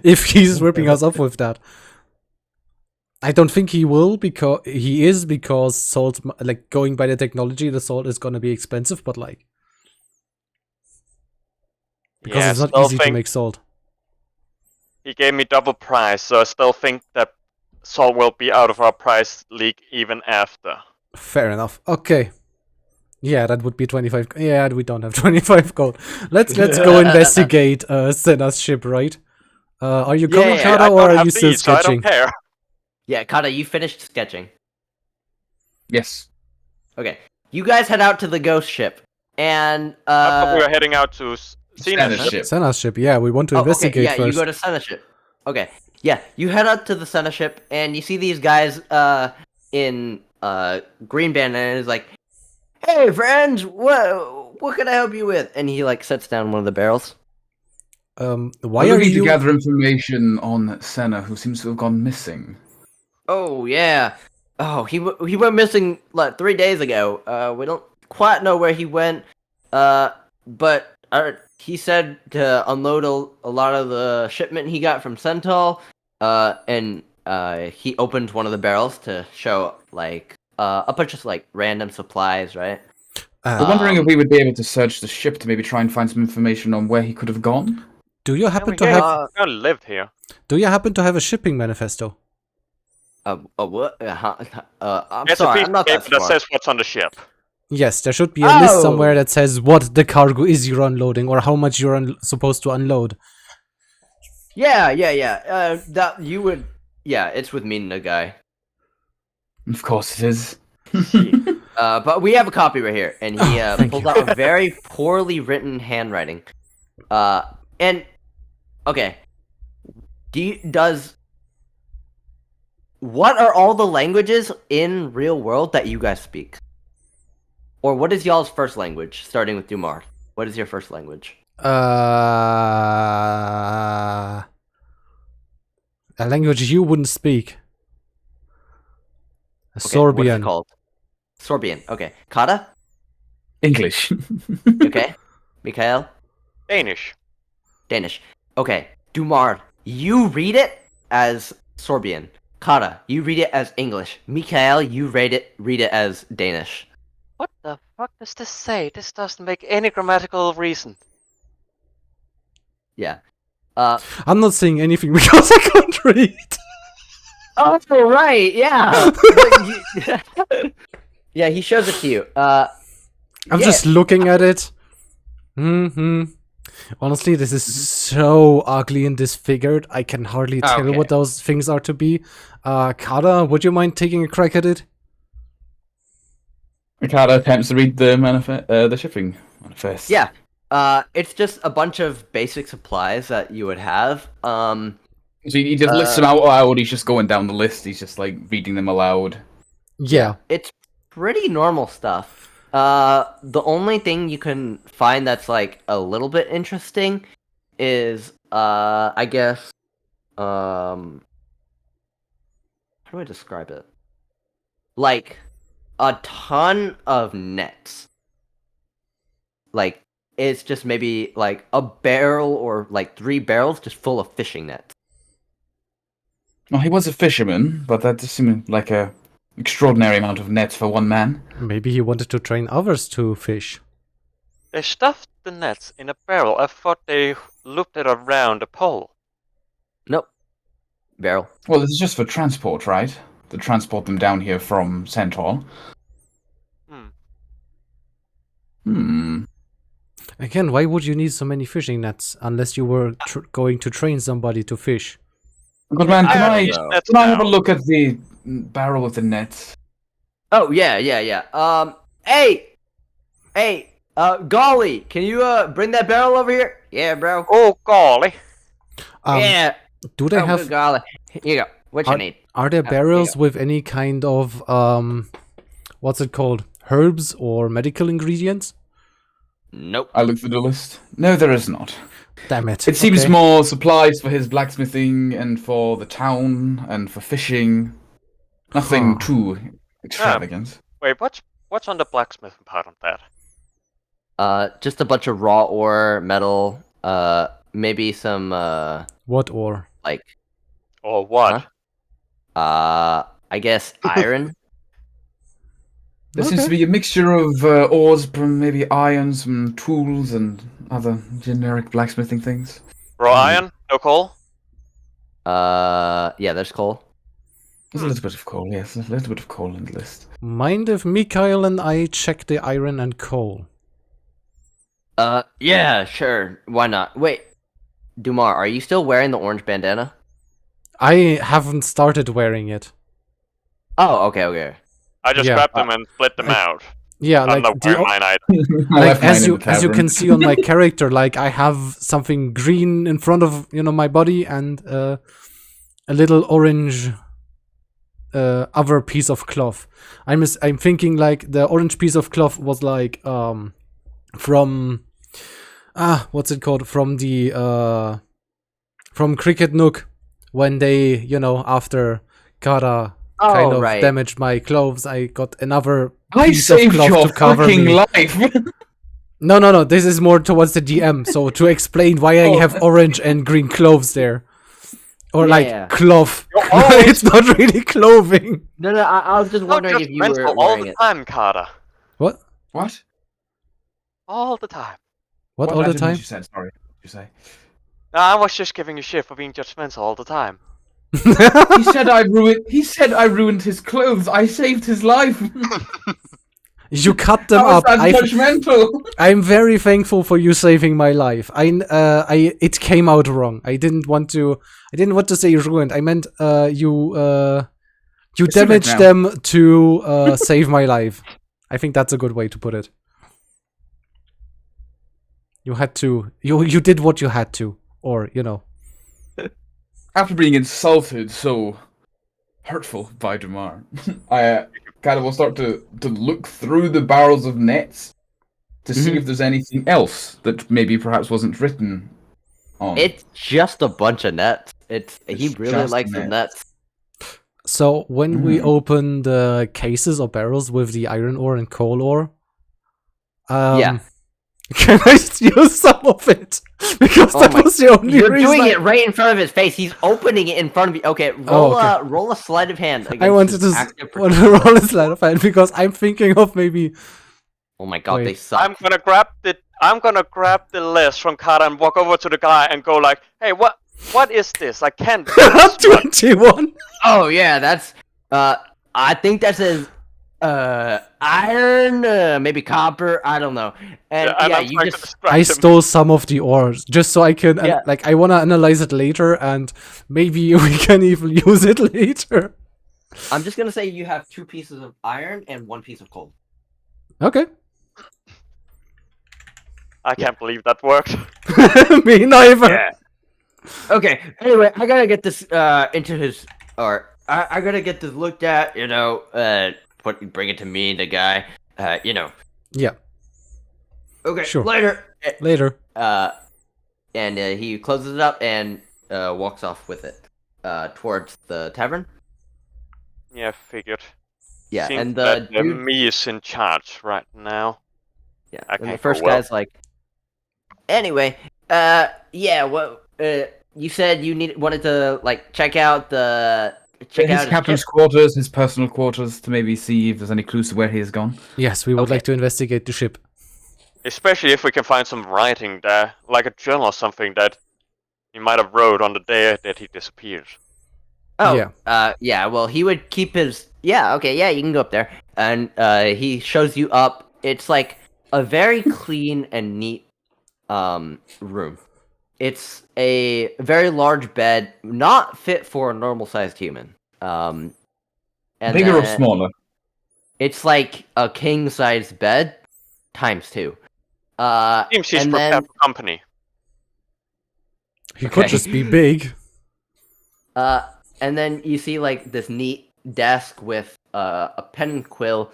If he's ripping us off with that. I don't think he will, because salt, like, going by the technology, the salt is gonna be expensive, but like... Because Yeah, it's not still easy to think- make salt. He gave me double price, so I still think that salt will be out of our price league even after. Fair enough. Okay. Yeah, that would be 25. Yeah, we don't have 25 gold. Let's go investigate Senna's ship, right? Are you coming, Yeah, Kata, I or don't are have you still these, so I don't sketching? care. Yeah, Kata, you finished sketching. Yes. Okay. You guys head out to the ghost ship. And, I thought we were heading out to Cena's Senna's ship. ship. Senna's ship, yeah, we want to okay, investigate yeah, you first. go to Senna ship. Okay. Yeah, you head out to the Senna ship, and you see these guys, in, green bandanas, like, hey, friends, what can I help you with? And he, like, sets down one of the barrels. Why We're are looking you... to gather information on Senna, who seems to have gone missing. Oh, yeah. Oh, he went missing, like, 3 days ago. We don't quite know where he went, but he said to unload a lot of the shipment he got from Centaur, and he opened one of the barrels to show, like, a bunch of, like, random supplies, right? We're wondering if we would be able to search the ship to maybe try and find some information on where he could have gone. Do you happen to Yeah, have... I lived here. Do you happen to have a shipping manifesto? What? I'm It's sorry, a piece I'm not of paper that that smart. says what's on the ship. Yes, there should be a list Oh! somewhere that says what the cargo is you're unloading, or how much you're supposed to unload. Yeah. That you would. Yeah, it's with me and the guy. Of course it is. But we have a copy right here, and he thank pulls you. out a very poorly written handwriting. And okay, what are all the languages in real world that you guys speak? Or what is y'all's first language? Starting with Dumar, what is your first language? A language you wouldn't speak. Okay, what is it Sorbian. called? Sorbian. Okay, Kata. English. Okay, Mikhail. Danish. Danish. Okay, Dumar, you read it as Sorbian. Kata, you read it as English. Mikhail, you read it as Danish. What the fuck does this say? This doesn't make any grammatical reason. Yeah. I'm not saying anything because I can't read. Oh, right. Yeah. Yeah, he shows it to you. I'm yeah. just looking at it. Honestly, this is so ugly and disfigured. I can hardly tell Okay. what those things are to be. Kata, would you mind taking a crack at it? Ricardo attempts to read the shipping manifest. Yeah. It's just a bunch of basic supplies that you would have. So he just lists them out loud. He's just going down the list. He's just like reading them aloud. Yeah. It's pretty normal stuff. The only thing you can find that's like a little bit interesting is I guess how do I describe it? Like a ton of nets. Like it's just maybe like a barrel or like 3 barrels just full of fishing nets. Well, he was a fisherman, but that just seemed like a extraordinary amount of nets for one man. Maybe he wanted to train others to fish. They stuffed the nets in a barrel. I thought they looped it around a pole. Nope. Barrel. Well, this is just for transport, right? To transport them down here from Centaur. Again, why would you need so many fishing nets unless you were going to train somebody to fish? But man, can I have a now. look at the barrel of the nets? Oh yeah. Hey, Golly, can you bring that barrel over here? Yeah, bro. Oh, golly. Yeah. Do they Oh, have? good golly. Here you go. What you need? Are there Oh, here you barrels go. with any kind of what's it called? Herbs or medical ingredients? Nope. I looked through the list. No, there is not. Damn it! It seems Okay. more supplies for his blacksmithing and for the town and for fishing. Nothing Huh. too extravagant. Wait, what's on the blacksmithing part of that? Just a bunch of raw ore, metal, maybe some What ore? like Or what? I guess iron. There seems to be a mixture of ores, from maybe iron, some tools, and other generic blacksmithing things. Raw iron? No coal? Yeah, there's coal. There's a little bit of coal, yes, there's a little bit of coal in the list. Mind if Mikhail and I check the iron and coal? Yeah, sure. Why not? Wait, Dumar, are you still wearing the orange bandana? I haven't started wearing it. Oh, okay. I just Yeah, grabbed them and split them out. Yeah, I'm like not wearing mine either. I like left mine as in you the as you tavern. can see on my character, like I have something green in front of my body and a little orange other piece of cloth. I'm thinking like the orange piece of cloth was like from what's it called, from the from Cricket Nook, when they after Kara kind of right. damaged my clothes, I got another I piece of saved cloth your to cover fucking me. life! No, this is more towards the DM, so to explain why I have orange and green clothes there. Or Yeah. like cloth. You're always- It's not really clothing. No, I was just Not wondering just if you were mental all wearing the it. time, Carter. What? What? All the time. What I all the didn't know what time? you said, sorry. What did you say? No, I was just giving you shit for being judgmental all the time. He said I ruined his clothes. I saved his life. You cut them How is up. that judgmental? I'm very thankful for you saving my life. It came out wrong. I didn't want to say ruined. I meant you It's too late damaged now. them to save my life. I think that's a good way to put it. You had to. You did what you had to, or After being insulted so hurtful by Damar, I kind of will start to look through the barrels of nets to see if there's anything else that maybe perhaps wasn't written on. It's just a bunch of nets. He It's really just likes the nets. nets. So when we open the cases or barrels with the iron ore and coal ore, Yeah. can I use some of it? Because Oh that my- was the only You're reason doing I, it right in front of his face. He's opening it in front of you. Okay, roll a sleight of hand. I against wanted his to active want to roll a sleight of hand because I'm thinking of maybe. Oh my god, Wait. they suck. I'm gonna grab the list from Carter and walk over to the guy and go like, "Hey, what is this? I can't." 21. Oh yeah, that's I think that says iron, maybe copper, I don't know. And and yeah, I'm you trying to just distract I him. stole some of the ores just so I can Yeah. I want to analyze it later and maybe we can even use it later. I'm just gonna say you have 2 pieces of iron and 1 piece of coal. Okay. I can't believe that worked. Me neither. Yeah. Okay. Anyway, I gotta get this into his or I gotta get this looked at. bring it to me, the guy. You know. Yeah, Okay. Sure. Later. later. And he closes it up and walks off with it towards the tavern. Yeah, figured. Yeah, Seems and that the dude, me is in charge right now. yeah, I and the can't first go well. guy's like, anyway, yeah, what, you said you wanted to like check out His captain's ship. quarters, his personal quarters, to maybe see if there's any clues to where he has gone. Yes, we would Okay. like to investigate the ship. Especially if we can find some writing there, like a journal or something that he might have wrote on the day that he disappeared. Oh, Yeah. yeah. Well, he would keep his. Yeah, okay, yeah, you can go up there, and he shows you up. It's like a very clean and neat room. It's a very large bed, not fit for a normal-sized human. And Bigger or then smaller? It's like a king-sized bed times 2. Seems he's and prepared then for company. He could Okay. just be big. and then you see like this neat desk with a pen and quill,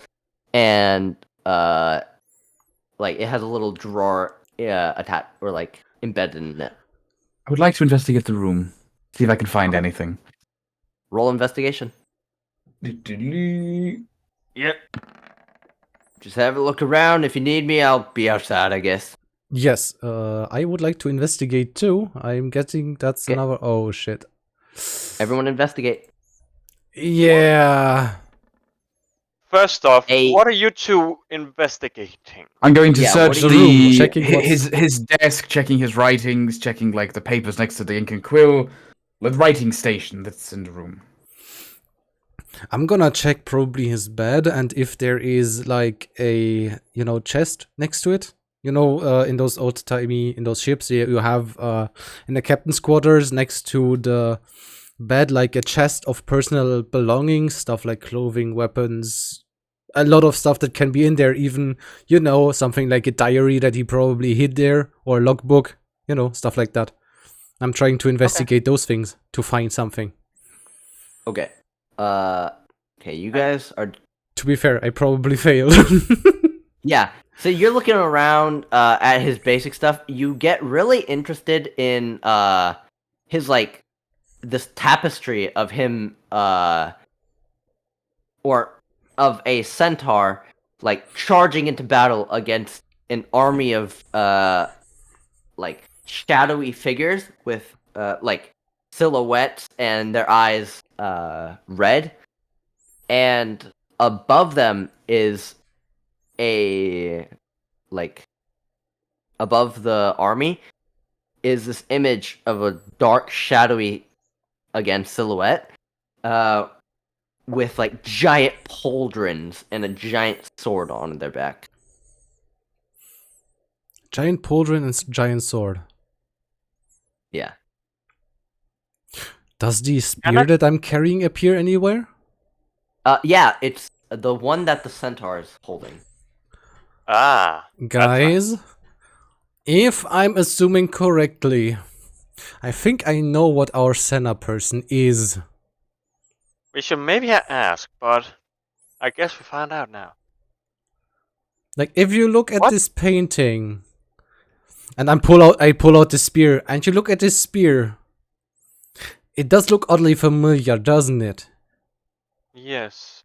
and like it has a little drawer attached or like embedded in it. I would like to investigate the room. See if I can find anything. Roll investigation. Yep. Just have a look around. If you need me, I'll be outside, I guess. Yes, I would like to investigate too. I'm guessing that's Okay. another. Oh shit. Everyone investigate. Yeah. First off, A- what are you two investigating? I'm going to Yeah, search what do you- the Checking what's- his desk, checking his writings, checking like the papers next to the ink and quill, the writing station that's in the room. I'm gonna check probably his bed and if there is like a chest next to it. In those in those ships you have in the captain's quarters next to the bed like a chest of personal belongings, stuff like clothing, weapons, a lot of stuff that can be in there, even something like a diary that he probably hid there or a logbook, stuff like that. I'm trying to investigate those things to find something. Okay. Okay, you guys are. To be fair, I probably failed. Yeah. So you're looking around at his basic stuff. You get really interested in his like this tapestry of him or of a centaur like charging into battle against an army of like shadowy figures with like silhouettes and their eyes red, and above them is above the army is this image of a dark shadowy silhouette with like giant pauldrons and a giant sword on their back. Giant pauldron and giant sword. Yeah. Does the spear that I'm carrying appear anywhere? Yeah, it's the one that the centaur is holding. Ah. Guys, if I'm assuming correctly, I think I know what our Senna person is. We should maybe ask, but I guess we find out now. Like, if you look at What? this painting, and I pull out the spear, and you look at this spear, it does look oddly familiar, doesn't it? Yes.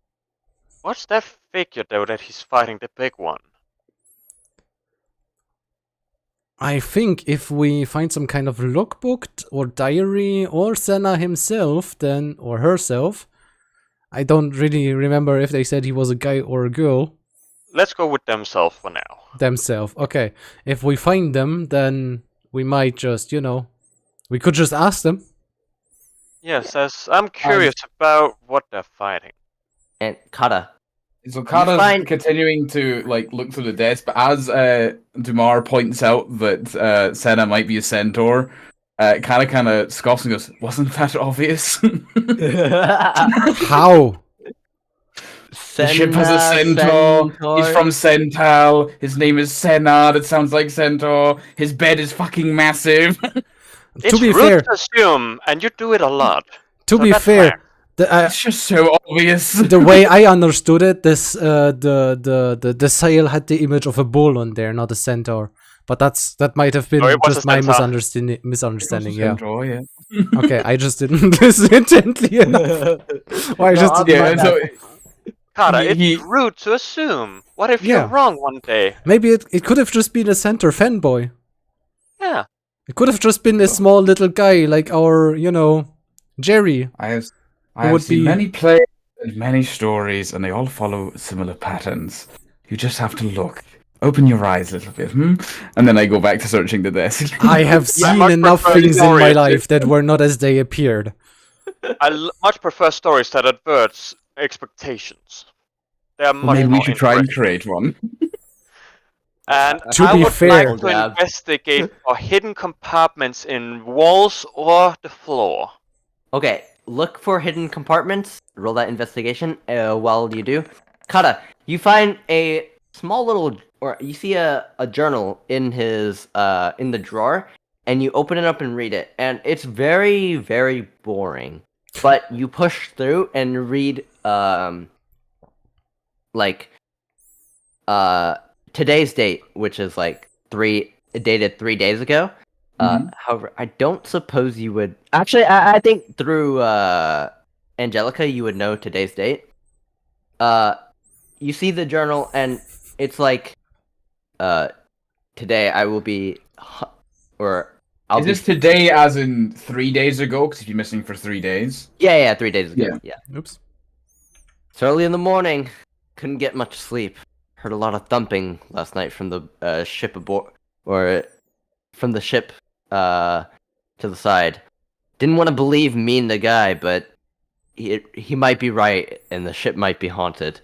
What's that figure though that he's fighting, the big one? I think if we find some kind of logbook or diary or Senna himself, then, or herself, I don't really remember if they said he was a guy or a girl. Let's go with themselves for now. Themselves. Okay. If we find them, then we might just, we could just ask them. Yes, as I'm curious about what they're fighting. And Kata. So Kata's find- continuing to look through the desk, but as Dumar points out that Senna might be a centaur, Kata kind of scoffs and goes, "Wasn't that obvious?" How? The ship has a centaur. He's from Cental. His name is Senna. That sounds like centaur. His bed is fucking massive. It's To be rude fair, to assume, and you do it a lot. to so be that's fair, fine. It's just so obvious. The way I understood it, this the sail had the image of a bull on there, not a centaur. But that might have been No, it was just a my centaur. misunderstanding. Yeah. Centaur, yeah. Okay, I just didn't listen intently enough. Or I just didn't. Yeah, so Carter, He- it's rude to assume. What if Yeah. you're wrong one day? Maybe it could have just been a centaur fanboy. Yeah. It could have just been a small little guy like our, Jerry. I have would seen be- many plays and many stories, and they all follow similar patterns. You just have to look. Open your eyes a little bit, and then I go back to searching the desk. I have Yeah, seen much enough prefer things in my stories. life that were not as they appeared. Much prefer stories that adverts expectations. They are much Maybe more we should try and interesting. create one. And To I be would fair- like to Yeah. investigate for hidden compartments in walls or the floor. Okay, look for hidden compartments. Roll that investigation. While you do, Kata, you find a small little, or you see a journal in his in the drawer, and you open it up and read it, and it's very, very boring. But you push through and read today's date, which is like dated 3 days ago. However, I don't suppose you would actually. I think through Angelica, you would know today's date. You see the journal, and it's like, today I will be, or I'll Is be. this today as in 3 days ago? Because if you're missing for 3 days. Yeah, 3 days ago. Yeah. Oops. It's early in the morning. Couldn't get much sleep. Heard a lot of thumping last night from the ship aboard, or from the ship to the side. Didn't want to believe me and the guy, but he might be right, and the ship might be haunted.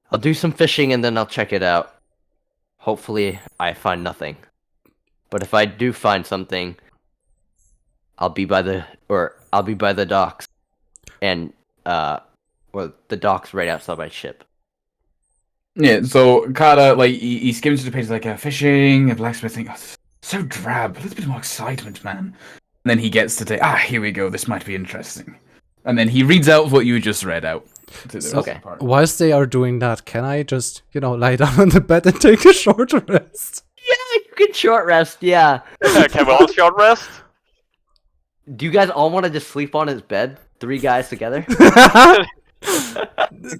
I'll do some fishing and then I'll check it out. Hopefully, I find nothing. But if I do find something, I'll be by the docks, and or the docks right outside my ship. Yeah, so Kata, like, he skims through the pages like fishing, blacksmithing. Oh, so drab. A little bit more excitement, man. And then he gets to here we go. This might be interesting. And then he reads out what you just read out. To the Okay. part. Whilst they are doing that, can I just, lie down on the bed and take a short rest? Yeah, you can short rest. Yeah. Can we all short rest? Do you guys all want to just sleep on his bed? 3 guys together?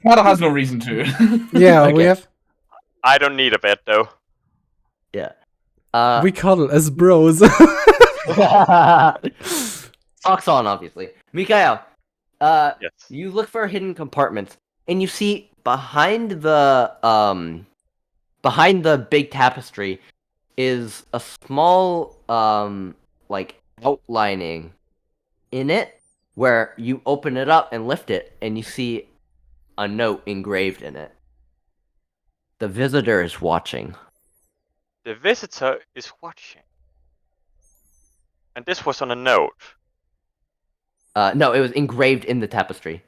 Kata has no reason to. Yeah, we Okay. have. I don't need a bed though. Yeah. We cuddle as bros. Socks on, obviously. Mikhail, Yes. you look for hidden compartments, and you see behind the big tapestry is a small outlining in it, where you open it up and lift it, and you see a note engraved in it. The visitor is watching. The visitor is watching. And this was on a note. No, it was engraved in the tapestry.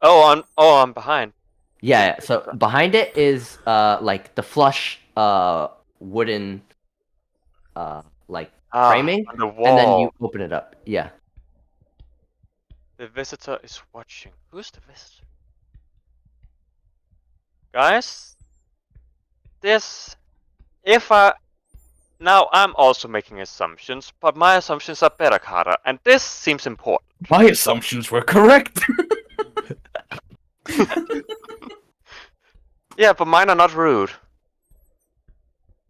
I'm behind. Yeah, so behind it is the flush wooden framing, On the wall. and then you open it up. Yeah. The visitor is watching. Who's the visitor? Guys, now I'm also making assumptions, but my assumptions are better, Carter, and this seems important. My assumptions were correct. Yeah, but mine are not rude.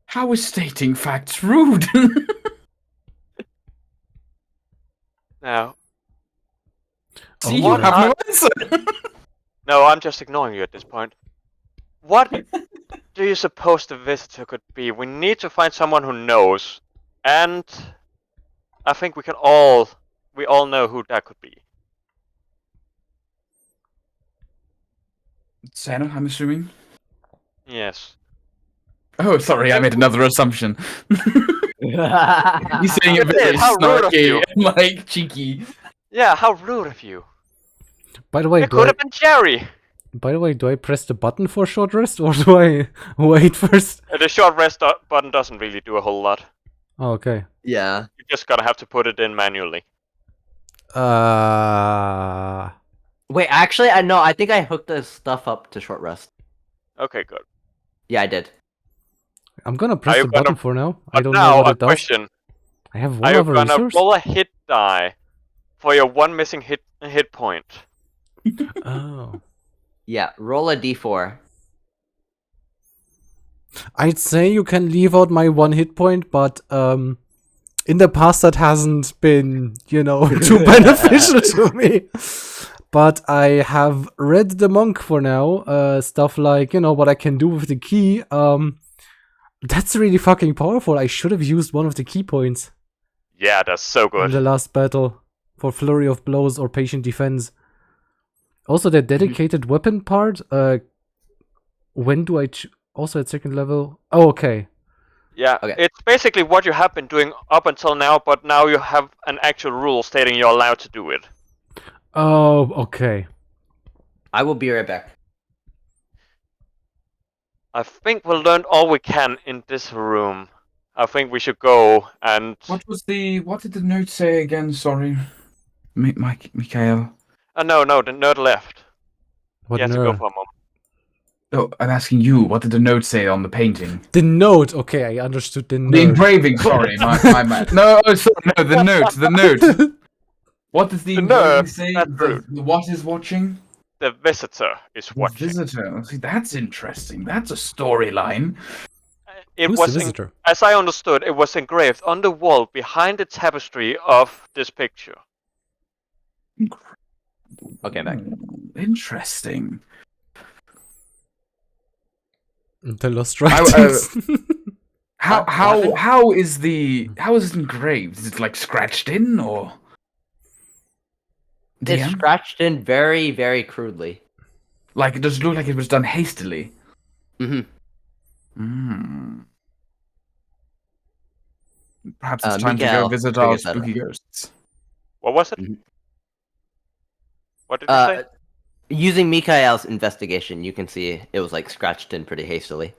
How is stating facts rude? Now, See, you what have no are- answer. no, I'm just ignoring you at this point. What do you suppose the visitor could be? We need to find someone who knows, and I think we all know who that could be. Santa, I'm assuming. Yes. Oh, sorry, I made another assumption. He's saying it very How rude of you. snarky and like cheeky. Yeah, how rude of you. By the way, It could have been Jerry. do I press the button for short rest or do I wait first? The short rest button doesn't really do a whole lot. Oh, okay. Yeah. You're just gonna have to put it in manually. Wait, actually, I know. I think I hooked the stuff up to short rest. Okay, good. Yeah, I did. I'm gonna Are press you the button gonna- for now. I But don't know now what a it does. question: I have Are one you other gonna resource. roll a hit die for your one missing hit point? Oh. Yeah, roll a d4. I'd say you can leave out my one hit point, but in the past that hasn't been, too beneficial to me. But I have read the monk for now. Stuff like, what I can do with the key. That's really fucking powerful. I should have used one of the key points Yeah, that's so in good. the last battle for flurry of blows or patient defense. Also, the dedicated weapon part. When do I also at second level? Oh, okay. Yeah, Okay. it's basically what you have been doing up until now, but now you have an actual rule stating you're allowed to do it. Oh, okay. I will be right back. I think we learned all we can in this room. I think we should go and. What did the note say again? Sorry, Mikhail. No, the nerd left. What He has to go nerd? for a moment. Oh, I'm asking you. What did the note say on the painting? The note. Okay, I understood the The nerd. engraving. Sorry, my bad. No, sorry, no. The note. The note. What does the The engraving nerd, say? that's rude. The what is watching? The visitor is The watching. visitor. See, that's interesting. That's a storyline. It Who's was, the visitor? as I understood, it was engraved on the wall behind the tapestry of this picture. Okay, back. Interesting. The lost writings. How is it engraved? Is it like scratched in or? It's DM? scratched in very, very crudely. Like, it does look like it was done hastily. Mm-hmm. Hmm. Perhaps it's time to Mikael go visit our figures that spooky out. ghosts. What was it? Mhm. What did you say? Using Mikael's investigation, you can see it was like scratched in pretty hastily.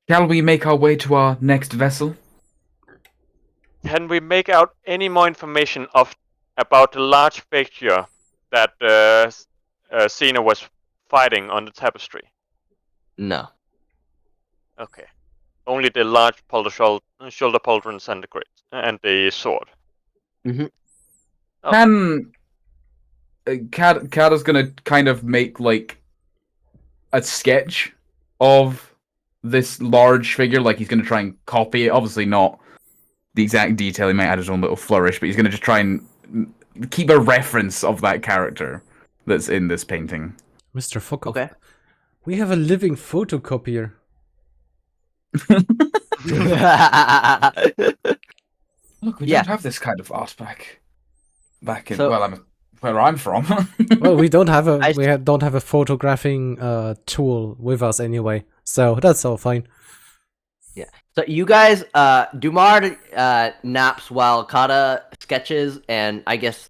Shall we make our way to our next vessel? Can we make out any more information about the large figure that Cena was fighting on the tapestry? No. Okay. Only the large shoulder pauldrons and the sword. Mm-hmm. Oh. Can Kat is gonna kind of make like a sketch of this large figure, like he's gonna try and copy it. Obviously not the exact detail, he might add his own little flourish, but he's gonna just try and keep a reference of that character that's in this painting. Mr. Fuck off. Okay. We have a living photocopier. Look, we Yeah. don't have this kind of art back in So- where I'm from. Well, we don't have I- don't have a photographing tool with us anyway, so that's all fine. So you guys, Dumard naps while Kata sketches, and I guess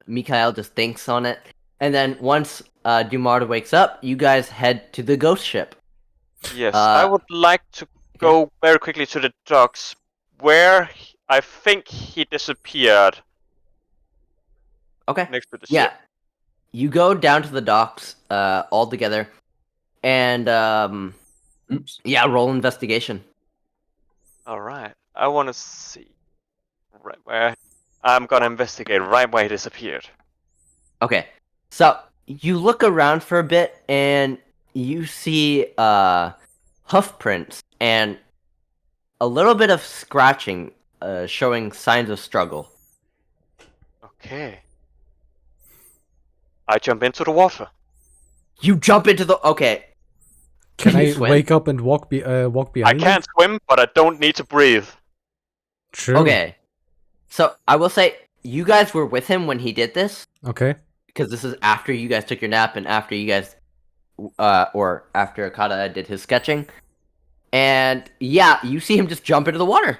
Mikael just thinks on it. And then once Dumard wakes up, you guys head to the ghost ship. Yes, I would like to go very quickly to the docks where I think he disappeared Okay. next to the Yeah. ship. You go down to the docks all together, and Oops. yeah, roll investigation. All right. I want to see right where I'm gonna investigate right where he disappeared. Okay. So you look around for a bit, and you see hoof prints and a little bit of scratching, showing signs of struggle. Okay. I jump into the water. You jump into the. Okay. Can you I swim? wake up and walk I behind? can't swim, but I don't need to breathe. True. Okay. So I will say you guys were with him when he did this, Okay. because this is after you guys took your nap and after you guys, or after Akata did his sketching. And yeah, you see him just jump into the water.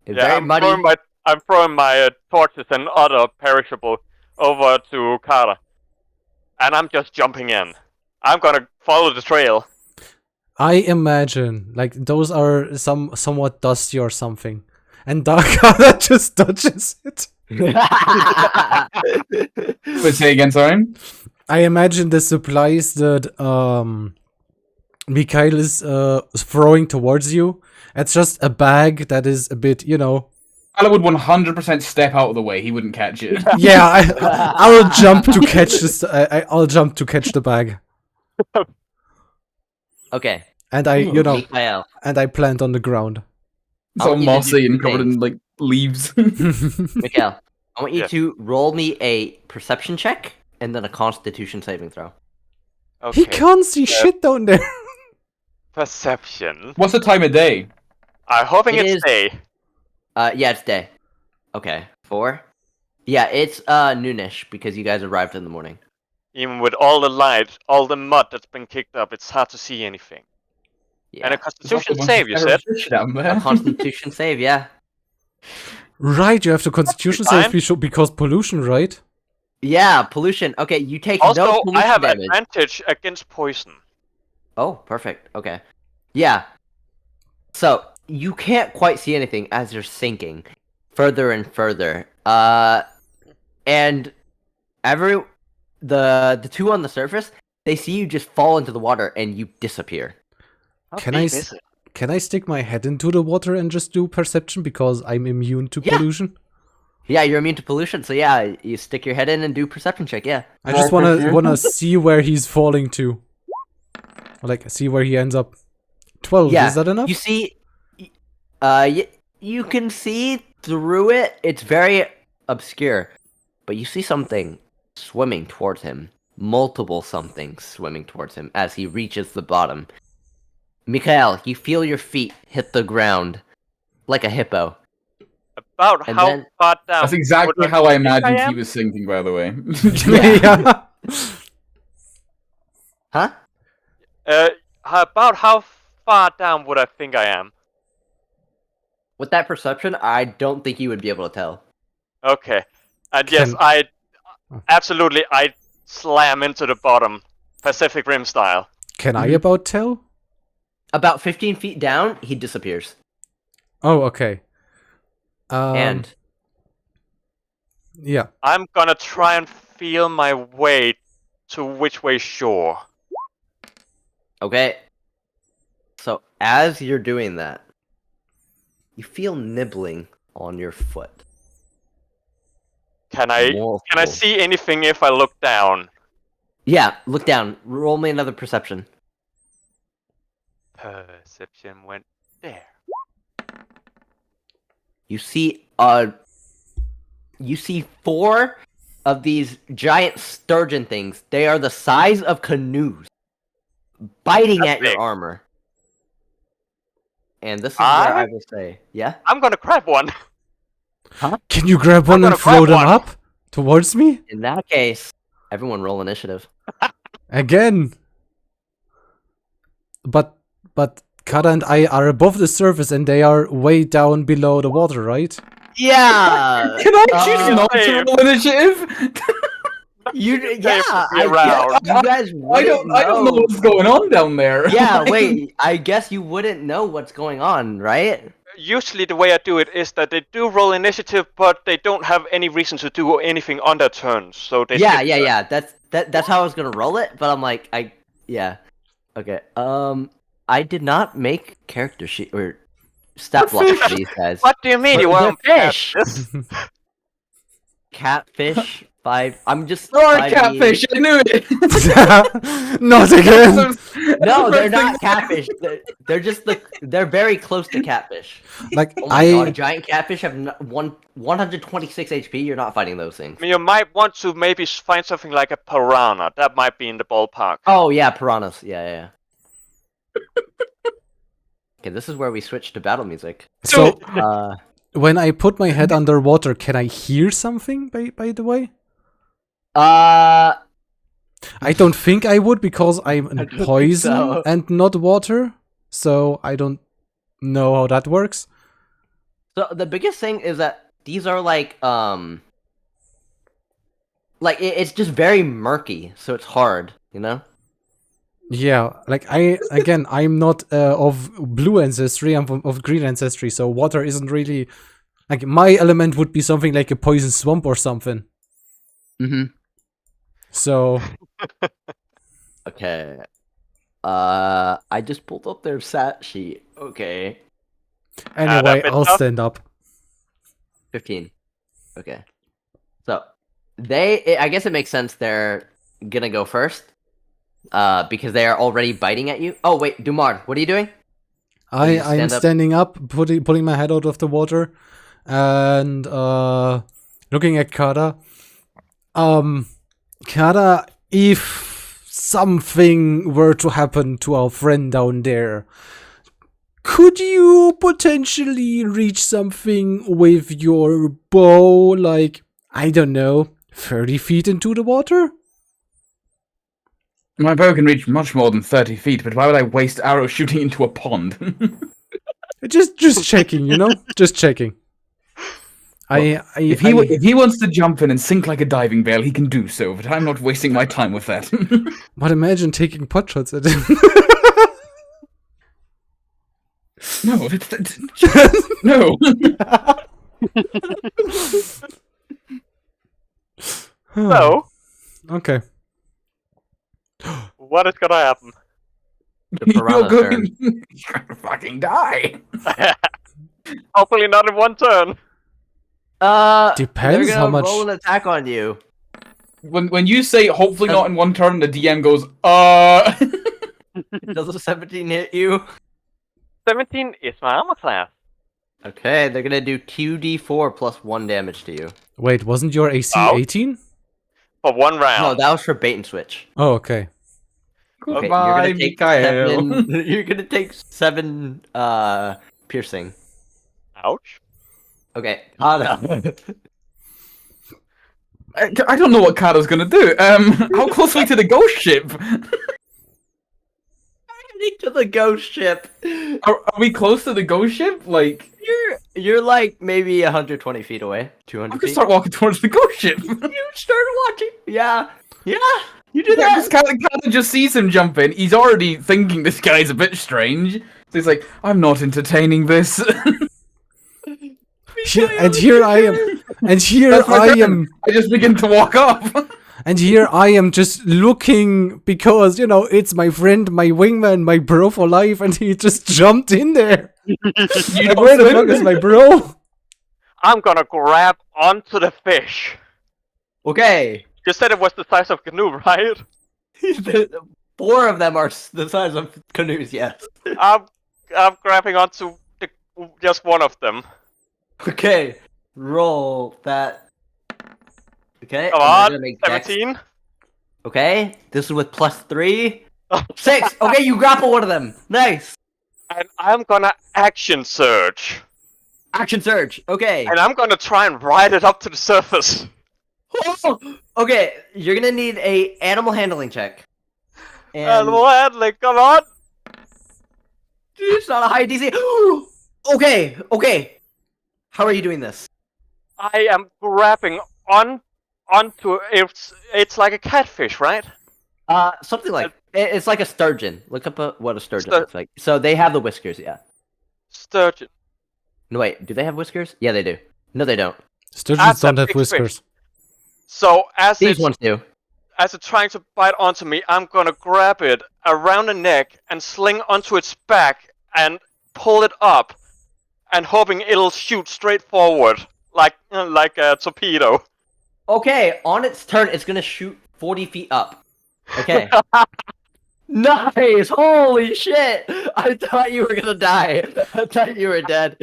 It's very I'm muddy. throwing my torches and other perishable over to Kara. And I'm just jumping in. I'm gonna follow the trail. I imagine like those are somewhat dusty or something. and Darkada just dodges it. But say again, sorry. I imagine the supplies that Mikhail is throwing towards you. It's just a bag that is a bit, Tyler would 100% step out of the way. He wouldn't catch it. Yeah, I'll jump to catch this. I'll jump to catch the bag, Okay. and I Mikhail. and I plant on the ground. It's I all want you to mossy do and covered things. in like leaves. Mikhail, I want you Yeah. to roll me a perception check and then a Constitution saving throw. Okay. He can't see shit down there. Perception. What's the time of day? I'm hoping It it's is- day. Yeah, it's day. Okay, 4. Yeah, it's noonish because you guys arrived in the morning. Even with all the light, all the mud that's been kicked up, it's hard to see anything. Yeah. And a There's Constitution also a bunch save, of you said? fish down A there. Constitution save, yeah. Right, you have to Constitution Fine. save because pollution, right? Yeah, pollution. Okay, you take Also, no pollution I have damage. advantage against poison. Oh, perfect. Okay. Yeah. So, you can't quite see anything as you're sinking further and further. And the two on the surface, they see you just fall into the water and you disappear. How Can deep I is it? Can I stick my head into the water and just do perception because I'm immune to Yeah. pollution? Yeah, you're immune to pollution, so yeah, you stick your head in and do perception check, yeah. I just wanna see where he's falling to. Like, see where he ends up. 12, Yeah, is that enough? You see, you can see through it. It's very obscure, but you see something swimming towards him. Multiple somethings swimming towards him as he reaches the bottom. Mikhail, you feel your feet hit the ground like a hippo. About And how then- far down? That's exactly would how I think imagined am? he was sinking, by the way. Yeah. Huh? About how far down would I think I am? With that perception, I don't think you would be able to tell. Okay. And yes, Can- I slam into the bottom, Pacific Rim style. Can I about tell? About 15 feet down, he disappears. Oh, okay. And yeah. I'm gonna try and feel my way to which way shore. okay. So as you're doing that, you feel nibbling on your foot. Can I Multiple. see anything if I look down? Yeah, look down. Roll me another perception. Perception went there. You see you see 4 of these giant sturgeon things. They are the size of canoes, biting That's at your big. armor. And this is where I I- will say, yeah? I'm gonna grab one. Can you grab one gonna and throw grab them one. up towards me? In that case, everyone roll initiative. Again. But Kara and I are above the surface and they are way down below the water, right? Yeah! Can I choose not to save. roll initiative? You, Save yeah, would be I around. guess you guys I don't know wouldn't what's going on down there. Yeah, wait, I guess you wouldn't know what's going on, right? Usually the way I do it is that they do roll initiative, but they don't have any reason to do anything on their turns, so they Yeah, skip yeah, that. yeah. That's how I was gonna roll it, but I'm like, yeah. Okay. I did not make character sheet or stat blocks for these guys. What do you mean? You They're want fish. This? Catfish 5. I'm just. You're a 5e. catfish, I knew it! Not again. No, they're not catfish. They're just they're very close to catfish. Like Oh my god, giant catfish have 126 HP. You're not fighting those things. I mean, you might want to maybe find something like a piranha. That might be in the ballpark. Oh yeah, piranhas. Yeah. Okay, this is where we switch to battle music. So Uh, when I put my head underwater, can I hear something? By the way, uh, I don't think I would because I'm don't think poison so. and not water. So I don't know how that works. so the biggest thing is that these are like it's just very murky, so it's hard, you know. Yeah, like I'm not of blue ancestry. I'm of green ancestry, so water isn't really Like, my element would be something like a poison swamp or something. Mm-hmm. So, Okay. I just pulled up their stat sheet. Okay. anyway, bit I'll tough. stand up. 15. Okay. So, I guess it makes sense they're gonna go first. Because they are already biting at you. Oh, wait, Dumard, what are you doing? you I'm stand up? standing up, pulling my head out of the water, and looking at Kada. Kada, if something were to happen to our friend down there, could you potentially reach something with your bow, like, I don't know, 30 feet into the water? My bow can reach much more than 30 feet, but why would I waste arrows shooting into a pond? Just checking, you know? Just checking. If he wants to jump in and sink like a diving bell, he can do so, but I'm not wasting my time with that. But imagine taking pot shots at him. No, no. So, Okay. what is gonna happen? Piranha's turn. You're gonna fucking die. Hopefully not in one turn. Depends they're how gonna much- roll an attack on you. When you say hopefully not in one turn, the DM goes, Does a 17 hit you? 17 is my armor class. Okay, they're gonna do 2d4 plus 1 damage to you. Wait, wasn't your AC Oh. 18? For one No, round. that was for bait and switch. Oh, okay. Okay, Goodbye, Mikael. you're gonna take 7 piercing. Ouch. Okay, Hana. I don't know what Kato's gonna do. How close are we to the ghost ship? To the ghost ship. Are we close to the ghost ship? Like, You're like maybe 120 feet away. I 200 could feet. start walking towards the ghost ship. You start watching. Yeah. Yeah. You do Yeah, that. because Kato just sees him jump in. He's already thinking this guy's a bit strange. So he's like, I'm not entertaining this. And here I am. And here That's my I turn. am. I just begin to walk off. And here I am just looking because, you know, it's my friend, my wingman, my bro for life, and he just jumped in there. Like, where the fuck is my bro? I'm gonna grab onto the fish. Okay. You said it was the size of a canoe, right? 4 of them are the size of canoes. Yes. I'm grabbing onto just one of them. Okay. Roll that. Okay. Come and they're on, gonna make dex. 17. Okay. This is with +3. 6. Okay, you grapple one of them. Nice. And I'm gonna action surge. Action surge. Okay. And I'm gonna try and ride it up to the surface. Okay, you're gonna need a animal handling check. And Animal handling, come on! it's not a high DC. Okay. How are you doing this? I am grabbing onto it's like a catfish, right? Something like it's like a sturgeon. Look up what a sturgeon Stur- looks like. So they have the whiskers, yeah. Sturgeon. No, wait, do they have whiskers? Yeah, they do. No, they don't. Sturgeons That's a don't have big whiskers. So as These it's ones do. trying to bite onto me, I'm gonna grab it around the neck and sling onto its back and pull it up, and hoping it'll shoot straight forward like a torpedo. Okay, on its turn, it's gonna shoot 40 feet up. Okay. Nice! Holy shit! I thought you were gonna die. I thought you were dead.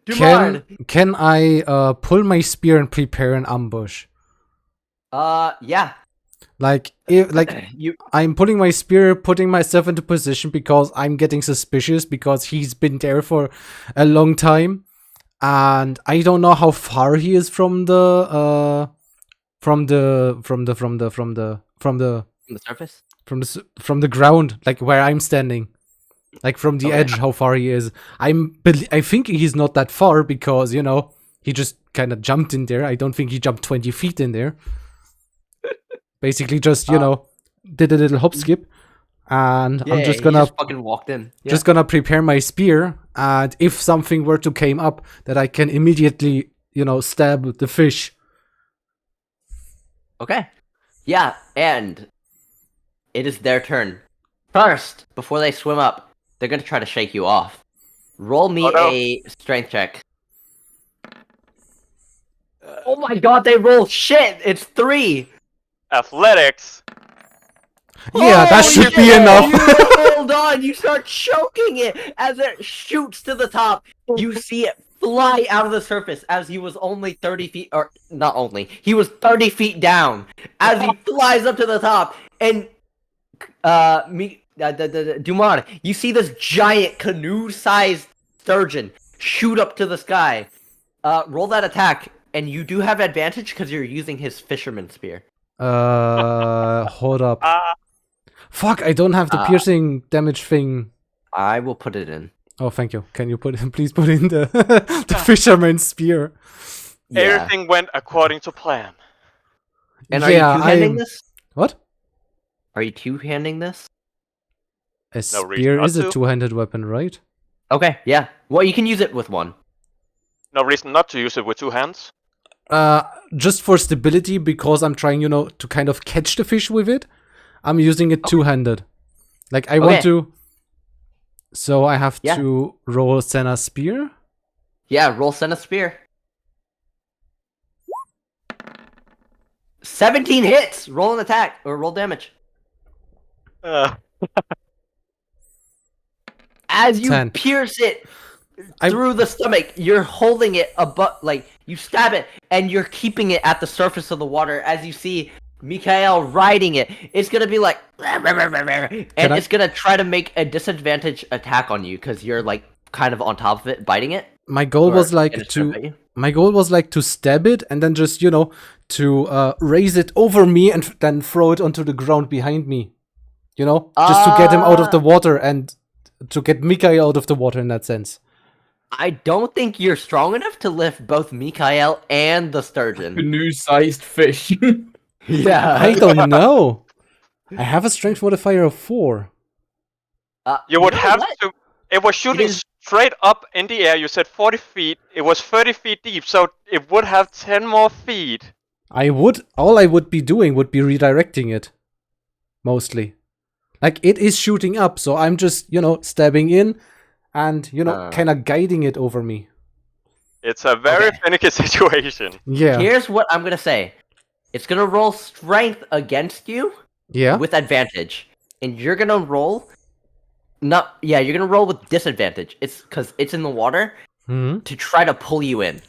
Dumard! Can I pull my spear and prepare an ambush? Yeah. Like You I'm pulling my spear, putting myself into position because I'm getting suspicious because he's been there for a long time, and I don't know how far he is from the surface? from the ground, like where I'm standing, like from the Okay. edge, how far he is. I think he's not that far because, you know, he just kind of jumped in there. I don't think he jumped 20 feet in there. Basically, just, you know, did a little hop skip. and I'm just he gonna fucking walked in. Yeah. just gonna prepare my spear, and if something were to came up, that I can immediately, stab the fish. Okay. Yeah, and it is their turn. First, before they swim up, they're gonna try to shake you off. Roll me a strength check. Oh my god, they roll shit! It's 3! Athletics. Yeah, that Holy should be shit! enough. You hold on, you start choking it as it shoots to the top. You see it fly out of the surface as he was only 30 feet, or not only, he was 30 feet down as he flies up to the top. And, Dumar, you see this giant canoe-sized sturgeon shoot up to the sky. Roll that attack, and you do have advantage because you're using his fisherman spear. Hold up. Fuck, I don't have the piercing damage thing. I will put it in. Oh, thank you. Can you please put in the the fisherman's spear? Yeah. Everything went according to plan. And are you two-handing this? What? Are you two-handing this? A No reason spear not is a to. two-handed weapon, right? Okay, yeah. Well, you can use it with one. No reason not to use it with 2 hands. Just for stability, because I'm trying, to kind of catch the fish with it. I'm using it two-handed. Like, I want to... So I have to roll Senna's spear? Yeah, roll send a spear. 17 hits! Roll an attack, or roll damage. As you 10. pierce it through the stomach, you're holding it above, like, you stab it, and you're keeping it at the surface of the water. As you see Mikael riding it, it's gonna be like, and it's gonna try to make a disadvantage attack on you, because you're, like, kind of on top of it, biting it. My goal was like it'll jump at you. My goal was like to stab it and then just, to raise it over me and then throw it onto the ground behind me. Just to get him out of the water and to get Mikael out of the water in that sense. I don't think you're strong enough to lift both Mikael and the sturgeon. Canoe-sized fish. Yeah. I don't know. I have a strength modifier of 4. You would have what? to. It was shooting straight up in the air. You said 40 feet. It was 30 feet deep, so it would have 10 more feet. All I would be doing would be redirecting it. Mostly. Like, it is shooting up, so I'm just, stabbing in and, kind of guiding it over me. It's a very finicky situation. Yeah. Here's what I'm gonna say. It's gonna roll strength against you with advantage. And you're gonna roll... you're gonna roll with disadvantage. It's because it's in the water to try to pull you in.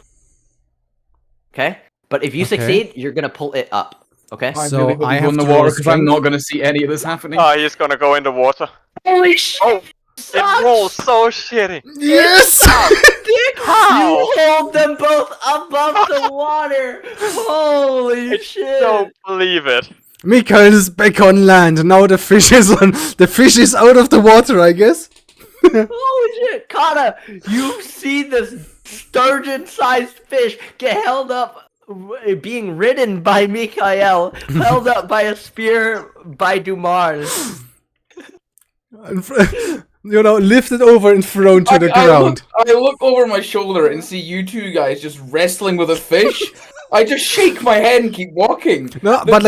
Okay? But if you succeed, you're gonna pull it up. Okay? So I have in the to roll water because I'm strength. not going to see any of this happening. He's gonna go in the water. Holy shit! Oh, it rolls so shitty. Yes! How? You hold them both above the water! Holy shit! Don't believe it. Mikael is back on land. Now the fish is out of the water, I guess. Holy shit! Kana, you see this sturgeon-sized fish get held up, being ridden by Mikael, held up by a spear by Dumars. Lifted over and thrown to the ground. I look over my shoulder and see you two guys just wrestling with a fish. I just shake my head and keep walking. No, but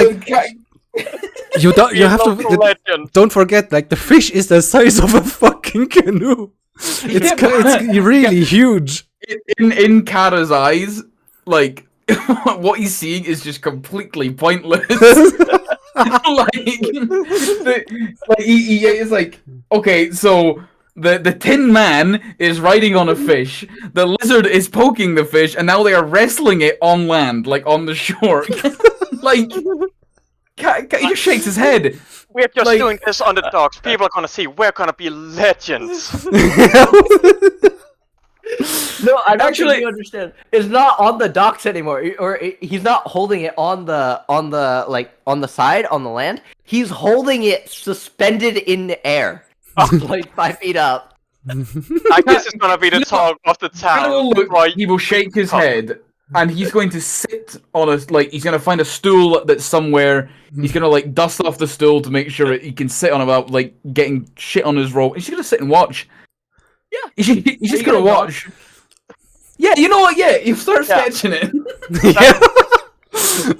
you have to. Legend. Don't forget, like, the fish is the size of a fucking canoe. It's really huge. In Kara's eyes, like, what he's seeing is just completely pointless. He is like, okay, so the Tin Man is riding on a fish, the lizard is poking the fish, and now they are wrestling it on land, like on the shore. Like, he just shakes his head. We're just doing this on the docks. People are gonna see. We're gonna be legends. No, I don't think you understand. It's not on the docks anymore, he's not holding it on the side on the land. He's holding it suspended in the air, like 5 feet up. I guess it's gonna be the talk of the town. He will shake his head, and he's going to sit on a he's going to find a stool that's somewhere. He's going to like dust off the stool to make sure he can sit on about like getting shit on his robe. He's just going to sit and watch. Yeah. He's just going to watch. Yeah, you know what? Yeah, you start sketching it. Yeah.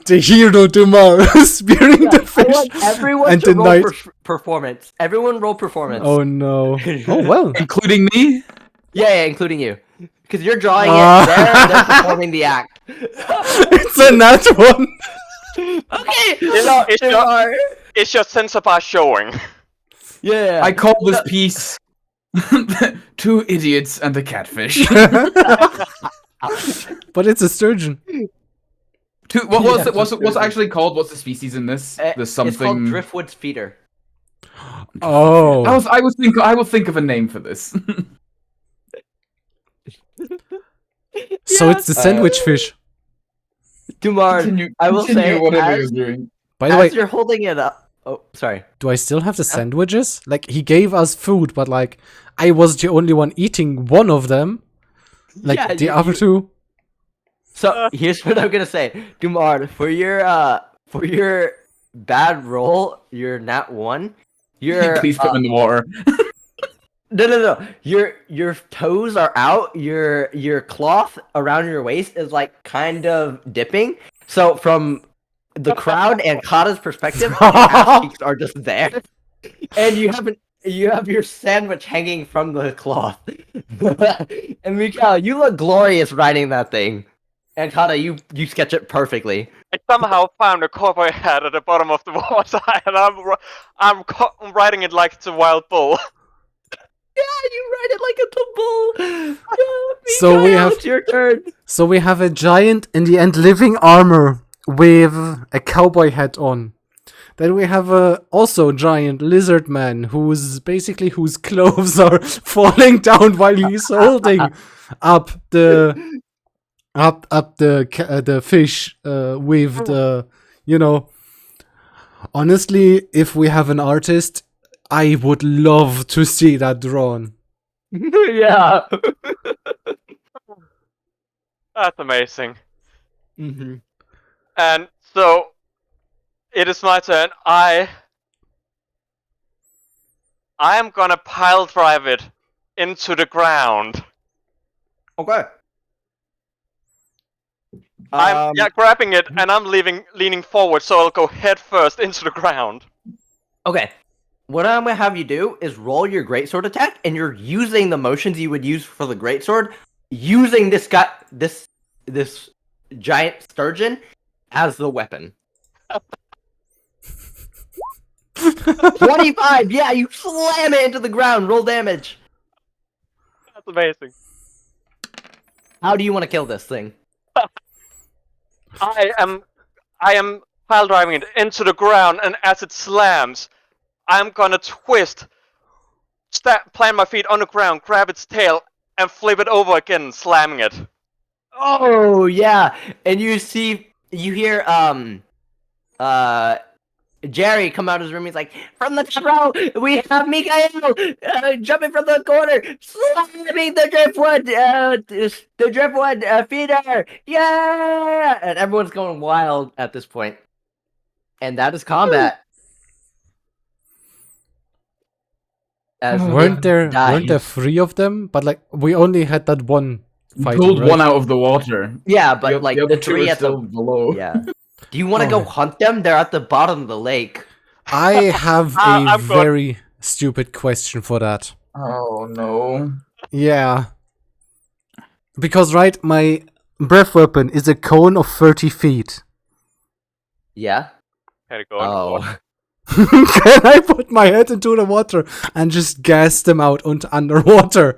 The hero Dumar spearing the I fish. want everyone and to the roll knight. performance. Everyone roll performance. Oh no. Oh well. Including me? Yeah, including you. Because you're drawing Ah. it, they're performing the act. It's a nat one. Okay! It's your sense of our showing. Yeah. I call this piece Two Idiots and a Catfish. But it's a sturgeon. What's it actually called? What's the species in this? There's something. It's called driftwood feeder. Oh. I will think of a name for this. So it's the sandwich fish. Dumar, I will say, whatever as, you're doing. By the as way, you're holding it up. Oh, sorry. do I still have the sandwiches? Like, he gave us food, but like, I was the only one eating one of them. Like, Yeah, the you- other two. So here's what I'm gonna say, Dumar, for your bad roll, your nat 1, your Please put him in the water. no. Your toes are out. Your cloth around your waist is like kind of dipping. So from the crowd and Kata's perspective, your ass cheeks are just there, and you have your sandwich hanging from the cloth. And Mikhail, you look glorious riding that thing. And Kata, you sketch it perfectly. I somehow found a cowboy hat at the bottom of the water, and I'm riding it like it's a wild bull. Yeah, you ride it like a bull. Yeah, So we Mikhail, have- it's your turn. So we have a giant, in the end, living armor with a cowboy hat on. Then we have a also giant lizard man whose clothes are falling down while he's holding up the fish with the, you know. Honestly, if we have an artist, I would love to see that drawn. Yeah. That's amazing. Mm-hmm. And so, it is my turn. I am gonna pile drive it into the ground. Okay. I'm grabbing it and I'm leaning forward, so I'll go head first into the ground. Okay. What I'm gonna have you do is roll your greatsword attack, and you're using the motions you would use for the greatsword, using this giant sturgeon as the weapon. 25. Yeah, you slam it into the ground. Roll damage. That's amazing. How do you want to kill this thing? I am pile driving it into the ground, and as it slams, I'm gonna twist, plant my feet on the ground, grab its tail, and flip it over again, slamming it. Oh yeah, and you hear Jerry come out of his room. He's like, "From the top row, we have Mikhail jumping from the corner, slamming the driftwood feeder, yeah!" And everyone's going wild at this point. And that is combat. As Weren't there dies. 3 of them? But like, we only had that one fighting, Pulled right? one out of the water. Yeah, but The like other the two three are at the still below. yeah. Do you want to go Oh. hunt them? They're at the bottom of the lake. I have a I'm good. very stupid question for that. Oh no. Yeah. Because, right, my breath weapon is a cone of 30 feet. Yeah. Had to go underwater. Oh. Can I put my head into the water and just gas them out underwater?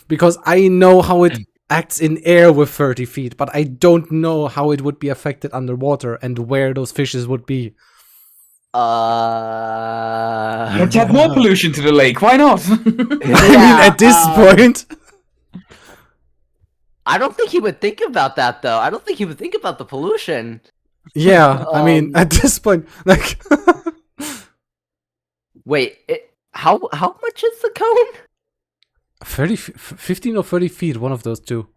Because I know how it acts in air with 30 feet, but I don't know how it would be affected underwater and where those fishes would be. Let's add more pollution to the lake. Why not? I mean, at this point... I don't think he would think about that, though. I don't think he would think about the pollution. Yeah, I mean, at this point, like... Wait, how much is the cone? 15 or 30 feet, one of those two.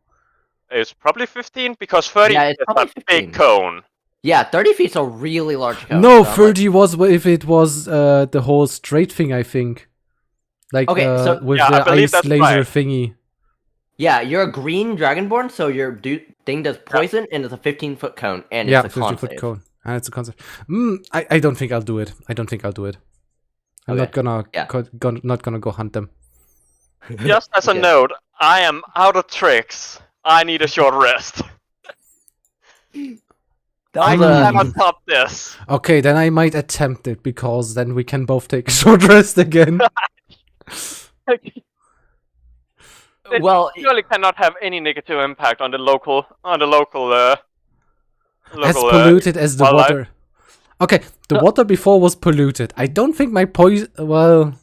is probably 15 because 30 Yeah, is it's probably a 15. big cone. Yeah, 30 feet's a really large cone. No, so I'm 30 was if it was the whole straight thing, I think. Like Okay, so- with Yeah, I the believe ice that's laser right. thingy. Yeah, you're a green dragonborn, so your thing does poison, and it's a 15-foot cone, and Yeah, it's a con 50-foot save. cone. And it's a concept. I don't think I'll do it. I don't think I'll do it. I'm not Okay, gonna yeah. not gonna go hunt them. Just as a Okay. note, I am out of tricks. I need a short rest. I That was cannot top this. Okay, then I might attempt it because then we can both take a short rest again. It well, surely cannot have any negative impact on the local As polluted as the wildlife. water. Okay, the water before was polluted. I don't think my poison. Well,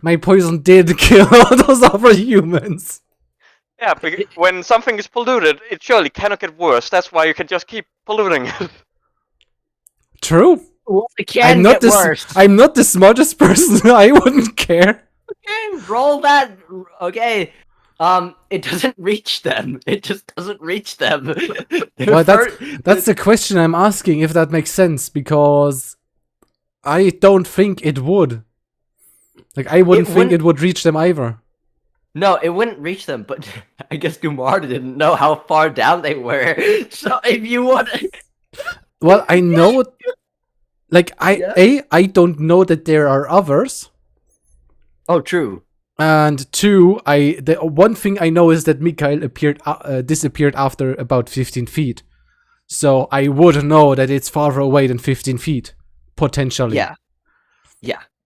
my poison did kill all those other humans. Yeah, when something is polluted, it surely cannot get worse. That's why you can just keep polluting it. True. it can get worse. I'm not the smartest person. I wouldn't care. Okay, roll that. Okay. It doesn't reach them. It just doesn't reach them. Well, that's the question I'm asking. If that makes sense, because I don't think it would. Like I wouldn't think it would reach them either. No, it wouldn't reach them, but I guess Gumar didn't know how far down they were. So if you want, Well, I know. Like I don't know that there are others. oh, true. And two, the one thing I know is that Mikhail disappeared after about 15 feet. So I would know that it's farther away than 15 feet, potentially. Yeah.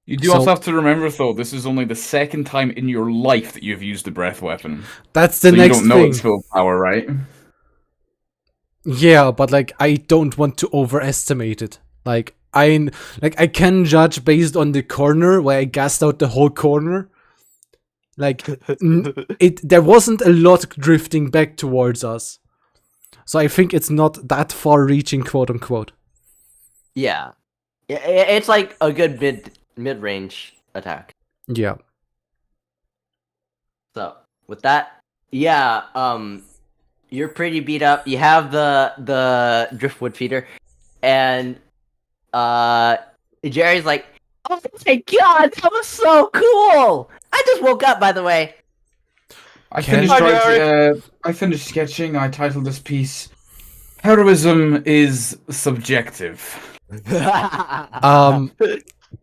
You do So- also have to remember, though, this is only the second time in your life that you've used the breath weapon. That's the So you next don't know thing. its full power, right? Yeah, but like I don't want to overestimate it. Like I can judge based on the corner where I gassed out the whole corner. Like there wasn't a lot drifting back towards us. So I think it's not that far reaching, quote unquote. Yeah. It's like a good mid-range attack. Yeah. So with that, yeah, you're pretty beat up. You have the driftwood feeder, and Jerry's like, "Oh my god, that was so cool! I just woke up, by the way." I Can- finished sketching. I titled this piece, "Heroism is Subjective."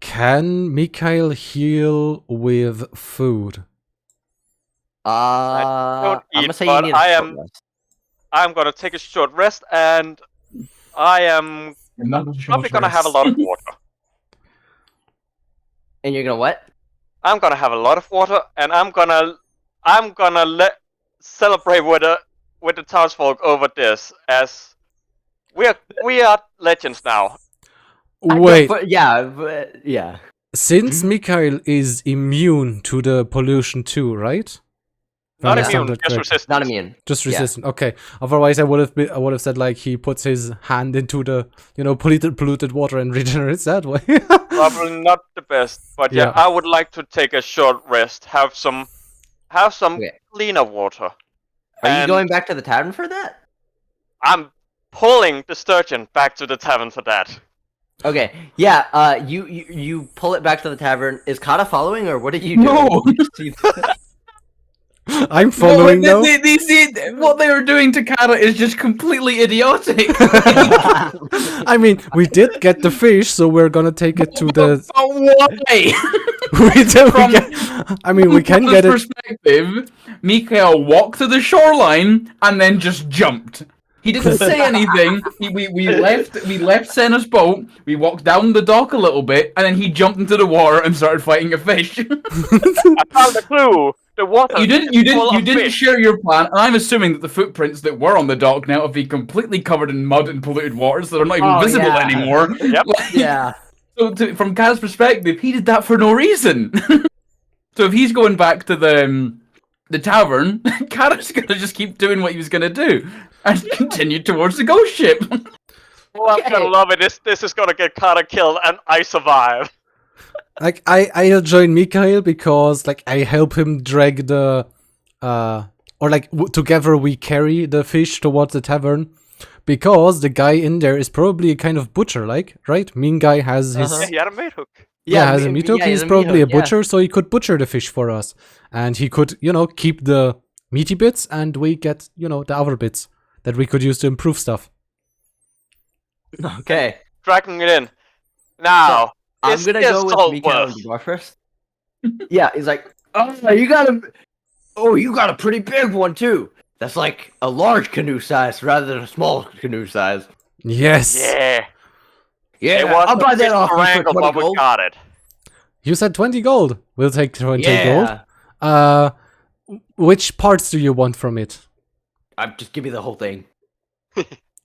Can Mikhail heal with food? don't I'm gonna eat, say but you need a I short am- rest. I'm gonna take a short rest, and I am probably gonna have a lot of water. And you're gonna what? I'm gonna have a lot of water, and I'm gonna celebrate with the townsfolk over this, as we are legends now. Wait, Yeah. since Mikhail is immune to the pollution too, right? If I Not understand immune, that just correctly. resistant. Not immune. Just Yeah. resistant. Okay. Otherwise, I would have said like he puts his hand into the polluted water and regenerates that way. Probably not the best, but yeah, Yeah. I would like to take a short rest, have some Okay. cleaner water. Are you And going back to the tavern for that? I'm pulling the sturgeon back to the tavern for that. Okay. Yeah. You pull it back to the tavern. Is Kata following, or what are you doing? No! I'm following now. What they were doing to Kara is just completely idiotic. I mean, we did get the fish, so we're gonna take it to the. But why? We can get it. Perspective, Mikhail walked to the shoreline and then just jumped. He didn't say anything. We left Senna's boat. We walked down the dock a little bit, and then he jumped into the water and started fighting a fish. I found the clue. The water. You is full of didn't fish. share your plan. And I'm assuming that the footprints that were on the dock now have been completely covered in mud and polluted water, so they're not even Oh, visible yeah. anymore. Yep. Like, Yeah. So from Kaz's perspective, he did that for no reason. So if he's going back to the tavern, Kara's gonna just keep doing what he was gonna do and continue towards the ghost ship. Oh, I'm gonna Okay. love it. This is gonna get Kara killed, and I survive. Like I'll join Mikhail because like I help him drag the or like together we carry the fish towards the tavern, because the guy in there is probably a kind of butcher, like, right? Mean guy has his Uh-huh. He had a meat hook. has a meat hook. yeah, He's a meat probably a hook, yeah. butcher, so he could butcher the fish for us, and he could, keep the meaty bits, and we get, the other bits that we could use to improve stuff. Okay. Dragging it in. Now, I'm is gonna this go with salt Mikael and worth? Dwarf first. Yeah, he's like, you got a pretty big one too. That's like a large canoe size rather than a small canoe size. Yes. Yeah. Yeah, It was I'll buy that a off you for triangle, 20 but we gold. got it. You said 20 gold. We'll take 20 gold. Yeah, Which parts do you want from it? just give me the whole thing.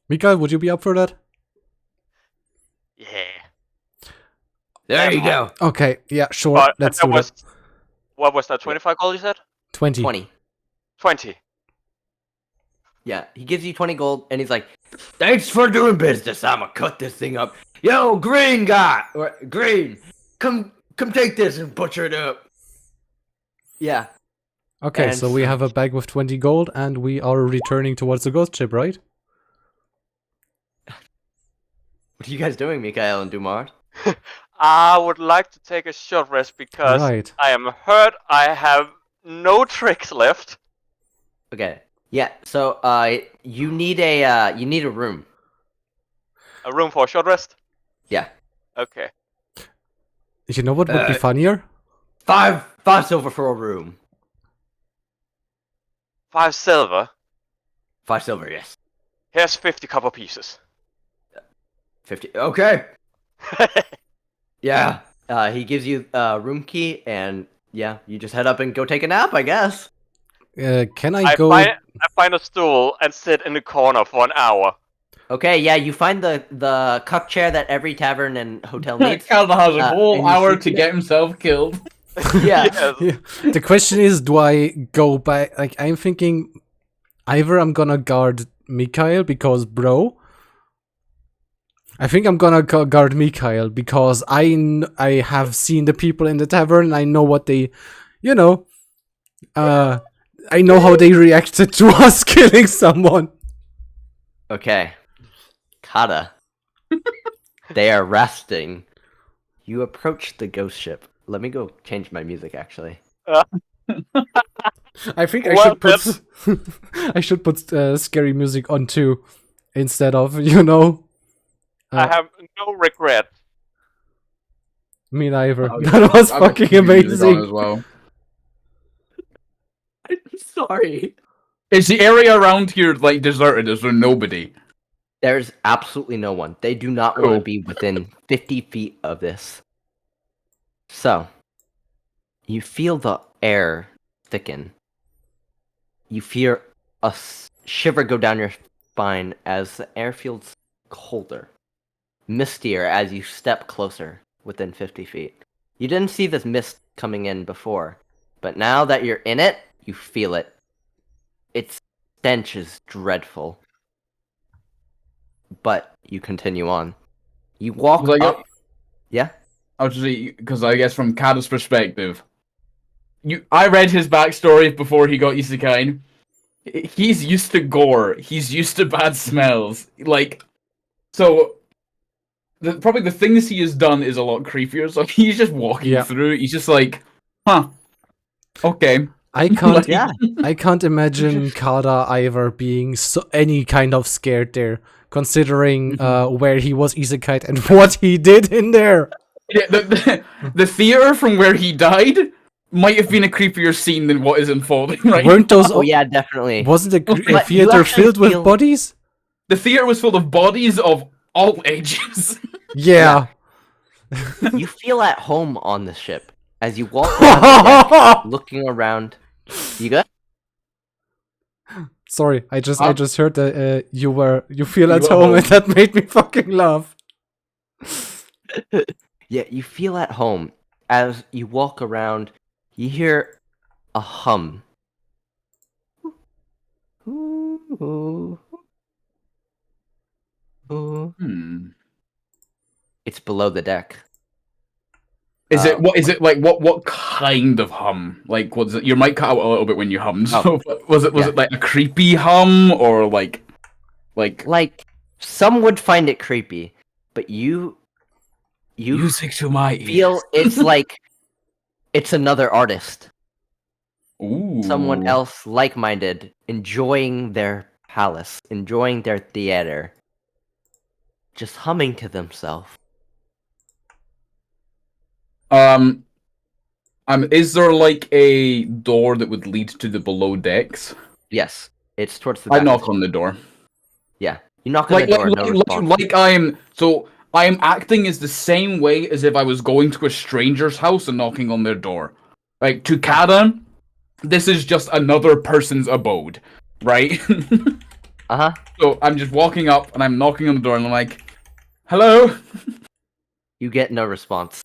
Mikael, would you be up for that? Yeah. There you go. Okay, yeah, sure. But Let's that do was, that. what was that, 25 gold you said? 20. 20. 20. Yeah, he gives you 20 gold, and he's like, thanks for doing business. I'ma cut this thing up. Yo, green guy, or green, come take this and butcher it up. Yeah. Okay, And so we have a bag with 20 gold, and we are returning towards the ghost ship, right? What are you guys doing, Mikael and Dumart? I would like to take a short rest because Right. I am hurt. I have no tricks left. Okay. Yeah. So, you need a room. A room for a short rest? Yeah. Okay. You know what would be funnier? 5 silver for a room. 5 silver. 5 silver, yes. Here's 50 copper pieces. 50. Okay. Yeah. He gives you a room key, and yeah, you just head up and go take a nap, I guess. Can I go? I find a stool and sit in the corner for an hour. Okay, yeah, you find the cup chair that every tavern and hotel needs. Calvin has a and whole you hour sleep to in get himself killed. Yeah. Yes. Yeah. The question is, do I go by? Like, I'm thinking, either I'm gonna guard Mikael because, bro. I think I'm gonna guard Mikael because I have seen the people in the tavern. I know what they, I know how they reacted to us killing someone. Okay. Kata. They are resting. You approach the ghost ship. Let me go change my music, actually. I think I Well, should put I should put scary music on too, instead of I have no regret. me neither. Oh, That was I've got fucking some music on amazing. as well. I'm sorry. Is the area around here like deserted? Is there nobody? There's absolutely no one. They do not want Cool. to be within 50 feet of this. So, you feel the air thicken. You feel a shiver go down your spine as the air feels colder, mistier as you step closer within 50 feet. You didn't see this mist coming in before, but now that you're in it, you feel it. Its stench is dreadful. But you continue on. You walk Like, up. Yeah? I was just because I guess from Kata's perspective, I read his backstory before he got isekai. He's used to gore. He's used to bad smells. Like, so probably the things he has done is a lot creepier. So he's just walking through. He's just like, huh, okay. I can't. Yeah. I can't imagine Kada either being any kind of scared there, considering where he was isekai and what he did in there. Yeah, the theater from where he died might have been a creepier scene than what is unfolding right Weren't those? Oh yeah, definitely. Wasn't a But you theater actually filled with feel- bodies? The theater was full of bodies of all ages. Yeah. You feel at home on the ship as you walk around the deck, looking around. You good? Sorry, I just heard that you feel You at were home, and home. that made me fucking laugh. Yeah, you feel at home as you walk around. You hear a hum. Hmm. It's below the deck. Is it what is it like? What kind of hum? Like, was it? Your mic cut out a little bit when you hummed. So was it like a creepy hum or like? Like some would find it creepy, but you Music to my feel ears. it's like it's another artist, Ooh. someone else like-minded, enjoying their palace, enjoying their theater, just humming to themselves. Is there like a door that would lead to the below decks? Yes, it's towards the I back. knock on the door. Yeah, you knock on the door. No response. Like I am acting as the same way as if I was going to a stranger's house and knocking on their door. Like to Kata, this is just another person's abode, right? Uh-huh. So I'm just walking up and I'm knocking on the door and I'm like, "Hello." You get no response.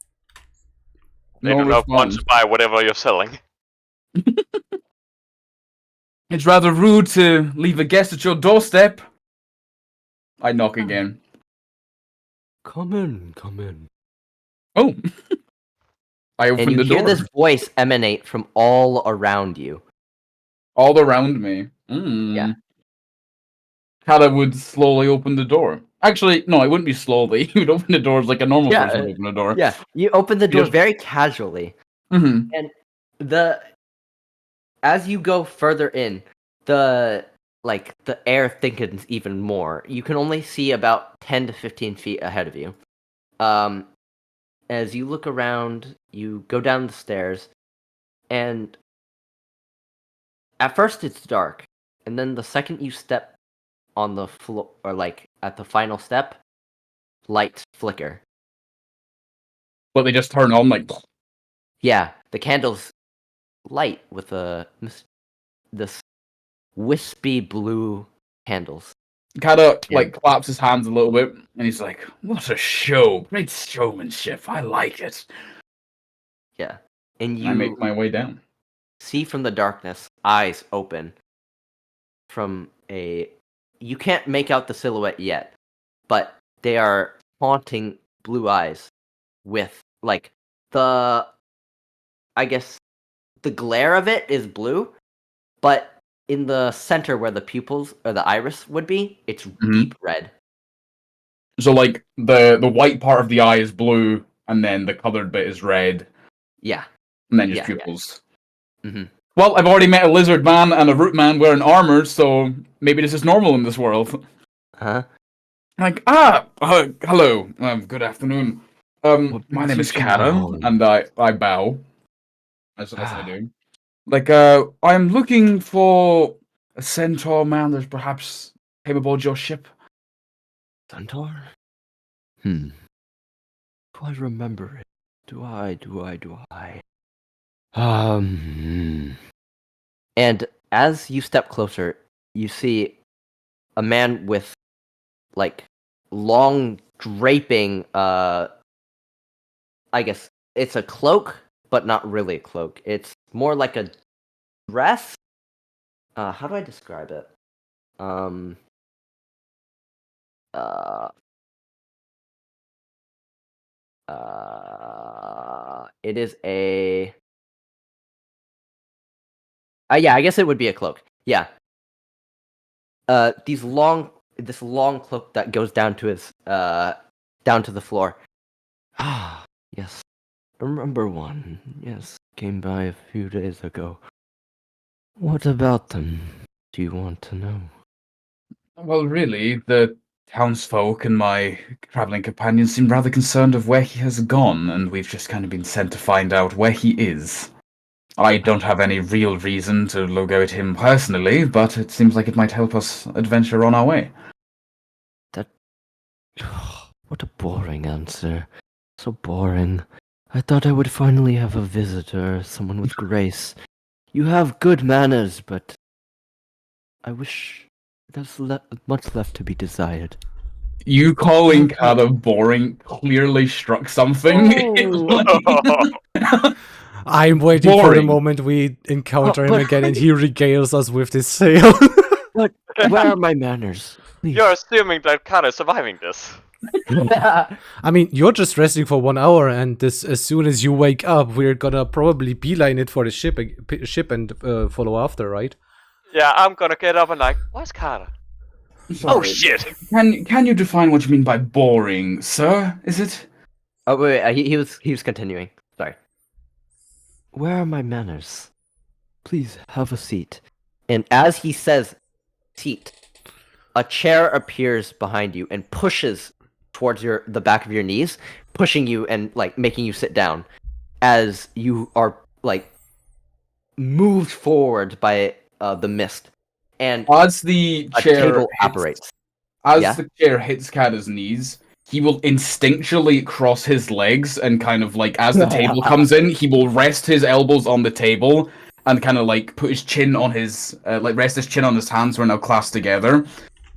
They do not want to buy whatever you're selling. It's rather rude to leave a guest at your doorstep. I knock again. Come in. Oh. I open And you the door. hear this voice emanate from all around you. All around me. Yeah. Kata would slowly open the door. Actually, no, it wouldn't be slowly. He would open the doors like a normal person would open a door. Yeah, you open the door Yes. very casually. Mm-hmm. And as you go further in, the air thickens even more. You can only see about 10 to 15 feet ahead of you. As you look around, you go down the stairs, and at first it's dark, and then the second you step on the floor, or like at the final step, lights flicker. But they just turn on like. Yeah, the candles light with this wispy blue candles. Kata Yeah. like claps his hands a little bit, and he's like, "What a show! Great showmanship! I like it." Yeah, and I make my way down. see from the darkness eyes open from a. You can't make out the silhouette yet, but they are haunting blue eyes with like the. I guess the glare of it is blue, but in the center where the pupils or the iris would be, it's deep red. So like the white part of the eye is blue, and then the colored bit is red, Yeah. and then just Yeah, yeah. pupils. Mhm. Well, I've already met a lizard man and a root man wearing armor, so maybe this is normal in this world. Huh? Like, hello, good afternoon. My name is Kata, and I bow. As I do. Like, I'm looking for a centaur man that perhaps came aboard your ship. Centaur? Do I remember it? Do I? And as you step closer, you see a man with like long draping I guess it's a cloak, but not really a cloak. It's more like a dress. How do I describe it? It is a. Yeah, I guess it would be a cloak. Yeah. This long cloak that goes down to his down to the floor. Ah, yes. I remember one. Yes, came by a few days ago. What about them? Do you want to know? Well, really, the townsfolk and my traveling companions seem rather concerned of where he has gone, and we've just kind of been sent to find out where he is. I don't have any real reason to locate him personally, but it seems like it might help us adventure on our way. What a boring answer. So boring. I thought I would finally have a visitor, someone with grace. You have good manners, but I wish there's much left to be desired. You calling Kata boring clearly struck something. I'm waiting for the Boring. moment we encounter him but- again and he regales us with this sail. But where are my manners? Please. You're assuming that Kata is surviving this. I mean, you're just resting for 1 hour, and this as soon as you wake up, we're gonna probably beeline it for the ship and follow after, right? Yeah, I'm gonna get up and like, where's Carter? Oh Sorry. shit! Can you define what you mean by boring, sir? Is it? Oh wait, he was continuing. Sorry. Where are my manners? Please have a seat. And as he says, seat, a chair appears behind you and pushes towards the back of your knees, pushing you and like making you sit down, as you are like moved forward by the mist, and As the a chair table hits, operates. as Yeah? the chair hits Kata's knees, he will instinctually cross his legs and kind of like as the table comes in, he will rest his elbows on the table and kind of like put his chin on his rest his chin on his hands. We're now clasped together.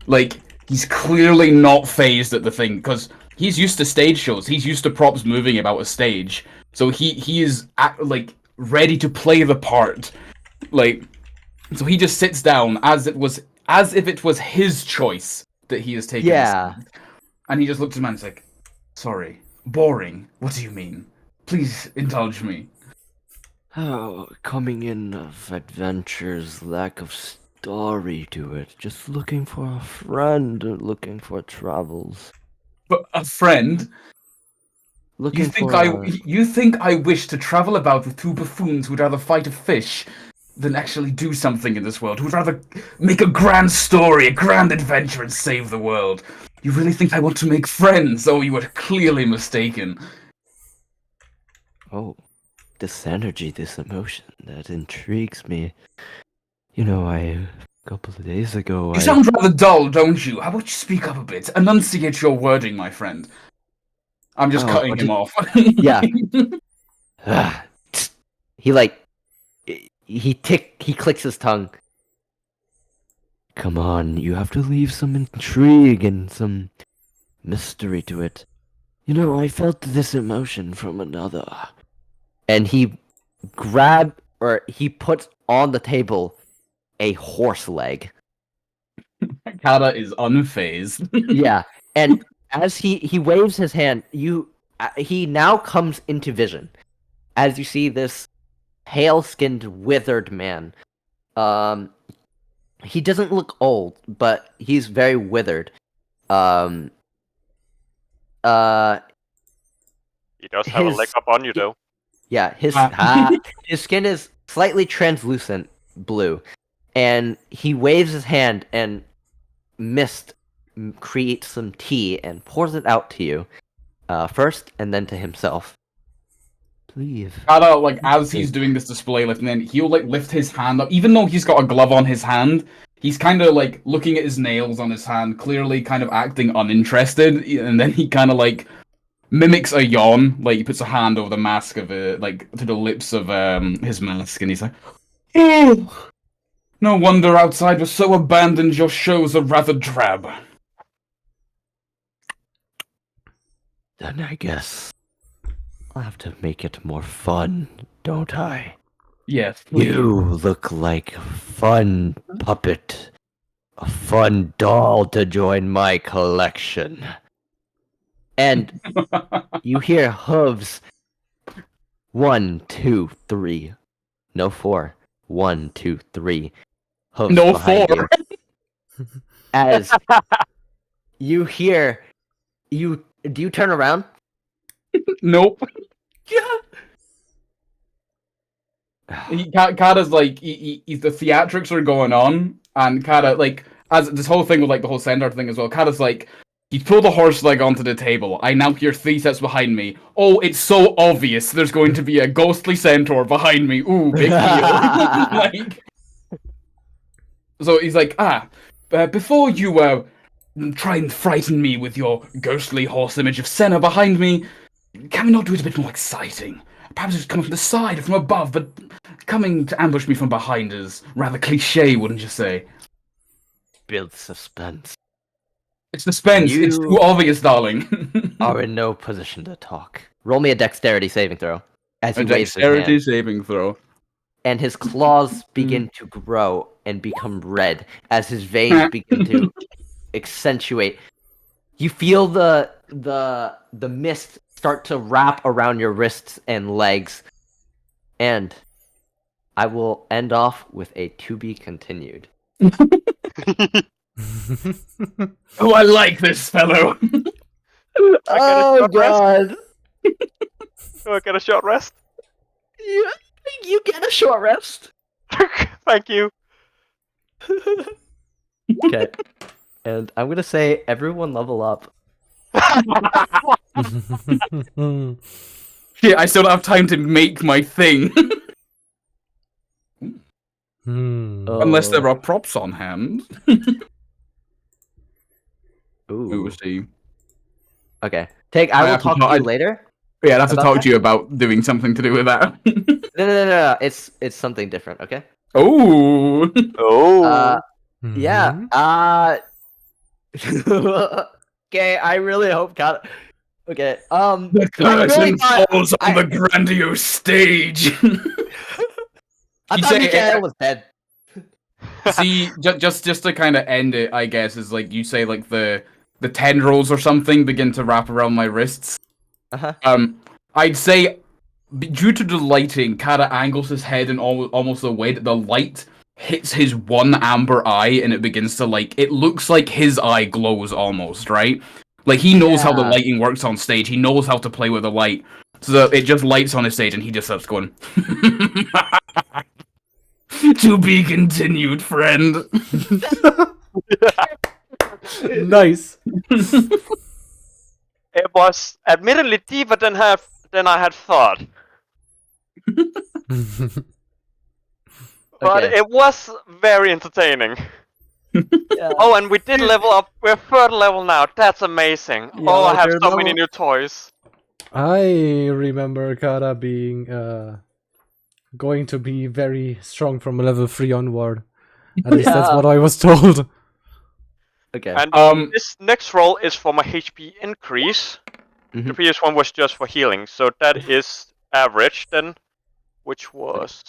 Like he's clearly not phased at the thing because he's used to stage shows. He's used to props moving about a stage, so he is like ready to play the part. Like so he just sits down as if it was his choice that he has taken. Yeah. And he just looks at the man and is like, sorry, boring. What do you mean? Please indulge me. Oh, coming in of adventures, lack of story to it. Just looking for a friend, looking for travels. But a friend? Looking You think I wish to travel about with two buffoons who'd rather fight a fish than actually do something in this world, who'd rather make a grand story, a grand adventure, and save the world? You really think I want to make friends? Oh, you are clearly mistaken. Oh, this energy, this emotion, that intrigues me. You know, a couple of days ago, You sound rather dull, don't you? How about you speak up a bit? Enunciate your wording, my friend. I'm just cutting him off. Yeah. He clicks his tongue. Come on, you have to leave some intrigue and some mystery to it. You know, I felt this emotion from another. And he puts on the table a horse leg. Kata is unfazed. Yeah, and as he waves his hand, he now comes into vision. As you see this pale-skinned, withered man. He doesn't look old, but he's very withered. He does have a leg up on you, though. Yeah, his skin is slightly translucent blue, and he waves his hand, and mist creates some tea and pours it out to you, first, and then to himself. Please. Kata, like, as he's doing this display lift, and then he'll, like, lift his hand up. Even though he's got a glove on his hand, he's kind of, like, looking at his nails on his hand, clearly kind of acting uninterested, and then he kind of, like, mimics a yawn. Like, he puts a hand over the mask of it, like, to the lips of, his mask, and he's like, oh, no wonder outside was so abandoned, your shows are rather drab. Then I guess I'll have to make it more fun, don't I? Yes, please. You look like a fun puppet. A fun doll to join my collection. And you hear hooves. 1, 2, 3. No 4. 1, 2, 3. Hooves No behind 4. you. As you hear, do you turn around? Nope. Kata's like, the theatrics are going on, and Kata, like, as this whole thing with, like, the whole Sendar thing as well, Kata's like, he's pulled the horse leg onto the table. I now hear 3 steps behind me. Oh, it's so obvious there's going to be a ghostly centaur behind me. Ooh, big deal. Like, so he's like, before you, try and frighten me with your ghostly horse image of Senna behind me, can we not do it a bit more exciting? Perhaps it's coming from the side or from above, but coming to ambush me from behind is rather cliche, wouldn't you say? Build suspense. It's suspense. It's too obvious, darling. Are in no position to talk. Roll me a dexterity saving throw. As he A waves his dexterity hand. saving throw. And his claws begin to grow and become red as his veins begin to accentuate. You feel the mist start to wrap around your wrists and legs, and I will end off with a to be continued. Oh, I like this fellow. Oh god! Do I get a short rest? You get a short rest. Thank you. Okay, and I'm gonna say everyone level up. Shit, I still don't have time to make my thing. Unless there are props on hand. Ooh. We'll see. Okay, I will talk to you later. Yeah, I'd have to About talk that? to you about doing something to do with that. No. It's something different. Okay. Oh. Oh. Yeah. Okay. I really hope. Okay. The I really curtain thought- falls on the grandiose stage. I You thought say- Mikael was dead. See, just to kind of end it, I guess, is like you say, like the tendrils or something begin to wrap around my wrists. I'd say, due to the lighting, Kara angles his head in almost a way that the light hits his one amber eye, and it begins to it looks like his eye glows almost, right? Like he knows how the Yeah. lighting works on stage. He knows how to play with the light, so that it just lights on his stage, and he just starts going. To be continued, friend. Nice. It was admittedly deeper than I had thought, but Okay. it was very entertaining. Yeah. Oh, and we did level up. We're third level now. That's amazing. Yeah, Oh, I we're have third so many level. new toys. I remember Kara being going to be very strong from level 3 onward. At least that's Yeah. what I was told. Okay. And this next roll is for my HP increase. The Mhm. previous one was just for healing, so that is average then, which was.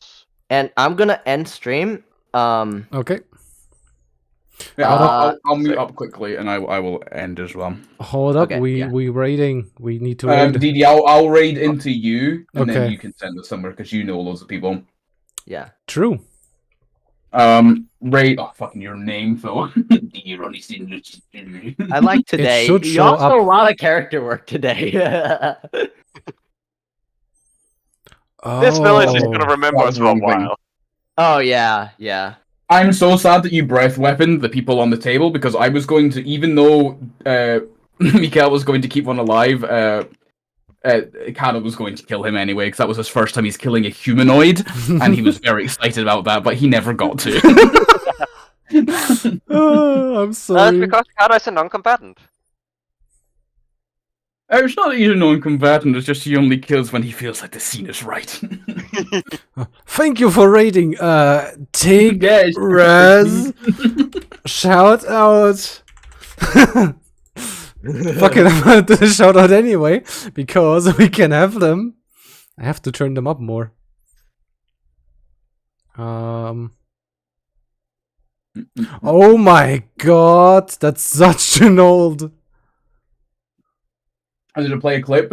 And I'm gonna end stream. Okay. Yeah, I'll mute so- up quickly, and I will end as well. Hold up, Okay, we yeah. raiding. We need to raid. DD, I'll raid into you, and then Okay. you can send us somewhere because you know loads of people. Yeah. True. Raid. Oh, fucking your name, Phil. DD Ronnie I like today. should You show also up. a lot of character work today. This village is Oh. gonna remember us for a Wrong thing. while. Oh yeah. I'm so sad that you breath weaponed the people on the table because I was going to, even though Mikael was going to keep one alive, Kara was going to kill him anyway because that was his first time he's killing a humanoid, and he was very excited about that, but he never got to. Oh, I'm That's sorry. because Kara is a non-combatant. It's not that he's a non-combatant, it's just he only kills when he feels like the scene is right. Thank you for raiding. Take Yes. Res. Shout out. Fucking, I'm gonna do the shout out anyway because we can have them. I have to turn them up more. Oh my god, that's such an old. Did it play a clip?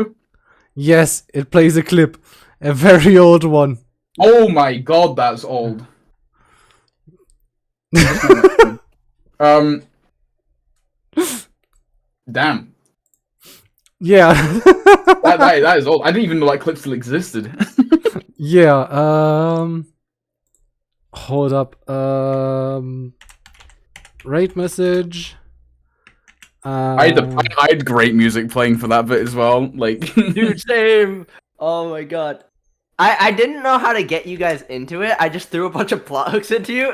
Yes, it plays a clip, a very old one. Oh my god, that's old. Damn. Yeah. That is old. I didn't even know that clip still existed. Yeah, hold up, raid message. I had great music playing for that bit as well. Like, Dude, same. Oh my god. I didn't know how to get you guys into it. I just threw a bunch of plot hooks into you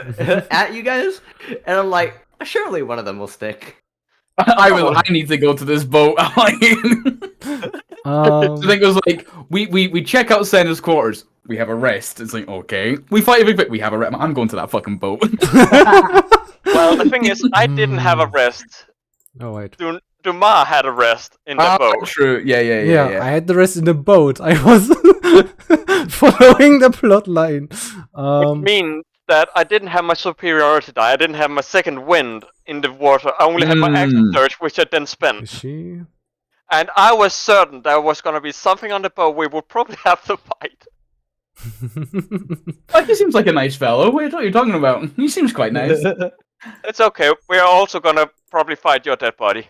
at you guys, and I'm like, surely one of them will stick. I need to go to this boat. Um, The thing was like, we check out Senna's quarters. We have a rest. It's like, okay. We fight a big bit. We have a rest. I'm going to that fucking boat. Well, the thing is, I didn't have a rest. oh wait. Dumas had a rest in the boat. True. Yeah. Yeah, I had the rest in the boat. I was following the plot line. Which means that I didn't have my superiority die. I didn't have my second wind in the water. I only had my action surge, which I then spent. Is she? And I was certain there was gonna be something on the boat. We would probably have to fight. Like, he seems like a nice fellow. What are you talking about? He seems quite nice. It's okay. We're also gonna probably fight your dead body.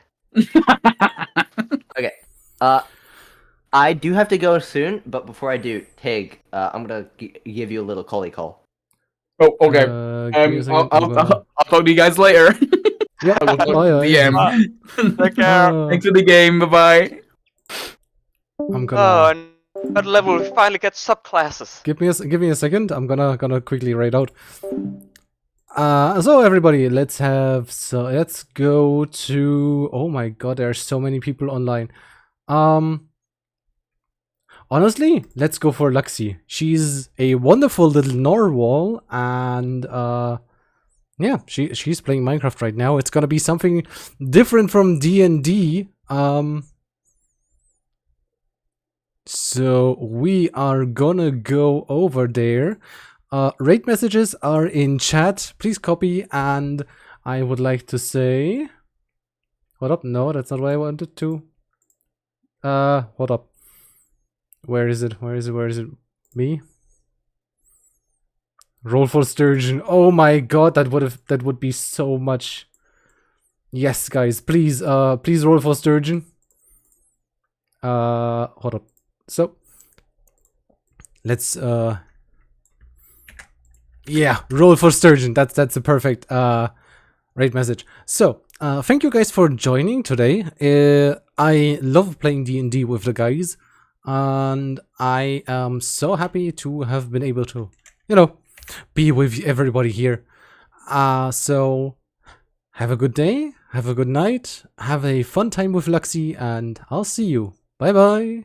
Okay. I do have to go soon, but before I do, Tig, I'm gonna give you a little callie call. Oh, okay. Give me a second, I'll talk to you guys later. Yeah, I will talk bye, to the DM. Take care. Thanks for the game. Bye bye. I'm Oh, gonna and that level we finally get subclasses. give me a second. I'm gonna quickly write out. So everybody, let's go to. Oh my god, there are so many people online. Honestly, let's go for Luxie. She's a wonderful little narwhal, and yeah, she's playing Minecraft right now. It's gonna be something different from D&D. So we are gonna go over there. Rate messages are in chat. Please copy, and I would like to say, what up? No, that's not what I wanted to. What up? Where is it? Where is it? Me? Roll for Sturgeon. Oh my god, that would be so much. Yes, guys, please roll for Sturgeon. Hold up. So let's yeah, roll for Sturgeon. That's a perfect rate message. So thank you guys for joining today. I love playing D&D with the guys, and I am so happy to have been able to, you know, be with everybody here. So have a good day, have a good night, have a fun time with Luxie, and I'll see you. Bye bye.